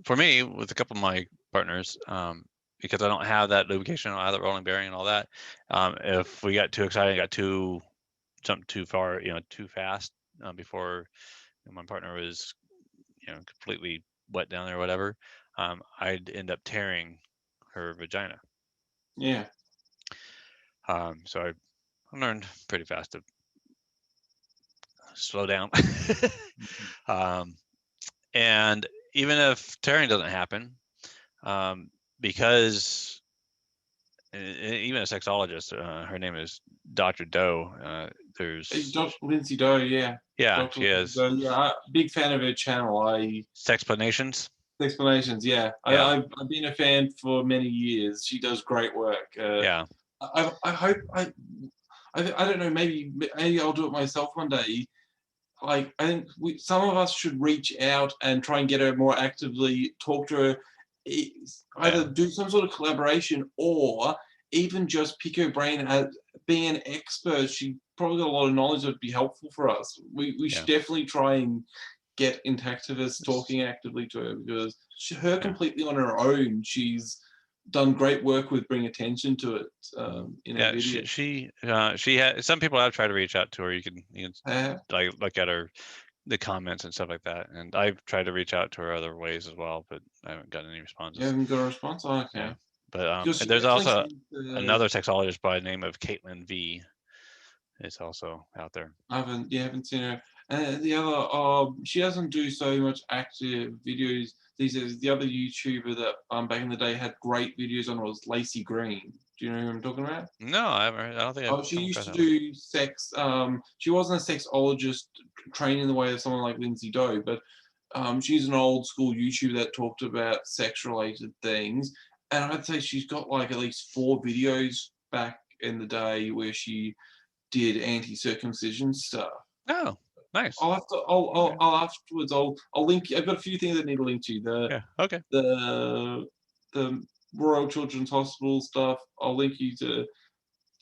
for me, with a couple of my partners, because I don't have that lubrication, I don't have that rolling bearing and all that, if we got too excited, jumped too far, too fast, before my partner was, completely wet down there or whatever, I'd end up tearing her vagina. Yeah. So I learned pretty fast to slow down. And even if tearing doesn't happen, because even a sexologist, her name is Dr. Doe. There's Dr. Lindsay Doe, yeah. Yeah, Dr. she is. Doe, yeah, big fan of her channel. Sexplanations. Explanations, yeah. Yeah. I've been a fan for many years. She does great work. Yeah. I hope I don't know. Maybe I'll do it myself one day. I think some of us should reach out and try and get her more actively, talk to her, either do some sort of collaboration or even just pick her brain. As being an expert, she probably got a lot of knowledge that would be helpful for us. We should definitely try and get intactivists talking actively to her, because her completely on her own, she's done great work with bringing attention to it in her video. She had, some people have tried to reach out to her. You can look at the comments and stuff like that, and I've tried to reach out to her other ways as well, but I haven't gotten any responses. You haven't got a response? Oh, okay. Yeah. But and there's also another sexologist by the name of Caitlin V. Is also out there. I haven't seen her. And the other, she doesn't do so much active videos these days. The other YouTuber that back in the day had great videos on was Lacey Green. Do you know who I'm talking about? No, I don't think I've she used to do sex. She wasn't a sexologist trained in the way of someone like Lindsay Doe, but she's an old school YouTuber that talked about sex related things. And I'd say she's got at least 4 videos back in the day where she did anti-circumcision stuff. Oh, nice. I'll afterwards. I'll link. I've got a few things I need to link to. The Royal Children's Hospital stuff. I'll link you to.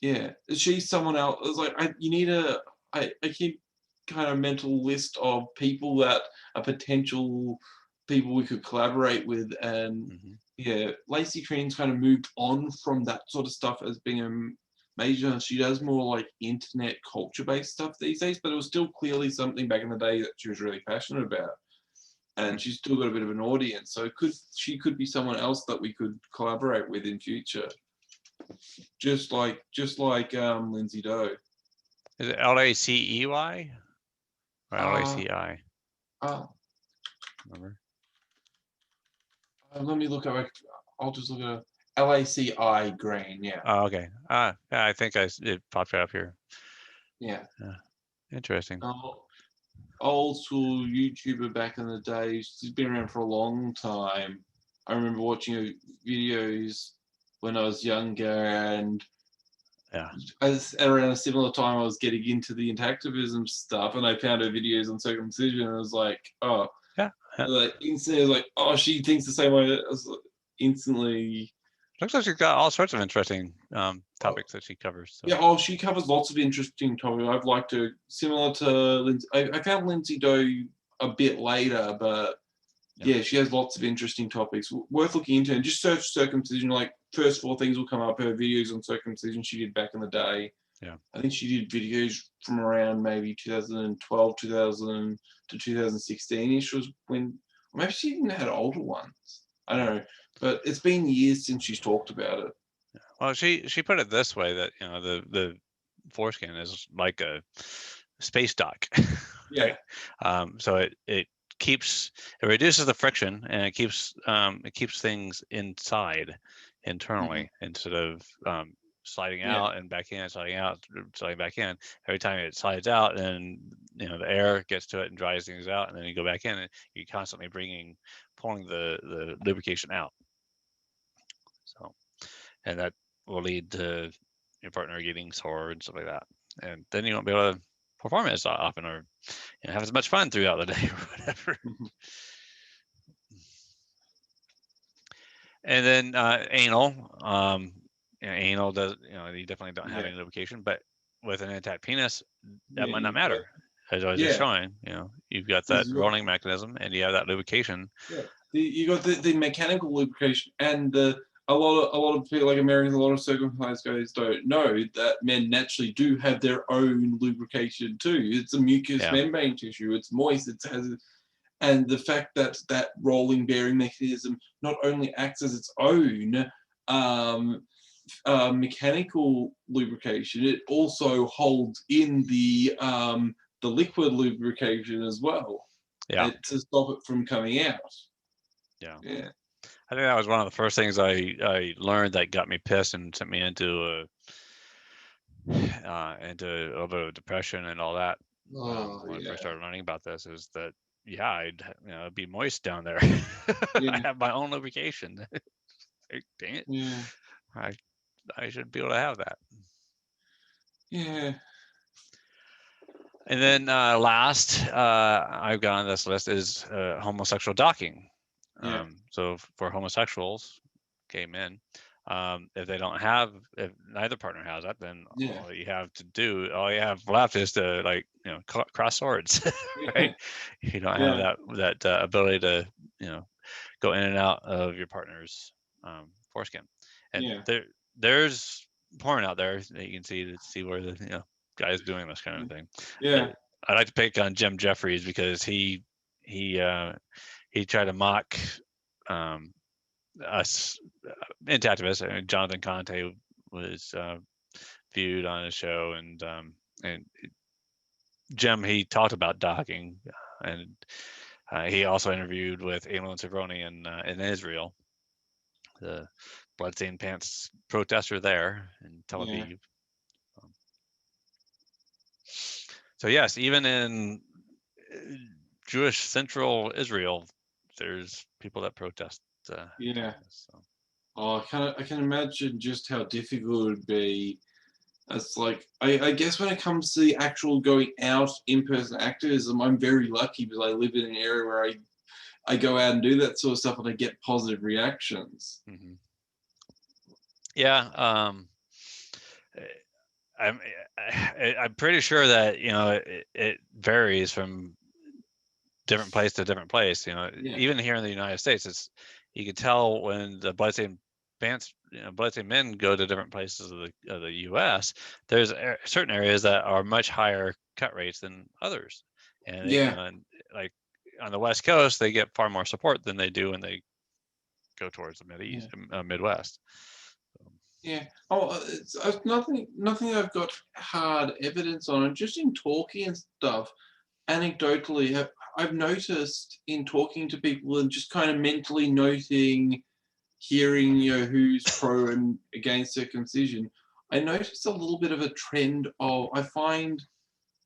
Yeah, she's someone else. It's you need a. I keep kind of mental list of people that are potential people we could collaborate with, and yeah, Lacey Treen's kind of moved on from that sort of stuff as being a major. She does more like internet culture-based stuff these days, but it was still clearly something back in the day that she was really passionate about, and she's still got a bit of an audience. So she could be someone else that we could collaborate with in future, just like Lindsay Doe. Is it Lacey or Laci? Remember? Let me look at. I'll just look at LACI Green. Yeah. Oh, okay. Yeah, I think it popped right up here. Yeah. Interesting. Old school YouTuber back in the day. She's been around for a long time. I remember watching her videos when I was younger, and around a similar time I was getting into the interactivism stuff, and I found her videos on circumcision, and I was like, oh, like instantly, I was like, oh, she thinks the same way. I was like, instantly. Looks like she's got all sorts of interesting topics that she covers. So. Yeah, she covers lots of interesting topics. I've liked her, similar to Lindsay. I found Lindsay Doe a bit later, but yeah, she has lots of interesting topics worth looking into. And just search circumcision, like first 4 things will come up. Her videos on circumcision she did back in the day. Yeah, I think she did videos from around maybe 2012, 2000 to 2016-ish was when, or maybe she even had older ones. I don't know, but it's been years since she's talked about it. Well, she put it this way, that the foreskin is like a space dock. Yeah. So it reduces the friction, and it keeps things inside internally, instead of sliding out and back in, sliding out, sliding back in. Every time it slides out, and the air gets to it and dries things out, and then you go back in, and you're constantly pulling the lubrication out. So, and that will lead to your partner getting sore and stuff like that, and then you won't be able to perform as often, or have as much fun throughout the day, or whatever. And then anal. Anal does, you definitely don't have any lubrication, but with an intact penis, that might not matter. As I was just showing, you've got that rolling mechanism, and you have that lubrication. Yeah, you got the mechanical lubrication, and a lot of people, like Americans, a lot of circumcised guys don't know that men naturally do have their own lubrication too. It's a mucous membrane tissue. It's moist. And the fact that that rolling bearing mechanism not only acts as its own mechanical lubrication, it also holds in the liquid lubrication as well. Yeah. To stop it from coming out. Yeah. Yeah. I think that was one of the first things I learned that got me pissed and sent me into a little bit of depression and all that. When I first started learning about this, is that I'd be moist down there. I have my own lubrication. Dang it. Yeah. I should be able to have that. Yeah. And then last I've got on this list is homosexual docking. So for homosexuals, gay men, if neither partner has that, then all you have left is to cross swords, right? You don't have that ability to go in and out of your partner's foreskin. And there's porn out there that you can see where the guys doing this kind of thing. I like to pick on Jim Jeffries because he tried to mock us intactivists. Jonathan Conte was viewed on his show, and Jim, he talked about docking, and he also interviewed with Elon Cerrone in Israel, the bloodstained pants protester there in Tel Aviv. So yes, even in Jewish Central Israel, there's people that protest. So. I can imagine just how difficult it would be. It's like, I guess when it comes to the actual going out in-person activism, I'm very lucky because I live in an area where I go out and do that sort of stuff, and I get positive reactions. Yeah. I'm pretty sure that it varies from different place to different place. Yeah. Even here in the United States, you can tell when the bloodstained bloodstained men go to different places of the U.S. There's certain areas that are much higher cut rates than others, and Yeah. and like on the West Coast, they get far more support than they do when they go towards the Yeah. Midwest. Yeah. Oh, it's nothing I've got hard evidence on. And just in talking and stuff, anecdotally, I've noticed in talking to people and just kind of mentally noting, hearing, who's pro and against circumcision, I noticed a little bit of a trend of, I find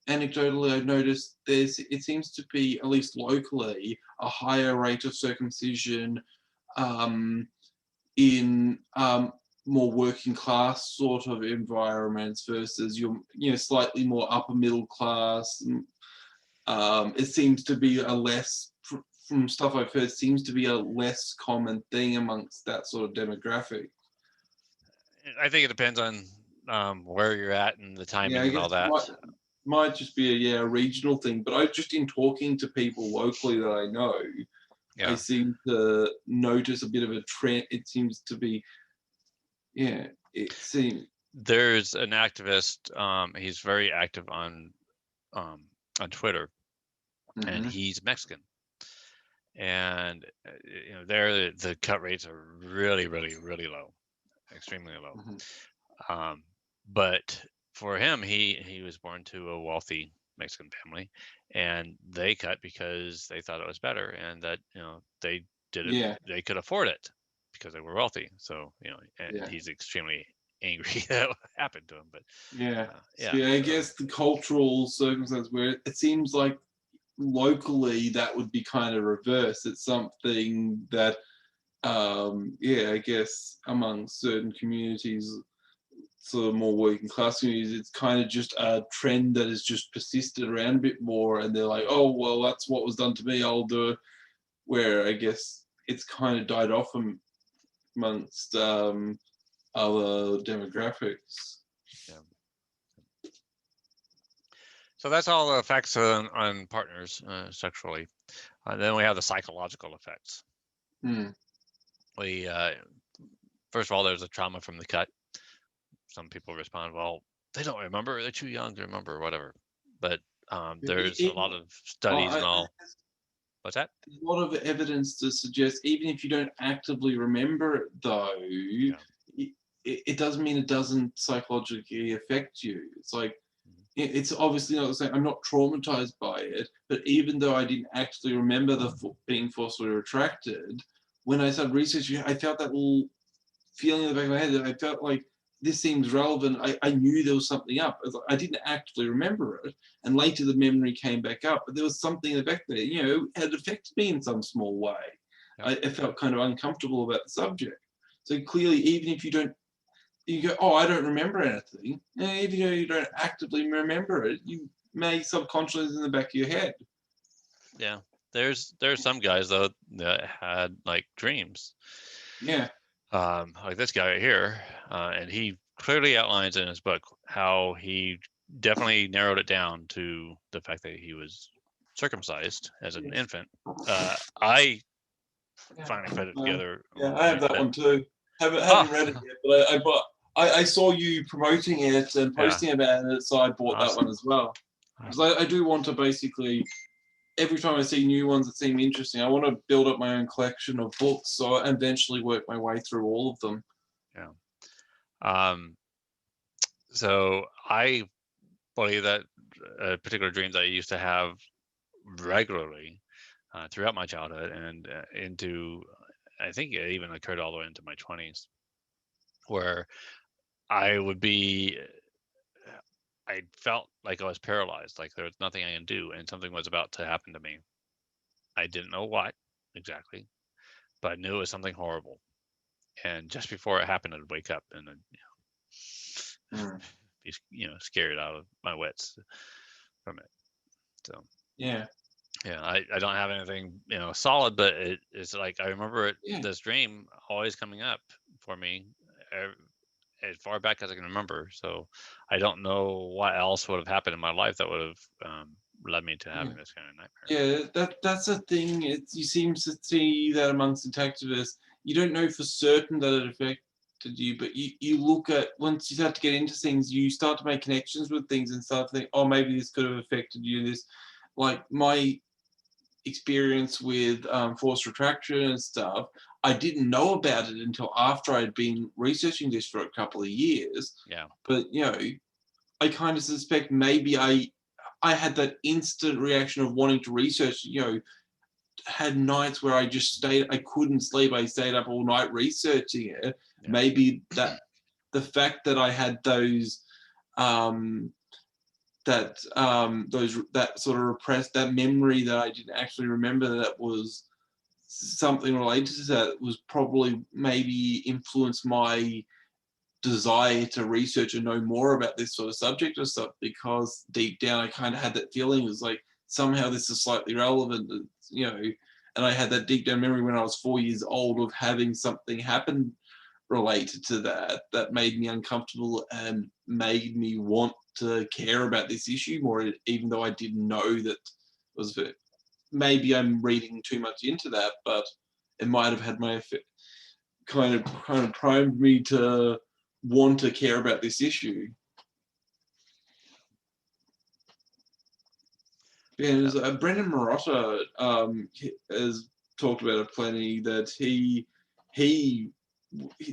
anecdotally, I've noticed it seems to be, at least locally, a higher rate of circumcision um, in more working class sort of environments versus your slightly more upper middle class. It seems to be a less, from stuff I've heard, seems to be a less common thing amongst that sort of demographic. I think it depends on where you're at and the Yeah, timing I and all guess that. might just be a regional thing, but I just, in talking to people locally that I know, I Yeah. seem to notice a bit of a trend. It seems to be, yeah, it seems. There's an activist. He's very active um, on Twitter, and Mhm. he's Mexican. And there the cut rates are really, really, really low, extremely low. Mhm. But for him, he was born to a wealthy Mexican family, and they cut because they thought it was better, and that they did it, Yeah, they could afford it because they were wealthy. So and yeah, he's extremely angry that happened to him. But yeah. yeah, See, I so guess the cultural circumstance where it seems like locally that would be kind of reverse. It's something that, yeah, I guess among certain communities, sort of more working class communities, it's kind of just a trend that has just persisted around a bit more, and they're like, oh well, that's what was done to me, I'll do it. Where I guess it's kind of died off amongst other demographics. yeah. So that's all the effects on partners sexually. Then we have the psychological effects. Hmm. We first of all, there's a trauma from the cut. Some people respond, well, they don't remember, they're too young to remember, or whatever. But there's a lot of studies and all. What's that? There's a lot of evidence to suggest, even if you don't actively remember it, though, Yeah. it doesn't mean it doesn't psychologically affect you. It's like, Mhm. it's obviously not the same. I'm not traumatized by it, but even though I didn't actually remember the being forcibly retracted, when I started researching, I felt that little feeling in the back of my head that I felt like this seems relevant. I knew there was something up. I didn't actually remember it, and later the memory came back up. But there was something in the back there. It had affected me in some small way. Yeah. I felt kind of uncomfortable about the subject. So clearly, even if you don't, you go, oh, I don't remember anything. Even though you don't actively remember it, you may subconsciously in the back of your head. Yeah. There's some guys though that had like dreams. Yeah. Like this guy right here, and he clearly outlines in his book how he definitely narrowed it down to the fact that he was circumcised as an infant. I Yeah, finally put it together. yeah, I have that one too. Haven't Oh, read it yet, but I saw you promoting it and yeah, posting about it, so I bought that one awesome, as well. Because awesome. I do want to basically, every time I see new ones that seem interesting, I want to build up my own collection of books, so I eventually work my way through all of them. Yeah. Um, so I believe that particular dreams I used to have regularly throughout my childhood and into, I think it even occurred all the way into my 20s, where I would be, I felt like I was paralyzed, like there was nothing I can do, and something was about to happen to me. I didn't know what exactly, but I knew it was something horrible. And just before it happened, I'd wake up and then Mm. be scared out of my wits from it. So Yeah, yeah, I don't have anything solid, but it's like I remember yeah, this dream always coming up for me as far back as I can remember. So I don't know what else would have happened in my life that would have led me to having this kind of nightmare. Yeah, that's the thing. You seem to see that amongst detectivists. You don't know for certain that it affected you, but you look at, once you start to get into things, you start to make connections with things and start to think, oh, maybe this could have affected you. This, like my experience with forced retraction and stuff, I didn't know about it until after I'd been researching this for a couple of years. Yeah. But I kind of suspect maybe I had that instant reaction of wanting to research. Had nights where I couldn't sleep. I stayed up all night researching it. Yeah. Maybe that the fact that I had those that sort of repressed, that memory that I didn't actually remember, that was something related to that, was probably maybe influenced my desire to research and know more about this sort of subject or stuff, because deep down I kind of had that feeling. It was like, somehow this is slightly relevant, and I had that deep down memory when I was 4 years old of having something happen related to that made me uncomfortable and made me want to care about this issue more, even though I didn't know that was maybe I'm reading too much into that, but it might have had my effect, kind of primed me to want to care about this issue. And Brendan Marotta has talked about it plenty, that he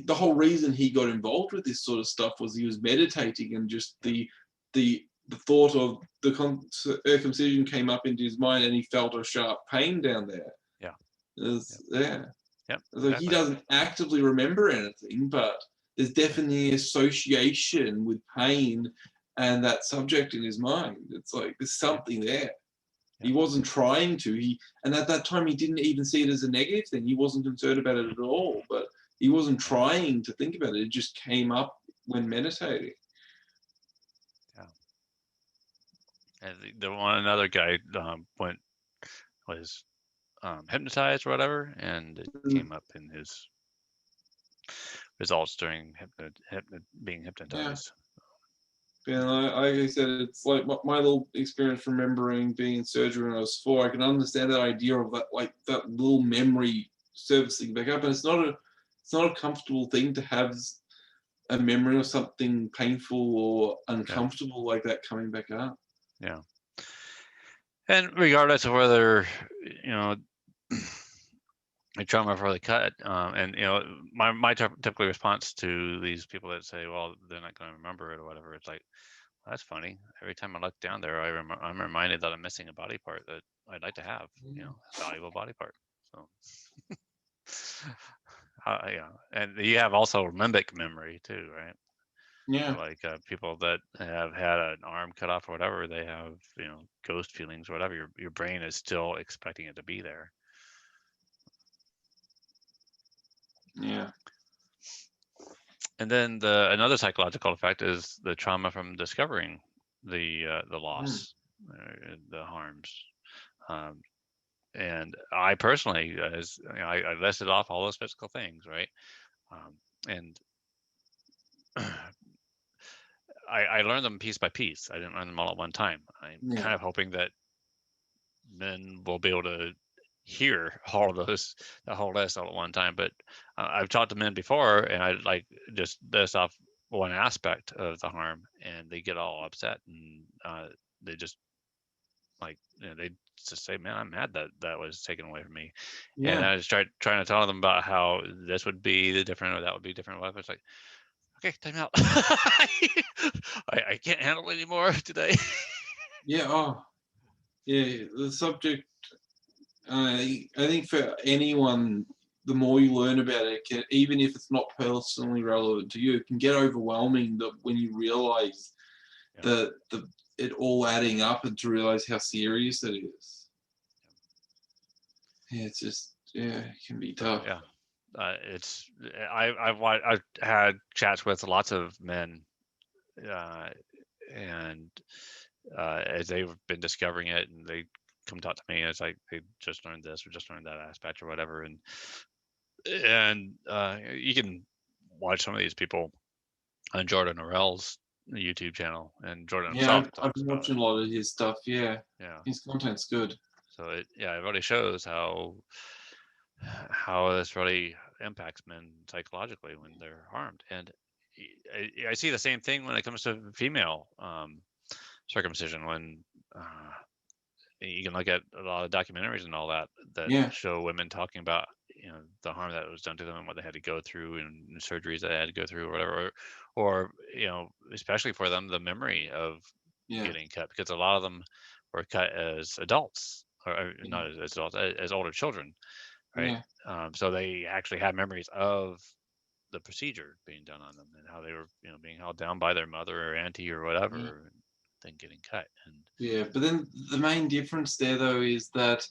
the whole reason he got involved with this sort of stuff was he was meditating, and just the thought of the circumcision came up into his mind, and he felt a sharp pain down there. Yeah. Yeah. Yep. So he doesn't actively remember anything, but there's definitely an association with pain and that subject in his mind. It's like there's something there. He wasn't trying to. And at that time, he didn't even see it as a negative thing. He wasn't concerned about it at all. But he wasn't trying to think about it. It just came up when meditating. Yeah. And another guy was hypnotized or whatever, and it came up in his results during being hypnotized. Yeah, like I said, it's like my little experience remembering being in surgery when I was 4. I can understand that idea of that, like that little memory surfacing back up, and it's not a comfortable thing to have a memory of something painful or uncomfortable like that coming back up. Yeah. And regardless of whether a trauma for the cut, and my typical response to these people that say, well, they're not going to remember it or whatever, it's like, well, that's funny. Every time I look down there, I'm reminded that I'm missing a body part that I'd like to have, a valuable body part. So yeah, and you have also limbic memory too, right? Yeah. So like people that have had an arm cut off or whatever, they have ghost feelings or whatever. Your brain is still expecting it to be there. Yeah. And then another psychological effect is the trauma from discovering the loss, the harms. And I personally, as I listed off all those physical things, right? And I learned them piece by piece. I didn't learn them all at one time. I'm kind of hoping that men will be able to hear all of the whole list all at one time. But I've talked to men before, and I like just list off one aspect of the harm, and they get all upset, and they just like they just say, "Man, I'm mad that was taken away from me." Yeah. And I just trying to tell them about how this would be the different, or that would be different. Whatever. It's like, okay, time out. I can't handle it anymore today. Yeah. Oh, yeah. The subject. I think for anyone, the more you learn about it, even if it's not personally relevant to you, it can get overwhelming when you realize it all adding up, and to realize how serious it is. Yeah, it's just it can be tough. Yeah. I've had chats with lots of men, and as they've been discovering it, and they come talk to me, and it's like they just learned this or just learned that aspect or whatever, and you can watch some of these people on Jordan Sorrells' YouTube channel, and Jordan Yeah, himself I've talks been about it. watching a lot of his stuff. Yeah, Yeah. his content's good. So it really shows how this really impacts men psychologically when they're harmed. And I see the same thing when it comes to female circumcision. When you can look at a lot of documentaries and all that Yeah, show women talking about the harm that was done to them and what they had to go through and surgeries that they had to go through or whatever, or especially for them, the memory of yeah, getting cut, because a lot of them were cut as adults, or yeah, not as adults, as older children, right? yeah, So they actually had memories of the procedure being done on them and how they were being held down by their mother or auntie or yeah. whatever, and then getting cut. And Yeah, but then the main difference there, though, is that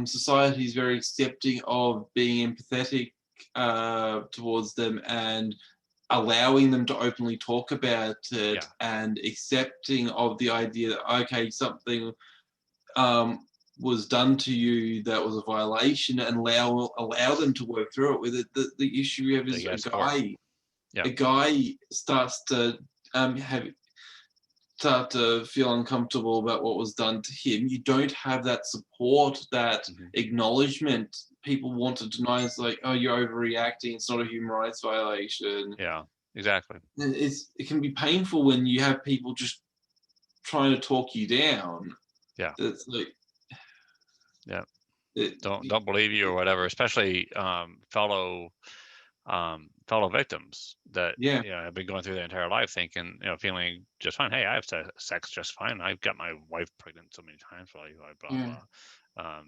society is very accepting of being empathetic towards them and allowing them to openly talk about it yeah, and accepting of the idea that, okay, something was done to you that was a violation, and allow them to work through it with it. The issue we have they is get support. Yeah, a guy starts to start to feel uncomfortable about what was done to him. You don't have that support, that hmm acknowledgement. People want to deny. It's like, oh, you're overreacting. It's not a human rights violation. yeah, exactly. It can be painful when you have people just trying to talk you down. Yeah, That's like yeah. it, Don't believe you or whatever, especially fellow victims that yeah, have been going through their entire life thinking, feeling just fine. Hey, I have sex just fine. I've got my wife pregnant so many times, blah blah yeah, blah.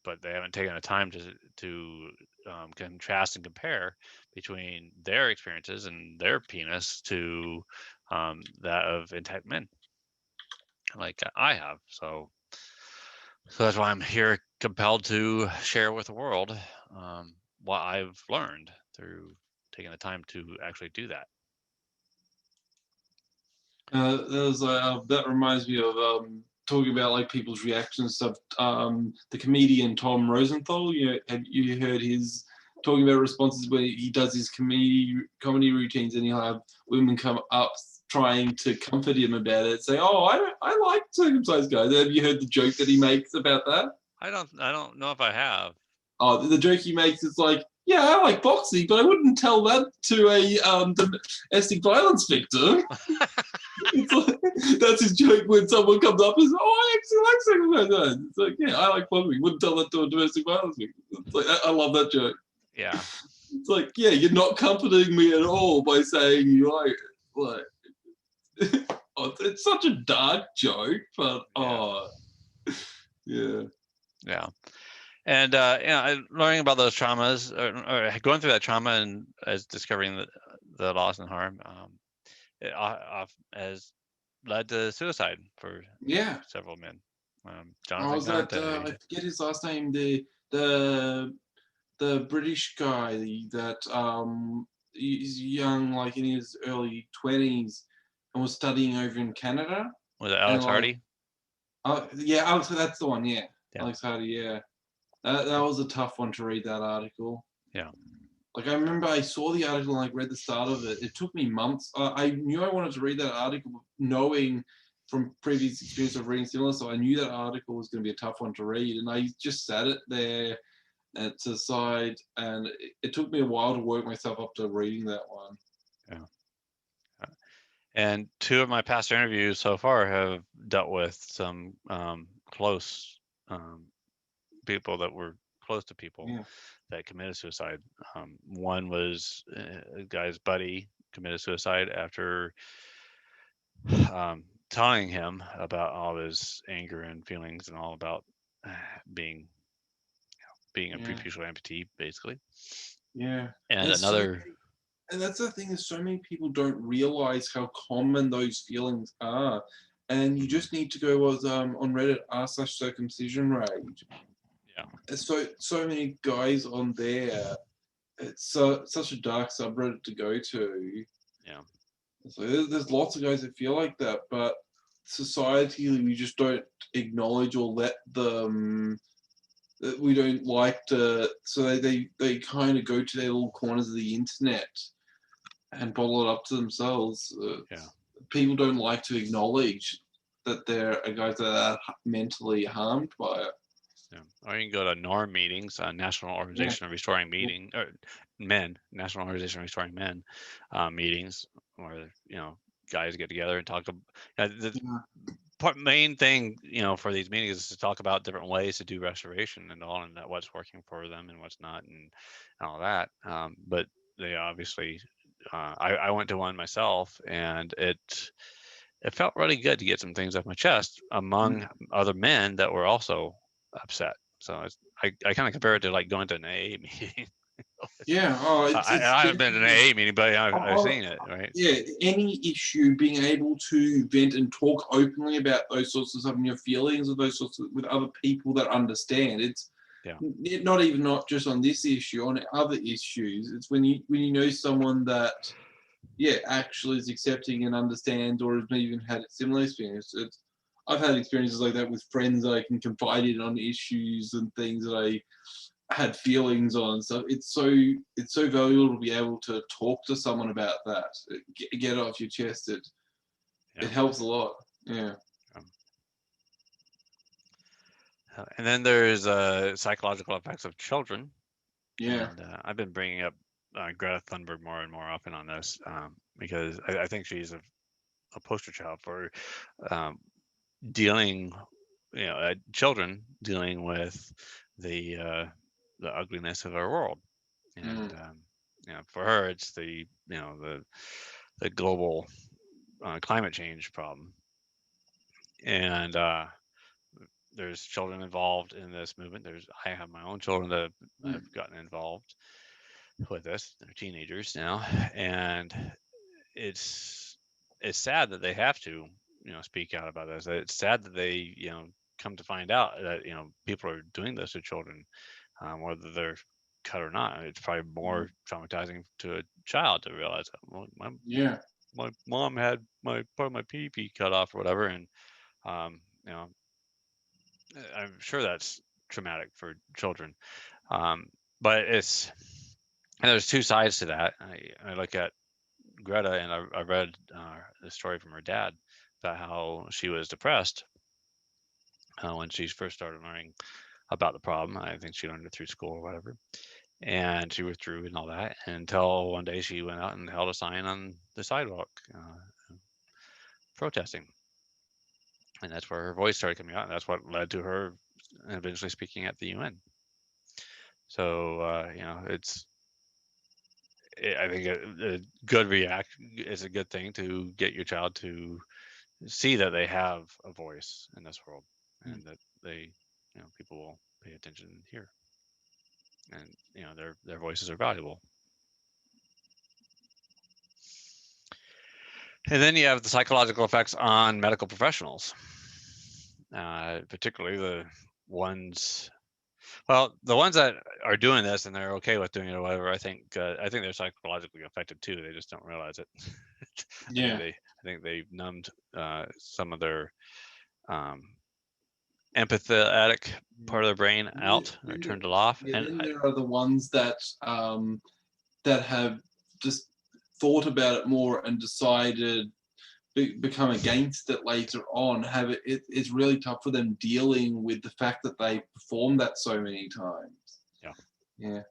But they haven't taken the time to contrast and compare between their experiences and their penis to that of intact men, like I have. So that's why I'm here, compelled to share with the world what I've learned through taking the time to actually do that. that reminds me of talking about like people's reactions and stuff. The comedian Tom Rosenthal, have you heard his talking about responses when he does his comedy routines, and he'll have women come up trying to comfort him about it, say, "Oh, I like circumcised guys." Have you heard the joke that he makes about that? I don't know if I have. Oh, the joke he makes is like, "Yeah, I like boxing, but I wouldn't tell that to a domestic violence victim." It's like, that's his joke when someone comes up and says, "Oh, I actually like circumcised." It's like, yeah, I like plumbing. Wouldn't tell that to a domestic violence victim. It's like, I love that joke. Yeah, It's like, yeah, you're not comforting me at all by saying you like it. Like, oh, it's such a dark joke, but yeah, yeah, yeah. And learning about those traumas, or going through that trauma, and as discovering the loss and harm, it has led to suicide for yeah. several men. I Jonathan was that Conte. I forget his last name. The the British guy that he's young, like in his early 20s, and was studying over in Canada, Was it and Alex like, Hardy? yeah, Alex, that's the one, yeah, Yeah, Alex Hardy, yeah, that was a tough one to read, that article. yeah, Like, I remember I saw the article and like read the start of it. It took me months. I knew I wanted to read that article, knowing from previous experience of reading similar, so I knew that article was going to be a tough one to read, and I just sat it there and to the side, and it took me a while to work myself up to reading that one. yeah. And two of my past interviews so far have dealt with some close people that were close to people Yeah. that committed suicide. One was a guy's buddy committed suicide after telling him about all his anger and feelings and all about being being a Yeah. preputial amputee, basically. Yeah. And And so another, and that's the thing, is so many people don't realize how common those feelings are. And you mhm, just need to go with on Reddit r/circumcision rage. yeah, There's so many guys on there. It's such a dark subreddit to go to. yeah, So there's lots of guys that feel like that, but society, we just don't acknowledge or let them. That we don't like to. So they kind of go to their little corners of the internet and bottle it up to themselves. Yeah. People don't like to acknowledge that there are guys that are mentally harmed by it. Yeah. Or you can go to NORM meetings, National Yeah. Organization of Restoring Meeting, or National Organization of Restoring Men meetings, where guys get together and talk about the main thing for these meetings is to talk about different ways to do restoration and all, and that what's working for them and what's not, and all that. But they obviously, I went to one myself, and it felt really good to get some things off my chest among other men that were also upset. So I kind of compare it to like going to an AA meeting. Yeah. Oh, I it's haven't been to an AA meeting, but I've seen it, right? Yeah, any issue, being able to vent and talk openly about those sorts of stuff and your feelings of those sorts of, with other people that understand. It's not just on this issue, on other issues. It's when you know someone that actually is accepting and understands, or has maybe even had a similar experience. I've had experiences like that with friends that I can confide in on issues and things that I had feelings on. So it's so valuable to be able to talk to someone about that, get it off your chest. It helps a lot. Yeah. And then there's psychological effects of children. Yeah. And I've been bringing up Greta Thunberg more and more often on this, because I think she's a poster child for dealing, children dealing with the ugliness of our world. And for her, it's the global climate change problem. And there's children involved in this movement. I have my own children that have gotten involved with this. They're teenagers now, and it's sad that they have to speak out about this. It's sad that they come to find out that people are doing this to children, whether they're cut or not. It's probably more traumatizing to a child to realize that, well, my mom had my part of my pee cut off or whatever, and I'm sure that's traumatic for children. But there's two sides to that. I look at Greta, and I read the story from her dad about how she was depressed when she first started learning about the problem. I think she learned it through school or whatever, and she withdrew and all that until one day she went out and held a sign on the sidewalk protesting, and that's where her voice started coming out, and that's what led to her eventually speaking at the UN. So I think a good reaction is a good thing to get your child to see that they have a voice in this world, and that they, people will pay attention here, and their voices are valuable. And then you have the psychological effects on medical professionals, particularly the ones that are doing this and they're okay with doing it or whatever. I think they're psychologically affected too. They just don't realize it. I think they've numbed some of their empathetic part of their brain out, or turned it off. Yeah, And then there are the ones that that have just thought about it more and decided become against it later on. It's really tough for them dealing with the fact that they performed that so many times. Yeah.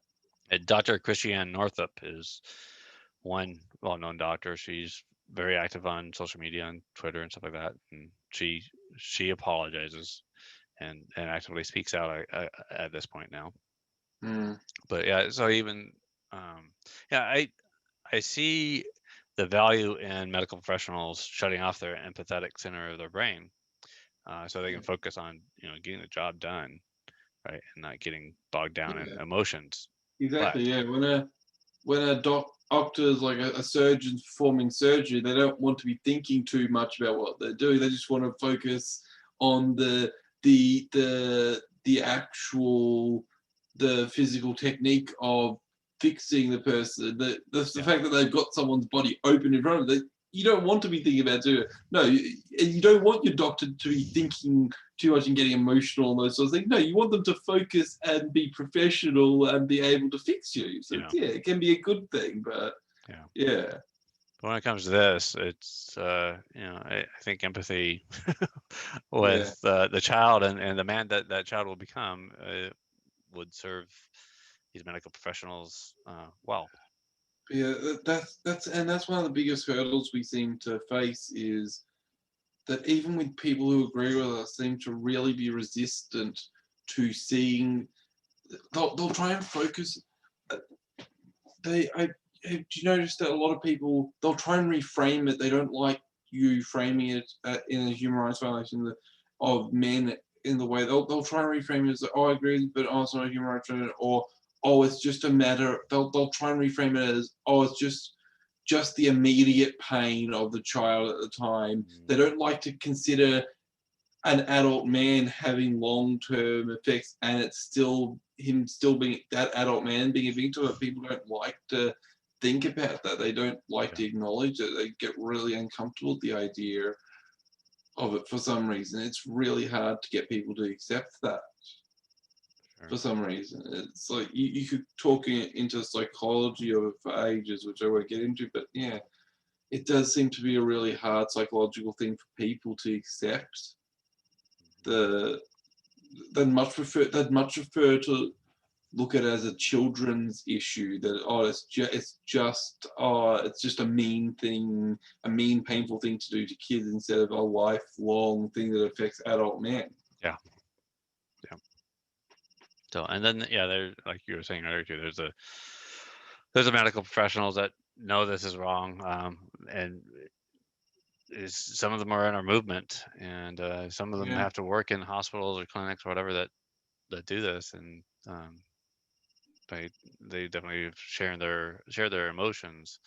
Dr. Christiane Northrup is one well-known doctor. She's very active on social media and Twitter and stuff like that, and she apologizes and actively speaks out at this point now. But yeah, so even I see the value in medical professionals shutting off their empathetic center of their brain, so they can focus on getting the job done, right, and not getting bogged down in emotions. Exactly. When a doctor is like a surgeon performing surgery, they don't want to be thinking too much about what they're doing. They just want to focus on the actual physical technique of fixing the person. The fact that they've got someone's body open in front of them. You don't want to be thinking about doing it. No, you don't want your doctor to be thinking too much and getting emotional and those sorts of things. No, you want them to focus and be professional and be able to fix you. So it can be a good thing, but yeah. But when it comes to this, it's I think empathy Yeah, with the child and the man that child will become would serve these medical professionals well. yeah. That's one of the biggest hurdles we seem to face is that even with people who agree with us, seem to really be resistant to seeing. They'll try and focus. uh, do you notice that a lot of people they'll try and reframe it? They don't like you framing it in a human rights violation of men in the way they'll try and reframe it as oh I agree, but oh it's not a human rights violation, or oh it's just a matter. They'll try and reframe it as oh it's just the immediate pain of the child at the time. Mm, They don't like to consider an adult man having long-term effects, and it's still him still being that adult man being a victim. But people don't like to think about that. They don't like yeah, to acknowledge it. They get really uncomfortable with the idea of it for some reason. It's really hard to get people to accept that sure. for some reason. It's like you could talk into psychology of it for ages, which I won't get into, but yeah, it does seem to be a really hard psychological thing for people to accept. The they'd much prefer to look at it as a children's issue that oh it's just a mean thing, a mean painful thing to do to kids instead of a lifelong thing that affects adult men. Yeah, yeah. So and then yeah, there like you were saying earlier too. There's a medical professionals that know this is wrong, and some of them are in our movement, and some of them Yeah. have to work in hospitals or clinics or whatever that do this, and they they definitely share their emotions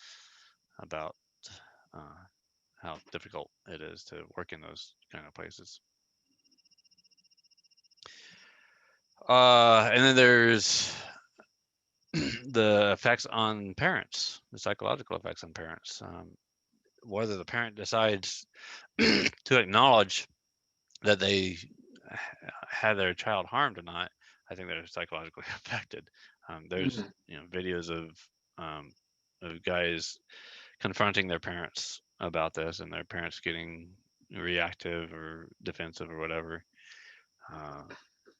about uh, how difficult it is to work in those kind of places. And then there's the effects on parents, the psychological effects on parents. Whether the parent decides to acknowledge that they had their child harmed or not, I think they're psychologically affected. There's Mm. videos of guys confronting their parents about this, and their parents getting reactive or defensive or whatever. Uh,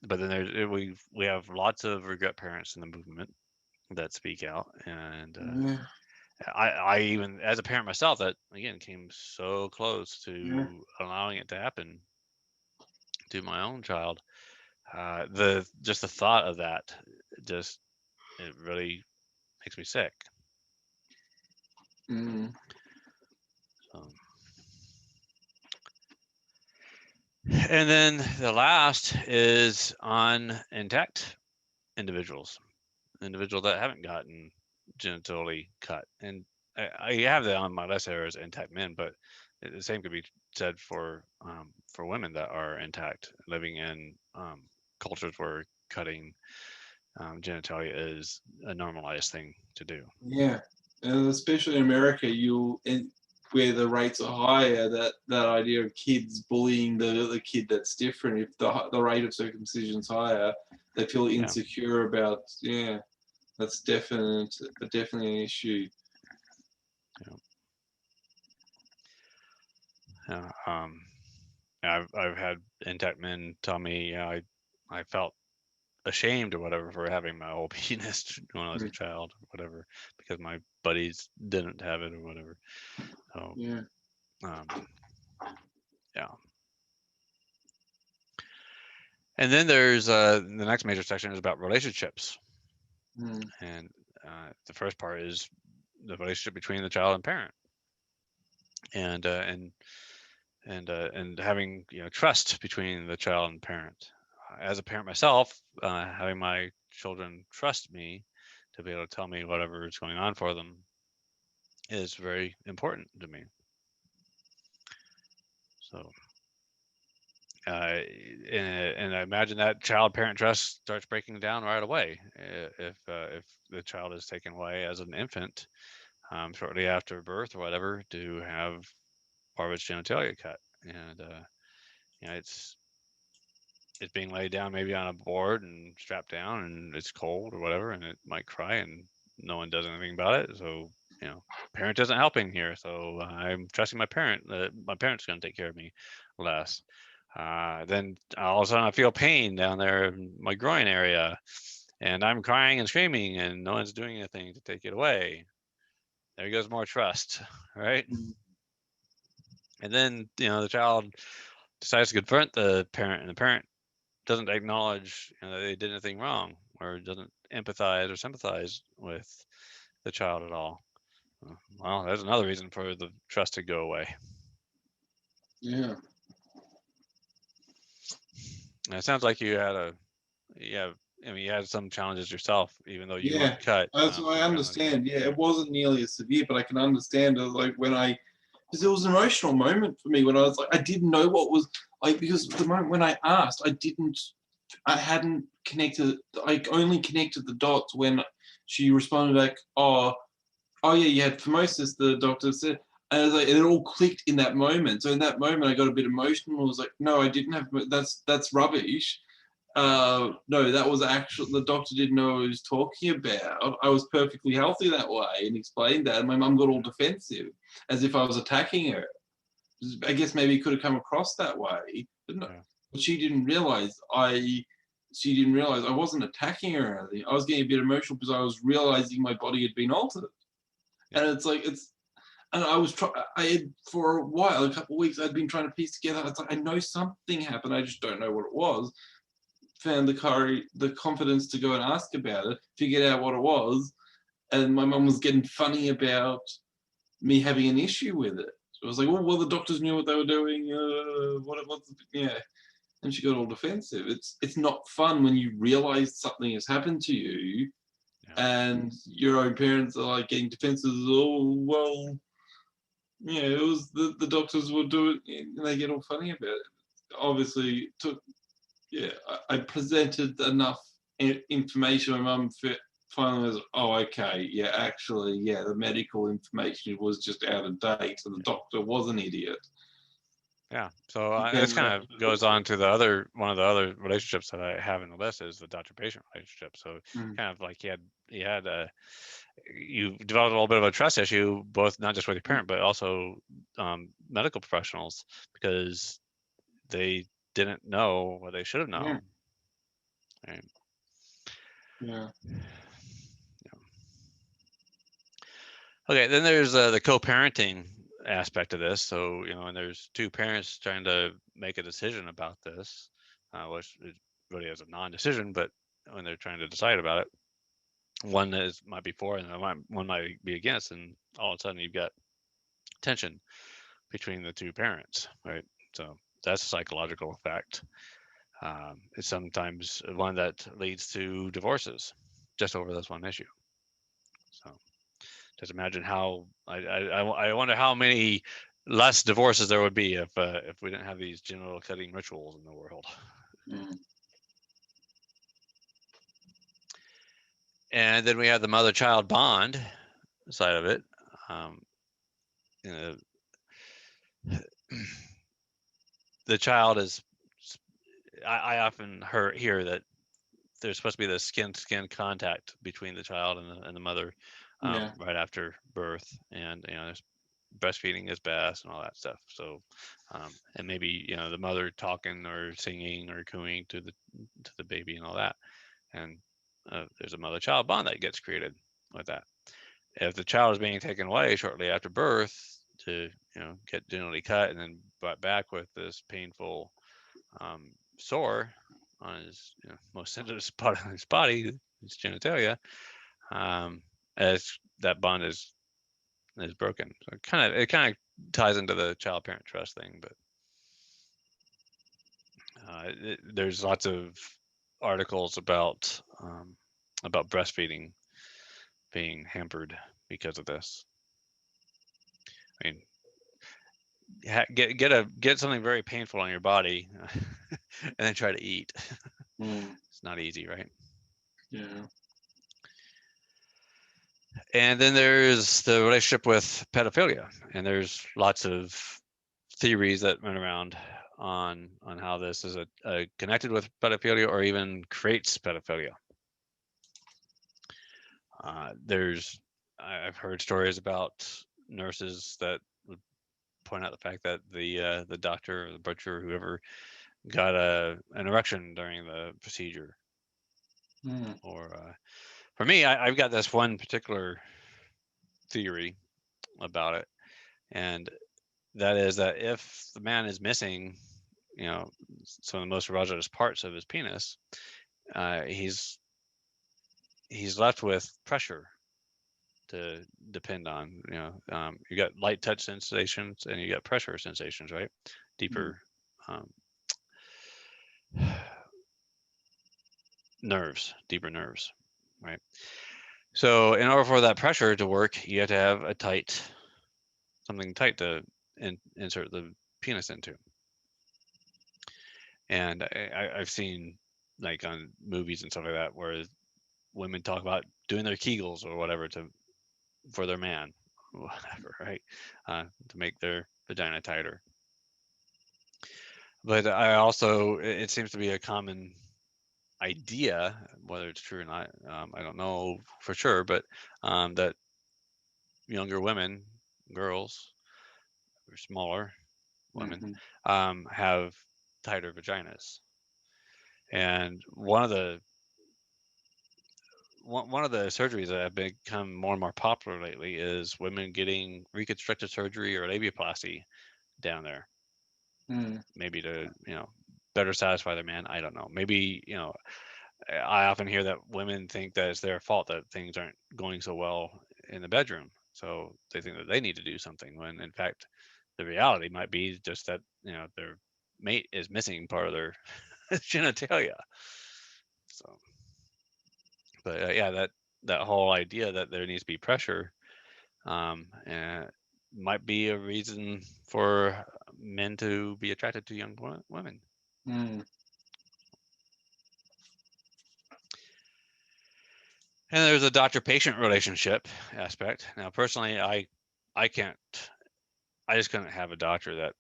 but then we have lots of regret parents in the movement that speak out, and Yeah. I even as a parent myself that again came so close Yeah. to allowing it to happen to my own child. The just the thought of that just it really makes me sick. Mm. So, and then the last is on intact individuals, individuals that haven't gotten genitally cut. And I have that on my list here as intact men, but the same could be said for women that are intact, living in cultures where cutting genitalia is a normalized thing to do. Yeah. And especially in America, where the rates are higher, that idea of kids bullying the kid that's different. If the rate of circumcision's higher, they feel Yeah. insecure about. Yeah, that's definitely an issue. Yeah. Yeah. I've had intact men tell me, I felt ashamed or whatever for having my whole penis when I was a Mm. child, or whatever, because my buddies didn't have it or whatever. So, Yeah. um, yeah. And then there's the next major section is about relationships, Mm. and the first part is the relationship between the child and parent, and and having trust between the child and parent. As a parent myself, having my children trust me to be able to tell me whatever is going on for them is very important to me. So, and I imagine that child-parent trust starts breaking down right away if the child is taken away as an infant, shortly after birth or whatever, to have part of its genitalia cut, and it's being laid down maybe on a board and strapped down, and it's cold or whatever, and it might cry, and no one does anything about it. So parent isn't helping here, so I'm trusting my parent that my parent's going to take care of me less. Then all of a sudden I feel pain down there in my groin area, and I'm crying and screaming, and no one's doing anything to take it away. There goes more trust, right? And then the child decides to confront the parent, and the parent doesn't acknowledge that they did anything wrong, or doesn't empathize or sympathize with the child at all. Well, there's another reason for the trust to go away. Yeah. And it sounds like you had you had some challenges yourself, even though you Yeah. weren't cut. I understand. Yeah, it wasn't nearly as severe, but I can understand it. Like because it was an emotional moment for me when I was like, I didn't know what was like, because the moment when I asked, I hadn't connected. I only connected the dots when she responded back, oh yeah, you had phimosis, the doctor said. And I was like, it all clicked in that moment. So in that moment, I got a bit emotional. I was like, no, I didn't have, that's rubbish. No, that was actually, the doctor didn't know what he was talking about. I was perfectly healthy that way, and explained that. And my mum got all defensive, as if I was attacking her. I guess maybe it could have come across that way, but no, but she didn't realize I wasn't attacking her or anything. I was getting a bit emotional because I was realizing my body had been altered. And it's like, and I had, for a while, a couple of weeks, I'd been trying to piece together. It's like, I know something happened, I just don't know what it was. Found the confidence to go and ask about it, figured out what it was, and my mum was getting funny about me having an issue with it. So I was like, oh, well, the doctors knew what they were doing. Yeah. And she got all defensive. It's not fun when you realize something has happened to you, and your own parents are like getting defensive. Oh, well, yeah, it was the doctors will do it, and they get all funny about it. Obviously, I presented enough information. My mum finally was, oh, okay, yeah, actually, yeah, the medical information was just out of date, and the doctor was an idiot. Yeah, so this kind of goes on to one of the other relationships that I have in the list is the doctor-patient relationship. So kind of like you developed a little bit of a trust issue, both not just with your parent, but also medical professionals, because they didn't know what they should have known. Right? Yeah. Okay, then there's the co-parenting aspect of this. So and there's two parents trying to make a decision about this, which is really is a non-decision, but when they're trying to decide about it, one might be for and one might be against, and all of a sudden you've got tension between the two parents, right? So that's a psychological effect. It's sometimes one that leads to divorces just over this one issue. So just imagine how I wonder how many less divorces there would be if we didn't have these genital cutting rituals in the world. And then we have the mother-child bond side of it. The child is. I often hear that there's supposed to be the skin-to-skin contact between the child and the mother right after birth, and there's breastfeeding is best and all that stuff. So, and maybe the mother talking or singing or cooing to the baby and all that, and there's a mother-child bond that gets created with that. If the child is being taken away shortly after birth to get genitally cut and then brought back with this painful sore on his most sensitive spot on his body, his genitalia, as that bond is broken. So it kind of ties into the child parent trust thing, but there's lots of articles about breastfeeding being hampered because of this. I mean, get something very painful on your body and then try to eat. It's not easy, right? Yeah. And then there's the relationship with pedophilia, and there's lots of theories that run around on how this is connected with pedophilia or even creates pedophilia. There's I've heard stories about nurses that would point out the fact that the doctor or the butcher or whoever got an erection during the procedure. Mm. Or for me, I've got this one particular theory about it, and that is that if the man is missing, you know, some of the most erogenous parts of his penis, he's left with pressure to depend on. You know, you got light touch sensations and you got pressure sensations, right? Deeper um, deeper nerves, right? So in order for that pressure to work, you have to have something tight to insert the penis into. And I've seen like on movies and stuff like that where women talk about doing their Kegels or whatever for their man, whatever, right? To make their vagina tighter. But it seems to be a common idea, whether it's true or not, I don't know for sure, but that younger women, girls, or smaller women, Mm-hmm. have tighter vaginas. And one of the surgeries that have become more and more popular lately is women getting reconstructive surgery or labiaplasty down there, Mm. maybe to better satisfy their man. I don't know. Maybe I often hear that women think that it's their fault that things aren't going so well in the bedroom, so they think that they need to do something. When in fact, the reality might be just that their mate is missing part of their genitalia. So, but yeah, that whole idea that there needs to be pressure and might be a reason for men to be attracted to young women. Mm. And there's a doctor-patient relationship aspect. Now, personally, I can't, I just couldn't have a doctor that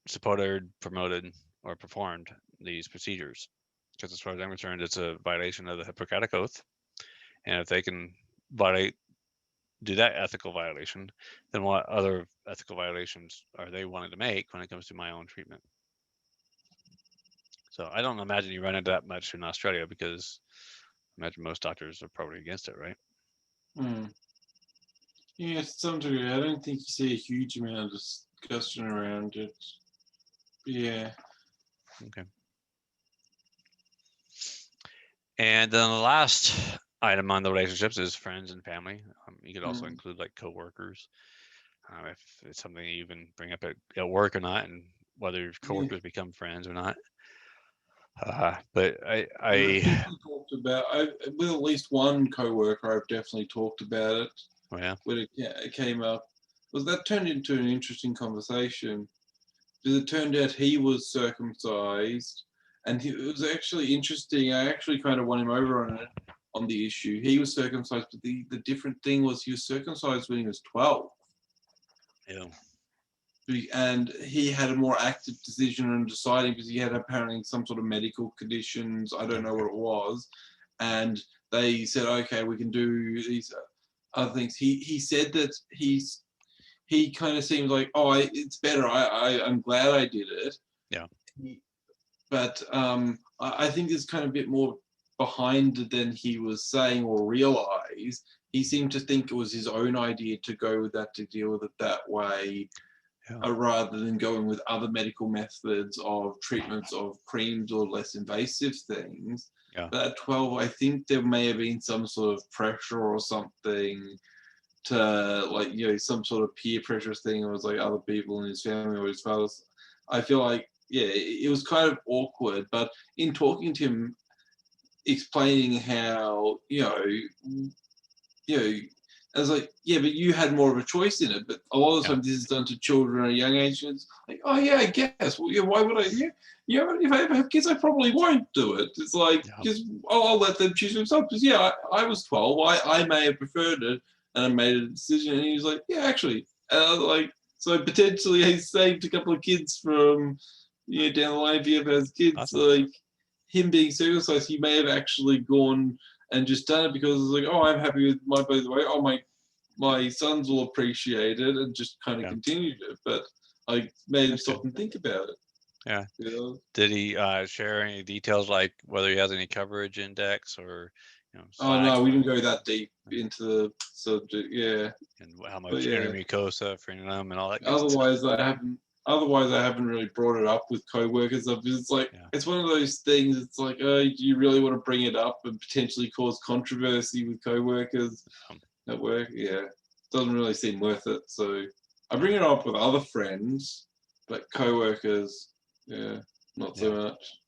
supported, promoted, or performed these procedures, because as far as I'm concerned, it's a violation of the Hippocratic Oath. And if they can do that ethical violation, then what other ethical violations are they wanting to make when it comes to my own treatment? So I don't imagine you run into that much in Australia, because I imagine most doctors are probably against it, right? Mm. Yeah, to some degree. I don't think you see a huge amount of discussion around it. Yeah. Okay. And then the last item on the relationships is friends and family. You could also Mm. include like coworkers, if it's something you even bring up at work or not, and whether your Yeah. coworkers become friends or not. But I've I definitely talked about. With at least one coworker, I've definitely talked about it well, yeah, when it came up. Was that turned into an interesting conversation? Because it turned out he was circumcised, and it was actually interesting. I actually kind of won him over on it, on the issue. He was circumcised, but the different thing was he was circumcised when he was 12. yeah, And he had a more active decision in deciding, because he had apparently some sort of medical conditions. I don't know okay, what it was, and they said, okay, we can do these other things. He said that he kind of seemed like, oh, it's better. I'm glad I did it. yeah, But I think there's kind of a bit more behind it than he was saying or realized. He seemed to think it was his own idea to go with that, to deal with it that way, yeah, rather than going with other medical methods of treatments of creams or less invasive things. yeah. But at 12, I think there may have been some sort of pressure or something to, like, some sort of peer pressure thing. It was like other people in his family or his father's. I feel like, yeah, it was kind of awkward. But in talking to him, explaining how, you know, I was like, yeah, but you had more of a choice in it. But a lot of the Yeah. time, this is done to children at a young age. And it's like, oh yeah, I guess. Well, yeah, why would I? Yeah, yeah. But if I ever have kids, I probably won't do it. It's like, Yeah. because I'll let them choose themselves. Because yeah, I was 12. I may have preferred it, and I made a decision. And he was like, yeah, actually, and I was like, so potentially he saved a couple of kids from, down the line if he ever has kids. Awesome. Like him being circumcised, he may have actually gone and just done it because it's like, oh, I'm happy with my, by the way, oh, my my sons will appreciate it and just kind of continue it. But I made him stop and think about it. Yeah. You know? Did he share any details like whether he has any coverage index or Oh slag no, we didn't go that deep into the subject. Yeah, and how but much yeah. intermucosa, frenulum, and all that good stuff? Otherwise, I haven't really brought it up with coworkers. It's like it's one of those things. It's like, oh, do you really want to bring it up and potentially cause controversy with coworkers at work? Yeah, doesn't really seem worth it. So I bring it up with other friends, but coworkers, yeah, not so much.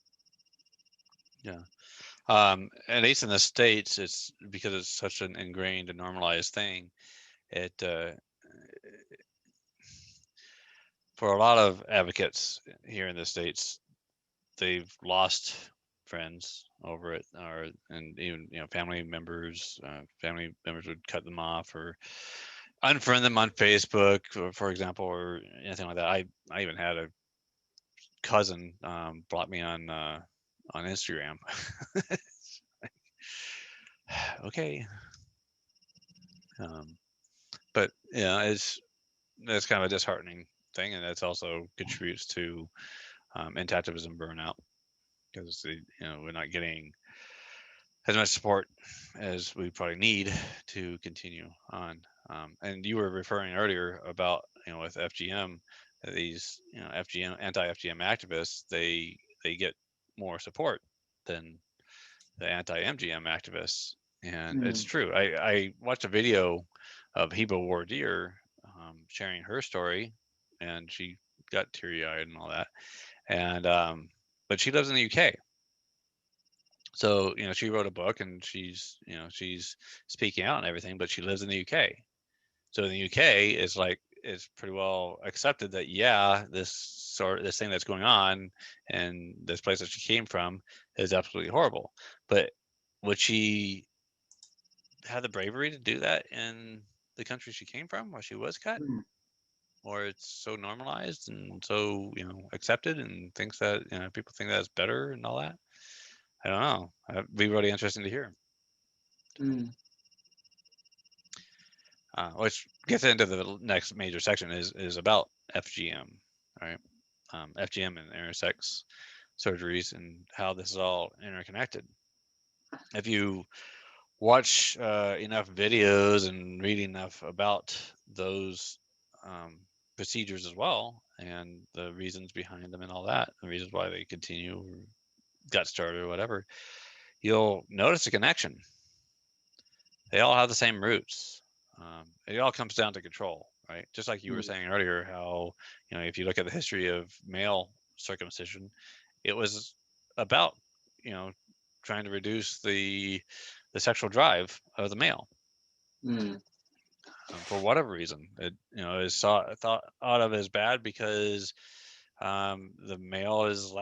Yeah. At least in the States, it's because it's such an ingrained and normalized thing. It for a lot of advocates here in the States, they've lost friends over it, and even family members. Family members would cut them off or unfriend them on Facebook, for example, or anything like that. I even had a cousin block me on Instagram. Okay. But that's kind of a disheartening thing, and that's also contributes to intactivism burnout because we're not getting as much support as we probably need to continue on. And you were referring earlier about with FGM, these FGM anti-FGM activists, they get more support than the anti-MGM activists, and it's true. I watched a video of Heba Wardir sharing her story, and she got teary-eyed and all that, and but she lives in the UK. So she wrote a book and she's speaking out and everything, but she lives in the UK. So in the UK it's pretty well accepted that this thing that's going on and this place that she came from is absolutely horrible. But would she have the bravery to do that in the country she came from where she was cut? Or it's so normalized and so accepted and thinks that people think that's better and all that. I don't know. It'd be really interesting to hear. Which gets into the next major section is about FGM, right? FGM and intersex surgeries and how this is all interconnected. If you watch enough videos and read enough about those procedures as well and the reasons behind them and all that, the reasons why they continue or got started or whatever, you'll notice a connection. They all have the same roots. It all comes down to control, right? Just like you were saying earlier, how if you look at the history of male circumcision, it was about trying to reduce the sexual drive of the male. For whatever reason, it is thought of as bad because the male is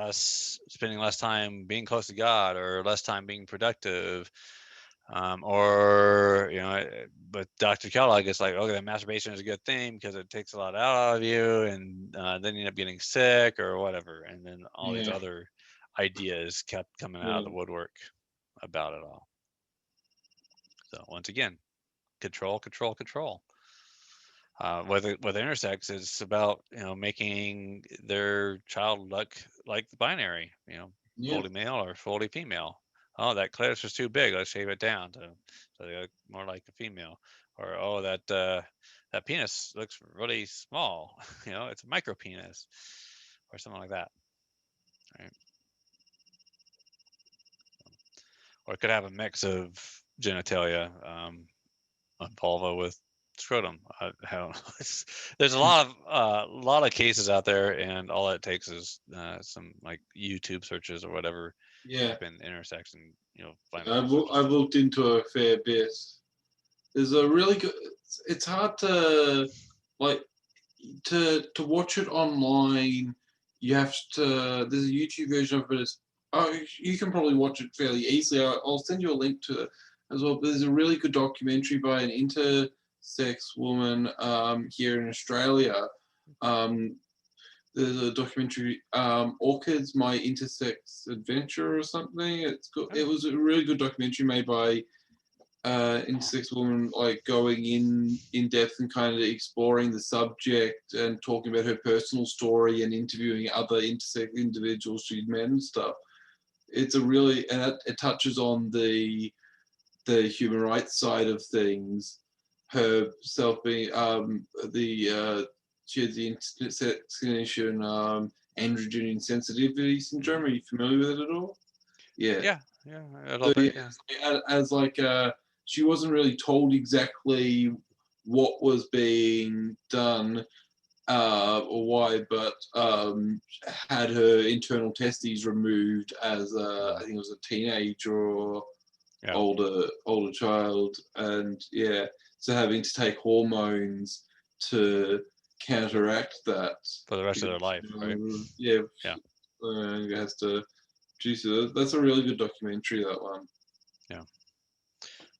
spending less time being close to God or less time being productive. But Dr. Kellogg is like, okay, masturbation is a good thing because it takes a lot out of you, and then you end up getting sick or whatever. And then all these other ideas kept coming out of the woodwork about it all. So once again, control. With intersex, it's about making their child look like the binary, fully male or fully female. Oh, that clitoris is too big. Let's shave it down so they look more like a female. Or oh, that penis looks really small. It's a micro penis, or something like that. Right? Or it could have a mix of genitalia, a vulva with scrotum. I don't know. There's a lot of cases out there, and all it takes is some like YouTube searches or whatever. Type in intersection, find. I've looked into a fair bit. There's a really good. It's hard to to watch it online. You have to. There's a YouTube version of it. You can probably watch it fairly easily. I'll send you a link to it as well. But there's a really good documentary by an intersex woman here in Australia. There's a documentary, Orchids, My Intersex Adventure or something. It's good. It was a really good documentary made by intersex woman like going in depth and kind of exploring the subject and talking about her personal story and interviewing other intersex individuals she'd met and stuff. It's a really, and it touches on the human rights side of things. Herself being she had the intersex condition, androgen insensitivity syndrome. Are you familiar with it at all? Yeah. Yeah, a little So bit. yeah, Yeah, as like she wasn't really told exactly what was being done or why, but had her internal testes removed as I think it was a teenager or yeah. older child, and yeah, so having to take hormones to counteract that For the rest of their because life, right? yeah, Yeah, it has to. Geez, that's a really good documentary. That one. yeah.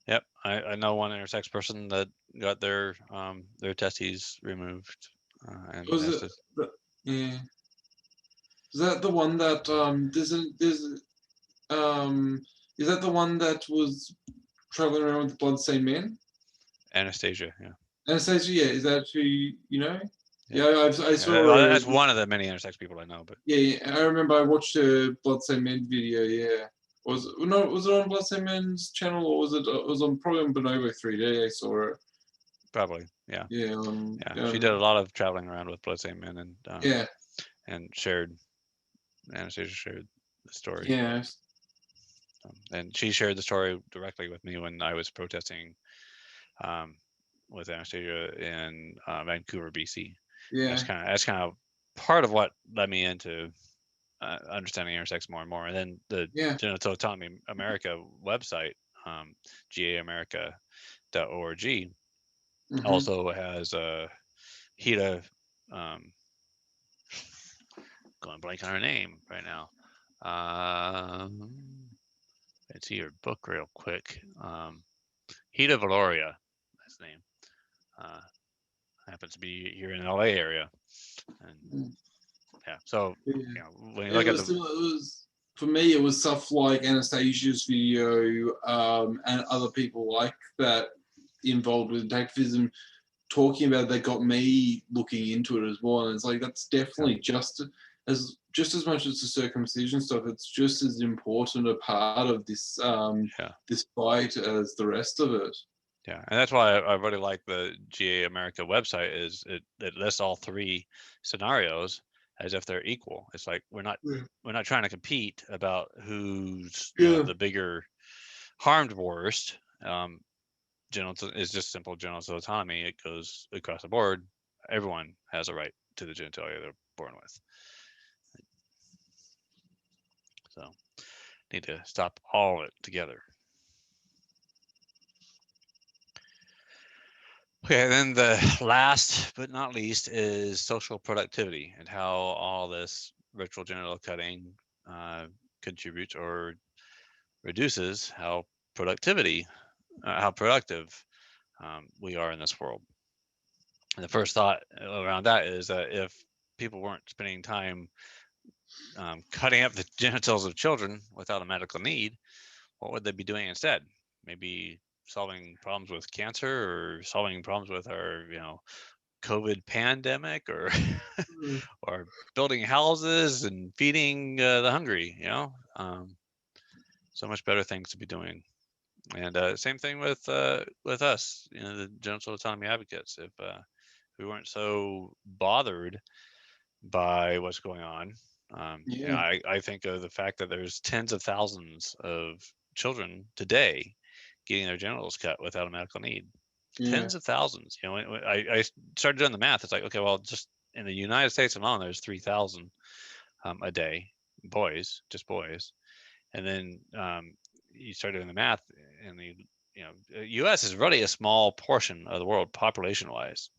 Yep, I know one intersex person that got their testes removed, and Was has it? to. Yeah. Is that the one that um is that the one that was traveling around with the bloodstained men? Anastasia, yeah. Anastasia, yeah, is that who you know? Yeah. Yeah, I Yeah, saw well, her. that's one of the many intersex people I know, but Yeah, I remember I watched her bloodstained men video. Yeah, was it on bloodstained men's channel or was it on probably on Bonobo 3D? I saw it. probably, yeah. Yeah, Yeah, she did a lot of traveling around with bloodstained men, yeah, and shared Anastasia shared the story. yeah, And she shared the story directly with me when I was protesting um, with Anastasia in Vancouver, BC. yeah, That's kind of part of what led me into understanding intersex more and more. And then the yeah. Genital Autonomy America website, gaamerica.org, Mm-hmm. also has HITA. Um, going blank on her name right now. Let's see her book real quick. Hita Valoria, that's the name. Uh, happens to be here in the LA area, and yeah. So Yeah. when you It look at was the still, it was for me. It was stuff like Anastasia's video and other people like that involved with activism talking about it that got me looking into it as well. And it's like that's yeah, definitely just as much as the circumcision stuff. It's just as important a part of yeah, this fight as the rest of it. yeah, and that's why I really like the GA America website. Is it lists all three scenarios as if they're equal. It's like Yeah. we're not trying to compete about who's Yeah. the bigger harmed worst. Genital is just simple genital autonomy. It goes across the board. Everyone has a right to the genitalia they're born with. So need to stop all of it together. Okay, then the last but not least is social productivity and how all this ritual genital cutting contributes or reduces how productive we are in this world. And the first thought around that is that if people weren't spending time cutting up the genitals of children without a medical need, what would they be doing instead? Maybe solving problems with cancer or solving problems with our, COVID pandemic, or Mm. or building houses and feeding the hungry. So much better things to be doing. And same thing with us, the genital autonomy advocates. If we weren't so bothered by what's going on, Yeah. I think of the fact that there's tens of thousands of children today getting their genitals cut without a medical need. Yeah. Tens of thousands. When I started doing the math, it's like, okay, well, just in the United States alone, there's 3,000 a day, just boys, and then you start doing the math, and the U.S. is really a small portion of the world population-wise.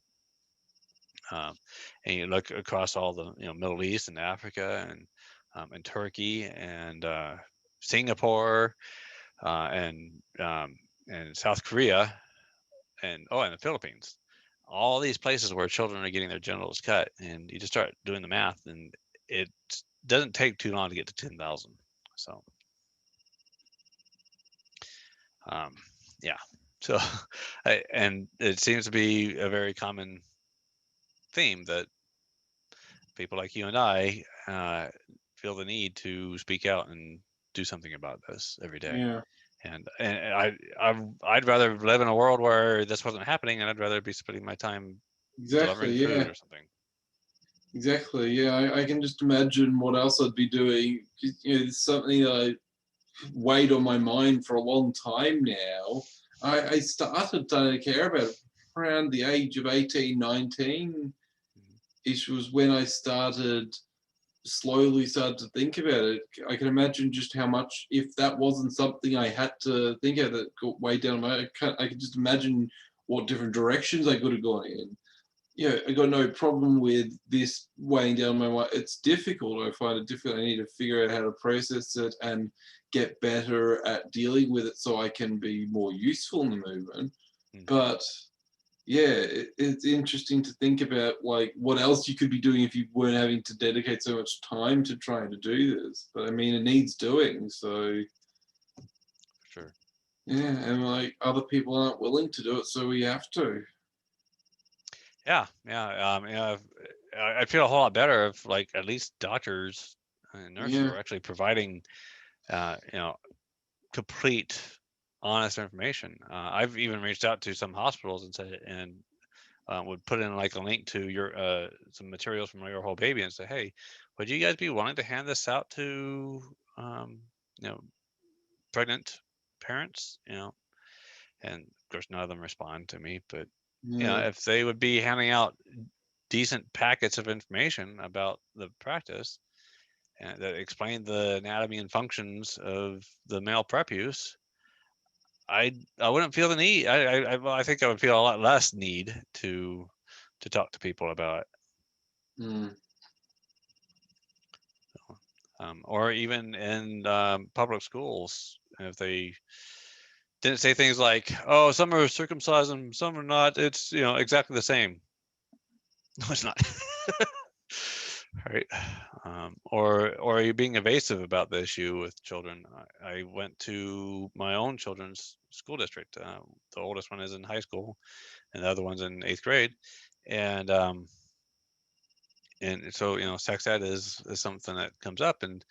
And you look across all the Middle East and Africa and Turkey and Singapore and South Korea and the Philippines. All these places where children are getting their genitals cut, and you just start doing the math, and it doesn't take too long to get to 10,000. So, um, Yeah. So, and it seems to be a very common theme that people like you and I feel the need to speak out and do something about this every day. Yeah, I'd rather live in a world where this wasn't happening, and I'd rather be spending my time exactly. delivering Yeah, food or something. exactly. Yeah, I can just imagine what else I'd be doing. You know, it's something that I weighed on my mind for a long time now. I started to care about it around the age of 18, 19 Mhm. ish was when I slowly started to think about it. I can imagine just how much, if that wasn't something I had to think of that got way down I could just imagine what different directions I could have gone in. Yeah, I got no problem with this weighing down my mind. It's difficult. I find it difficult. I need to figure out how to process it and get better at dealing with it so I can be more useful in the movement. Mm. But yeah, it's interesting to think about like what else you could be doing if you weren't having to dedicate so much time to trying to do this. But I mean, it needs doing. So Sure. yeah, and like other people aren't willing to do it, so we have to. Yeah, yeah. I'd feel a whole lot better if, like, at least doctors and nurses Yeah, were actually providing, complete, honest information. I've even reached out to some hospitals and said, and would put in like a link to your some materials from your whole baby and say, hey, would you guys be willing to hand this out to um, you know pregnant parents? And of course none of them respond to me, but yeah, if they would be handing out decent packets of information about the practice and that explain the anatomy and functions of the male prepuce, I wouldn't feel the need. Well, I think I would feel a lot less need to talk to people about it. mm, Or even in public schools, if they didn't say things like, "Oh, some are circumcised and some are not," it's exactly the same. No, it's not. Right? Or are you being evasive about the issue with children? I went to my own children's school district. The oldest one is in high school, and the other one's in 8th grade, and so sex ed is something that comes up, and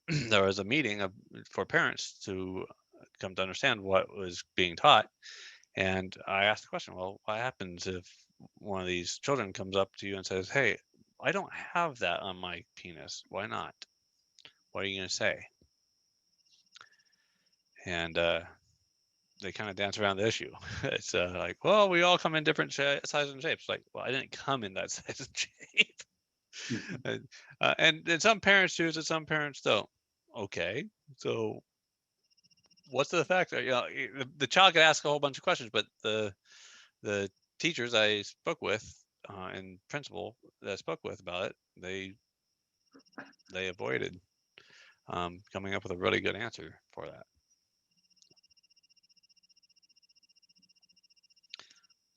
there was a meeting for parents to come to understand what was being taught. And I asked the question, well, what happens if one of these children comes up to you and says, hey, I don't have that on my penis. Why not? What are you going to say? And they kind of dance around the issue. It's like, well, we all come in different sizes and shapes. Like, well, I didn't come in that size and shape. mhm, And some parents choose it, some parents don't. Okay, so what's the factor? The child could ask a whole bunch of questions, but the teachers I spoke with and principal that I spoke with about it, they avoided coming up with a really good answer for that.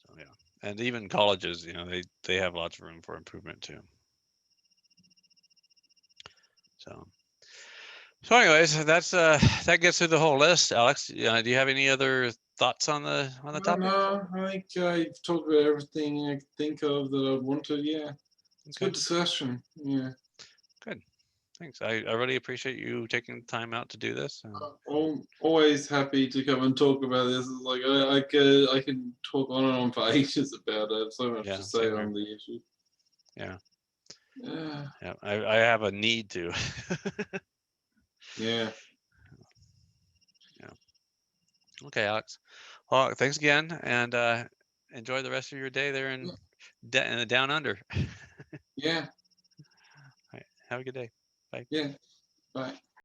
So yeah, and even colleges, they have lots of room for improvement too. So anyways, that gets through the whole list. Alex, do you have any other thoughts on the no, topic? no, I think I've talked about everything I could think of that I wanted. Yeah, it's a Okay, good discussion. Yeah, good. Thanks. I really appreciate you taking the time out to do this. And I'm always happy to come and talk about this. It's like I can talk on and on for ages about it. I have so much to yeah, say same here. on the issue. Yeah, Yeah, yeah. I have a need to. yeah, Yeah. Okay, Alex. Well, thanks again, and enjoy the rest of your day there in the down under. All yeah, right. Have a good day. Bye. yeah. Bye.